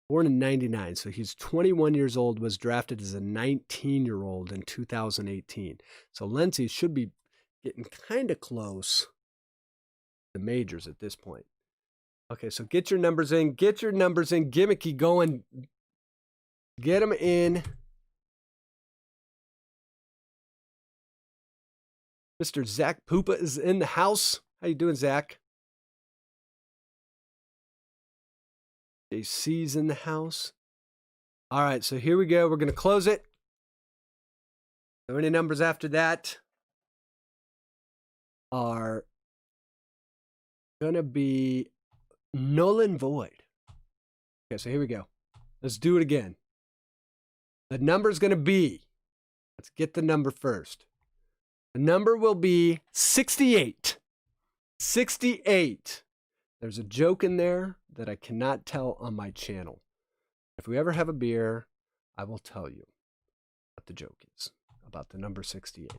Born in 99, so he's 21 years old, was drafted as a 19-year-old in 2018. So Lency should be getting kind of close to the majors at this point. Okay, so get your numbers in. Get your numbers in. Gimmicky going. Get them in. Mr. Zach Pupa is in the house. How you doing, Zach? JC's in the house. All right, so here we go. We're going to close it. So any numbers after that are going to be null and void. Okay, so here we go. Let's do it again. The number is going to be, let's get the number first. The number will be 68. 68. There's a joke in there that I cannot tell on my channel. If we ever have a beer, I will tell you what the joke is about the number 68.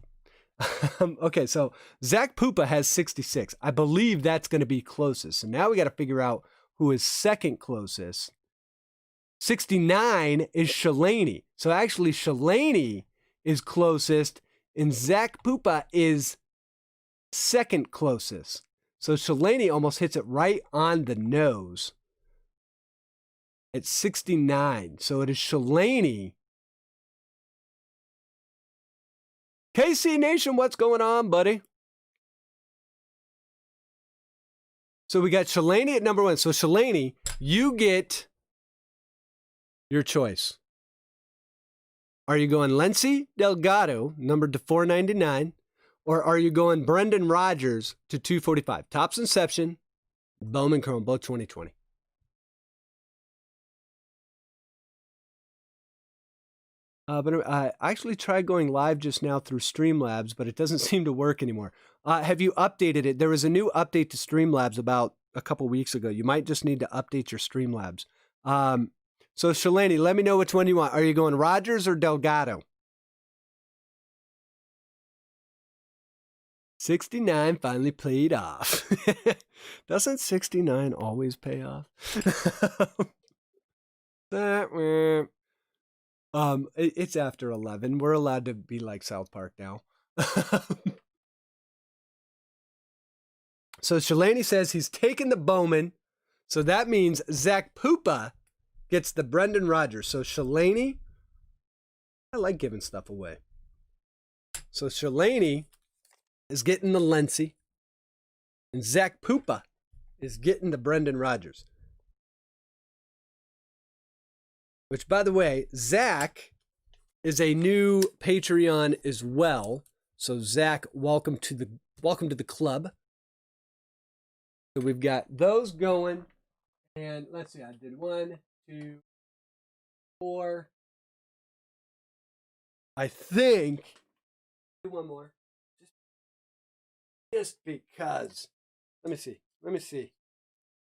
Okay, so Zach Pupa has 66. I believe that's going to be closest. So now we got to figure out who is second closest. 69 is Shalani. So actually Shalani is closest and Zach Pupa is second closest. So Shalani almost hits it right on the nose at 69. So it is Shalani. KC Nation, what's going on, buddy? So we got Shalani at number 1. So Shalani, you get your choice. Are you going Lency Delgado, numbered to 499? Or are you going Brendan Rodgers to 245? Topps Inception, Bowman Chrome, both 2020. But I actually tried going live just now through Streamlabs, but it doesn't seem to work anymore. Have you updated it? There was a new update to Streamlabs about a couple weeks ago. You might just need to update your Streamlabs. So Shalani, let me know which one you want. Are you going Rodgers or Delgado? 69 finally paid off. Doesn't 69 always pay off? It's after 11. We're allowed to be like South Park now. So Shalani says he's taking the Bowman. So that means Zach Pupa gets the Brendan Rodgers. So Shalani, I like giving stuff away. So Shalani is getting the Lency. And Zach Pupa is getting the Brendan Rodgers. Which, by the way, Zach is a new Patreon as well. So Zach, welcome to the club. So we've got those going. And let's see, I did 1, 2, 4. I think do one more. Just because. Let me see.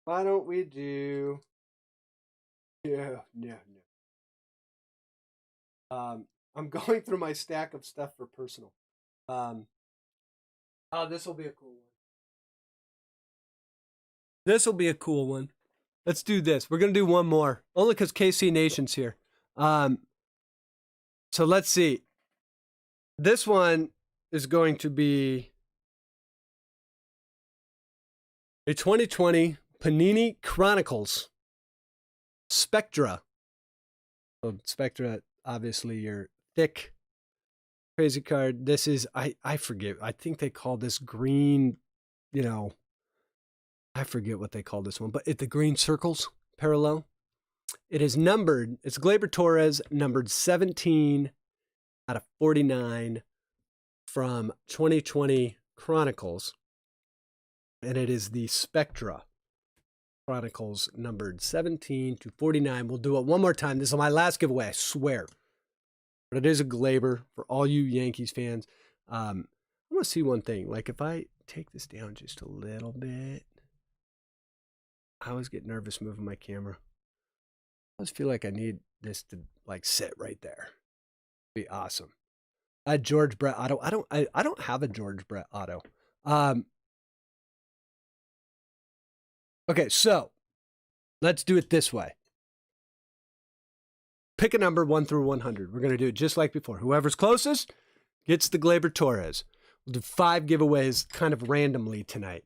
Why don't we do no. I'm going through my stack of stuff for personal. Oh, this will be a cool one. Let's do this. We're going to do one more. Only because KC Nation's here. So let's see. This one is going to be a 2020 Panini Chronicles Spectra. So Spectra, obviously your thick crazy card. This is, I forget. I think they call this green, I forget what they call this one, but the green circles parallel. It is numbered, it's Gleyber Torres, numbered 17 out of 49 from 2020 Chronicles. And it is the Spectra Chronicles numbered 17 to 49. We'll do it one more time. This is my last giveaway, I swear. But it is a Gleyber for all you Yankees fans. I want to see one thing. Like if I take this down just a little bit, I always get nervous moving my camera. I always feel like I need this to like sit right there. Be awesome. George Brett auto. I don't have a George Brett auto. Okay, so let's do it this way. Pick a number 1 through 100. We're going to do it just like before. Whoever's closest gets the Gleyber Torres. We'll do 5 giveaways kind of randomly tonight.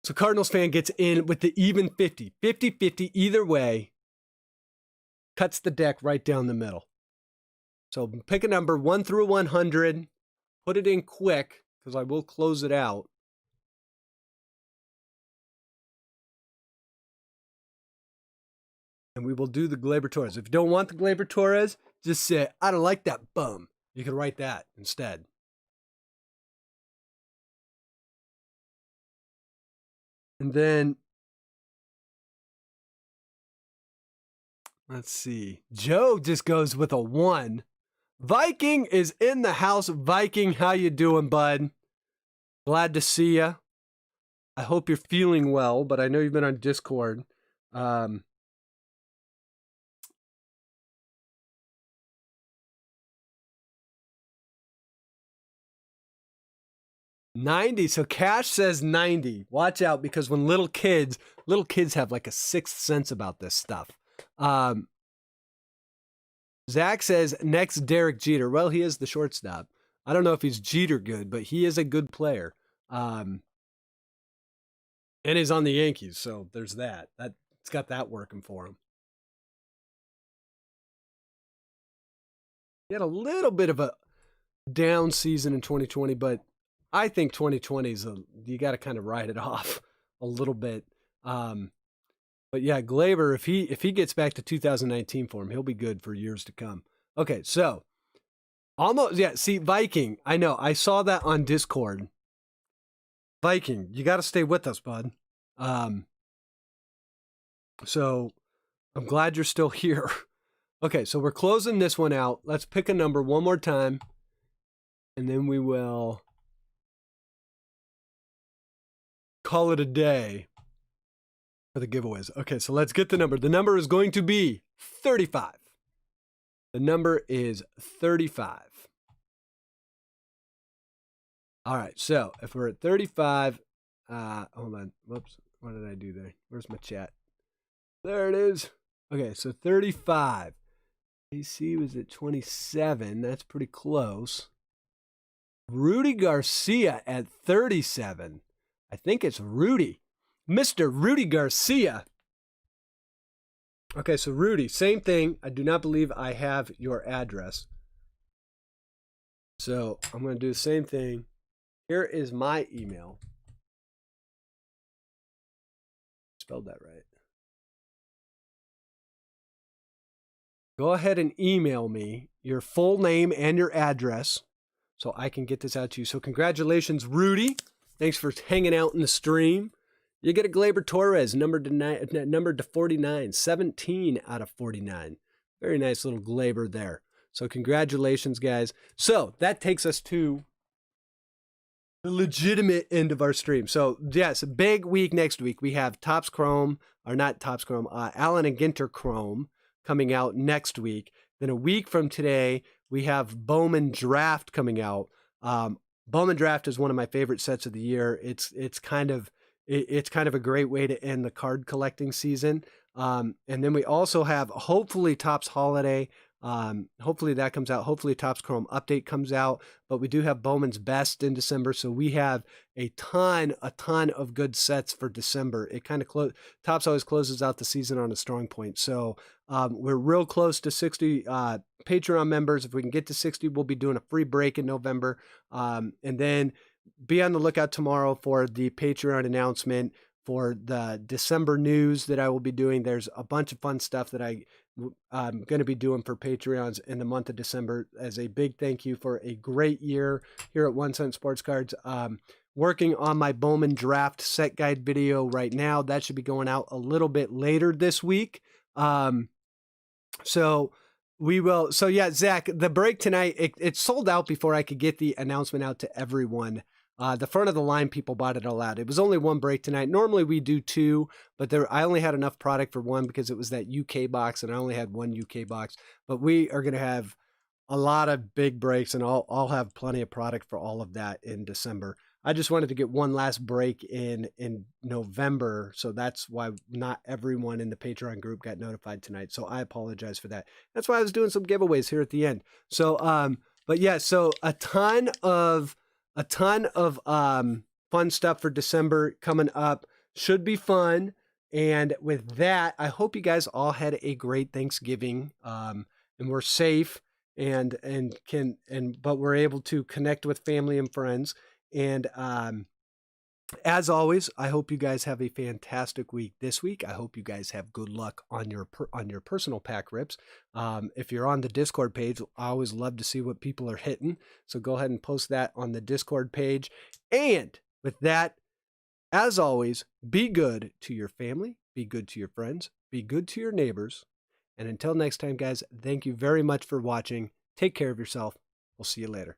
So Cardinals fan gets in with the even 50. 50-50 either way. Cuts the deck right down the middle. So pick a number 1 through 100. Put it in quick because I will close it out. And we will do the Gleyber Torres. If you don't want the Gleyber Torres, just say, I don't like that bum. You can write that instead. And then, let's see. Joe just goes with a 1. Viking is in the house. Viking, how you doing, bud? Glad to see you. I hope you're feeling well, but I know you've been on Discord. 90. So Cash says 90. Watch out, because when little kids have like a sixth sense about this stuff. Zach says next Derek Jeter. Well, he is the shortstop. I don't know if he's Jeter good, but he is a good player. And he's on the Yankees, so there's that. It's got that working for him. He had a little bit of a down season in 2020, but I think 2020 is you got to kind of ride it off a little bit. But yeah, Gleyber, if he gets back to 2019 for him, he'll be good for years to come. Okay, so almost, yeah, see, Viking, I know, I saw that on Discord. Viking, you got to stay with us, bud. So I'm glad you're still here. Okay, so we're closing this one out. Let's pick a number one more time, and then we will call it a day for the giveaways. Okay, so let's get the number. The number is going to be 35. The number is 35. All right, so if we're at 35, hold on. Whoops, what did I do there? Where's my chat? There it is. Okay, so 35. AC was at 27. That's pretty close. Rudy Garcia at 37. I think it's Rudy. Mr. Rudy Garcia. Okay, so Rudy, same thing. I do not believe I have your address. So I'm going to do the same thing. Here is my email. Spelled that right. Go ahead and email me your full name and your address so I can get this out to you. So congratulations, Rudy. Thanks for hanging out in the stream. You get a Gleyber Torres, numbered to 49, 17 out of 49. Very nice little Gleyber there. So congratulations, guys. So that takes us to the legitimate end of our stream. So yes, a big week next week. We have Topps Chrome, or not Topps Chrome, Allen and Ginter Chrome coming out next week. Then a week from today, we have Bowman Draft coming out. Bowman Draft is one of my favorite sets of the year. It's kind of a great way to end the card collecting season. And then we also have hopefully Topps Holiday. Hopefully that comes out. Hopefully Topps Chrome Update comes out, but we do have Bowman's Best in December. So we have a ton of good sets for December. It kind of Topps always closes out the season on a strong point. So we're real close to 60 Patreon members. If we can get to 60, we'll be doing a free break in November. And then be on the lookout tomorrow for the Patreon announcement for the December news that I will be doing. There's a bunch of fun stuff that I'm going to be doing for Patreons in the month of December as a big thank you for a great year here at 1 Cent Sports Cards. Working on my Bowman Draft set guide video right now. That should be going out a little bit later this week. So yeah, Zach, the break tonight, it sold out before I could get the announcement out to everyone. The front of the line people bought it all out. It was only one break tonight. Normally we do two, but I only had enough product for one because it was that UK box and I only had one UK box. But we are going to have a lot of big breaks and I'll have plenty of product for all of that in December. I just wanted to get one last break in November. So that's why not everyone in the Patreon group got notified tonight. So I apologize for that. That's why I was doing some giveaways here at the end. So, but yeah, so a ton of fun stuff for December coming up. Should be fun. And with that, I hope you guys all had a great Thanksgiving. And we're safe but we're able to connect with family and friends. And as always, I hope you guys have a fantastic week this week. I hope you guys have good luck on your personal pack rips. If you're on the Discord page, I always love to see what people are hitting. So go ahead and post that on the Discord page. And with that, as always, be good to your family, be good to your friends, be good to your neighbors. And until next time, guys, thank you very much for watching. Take care of yourself. We'll see you later.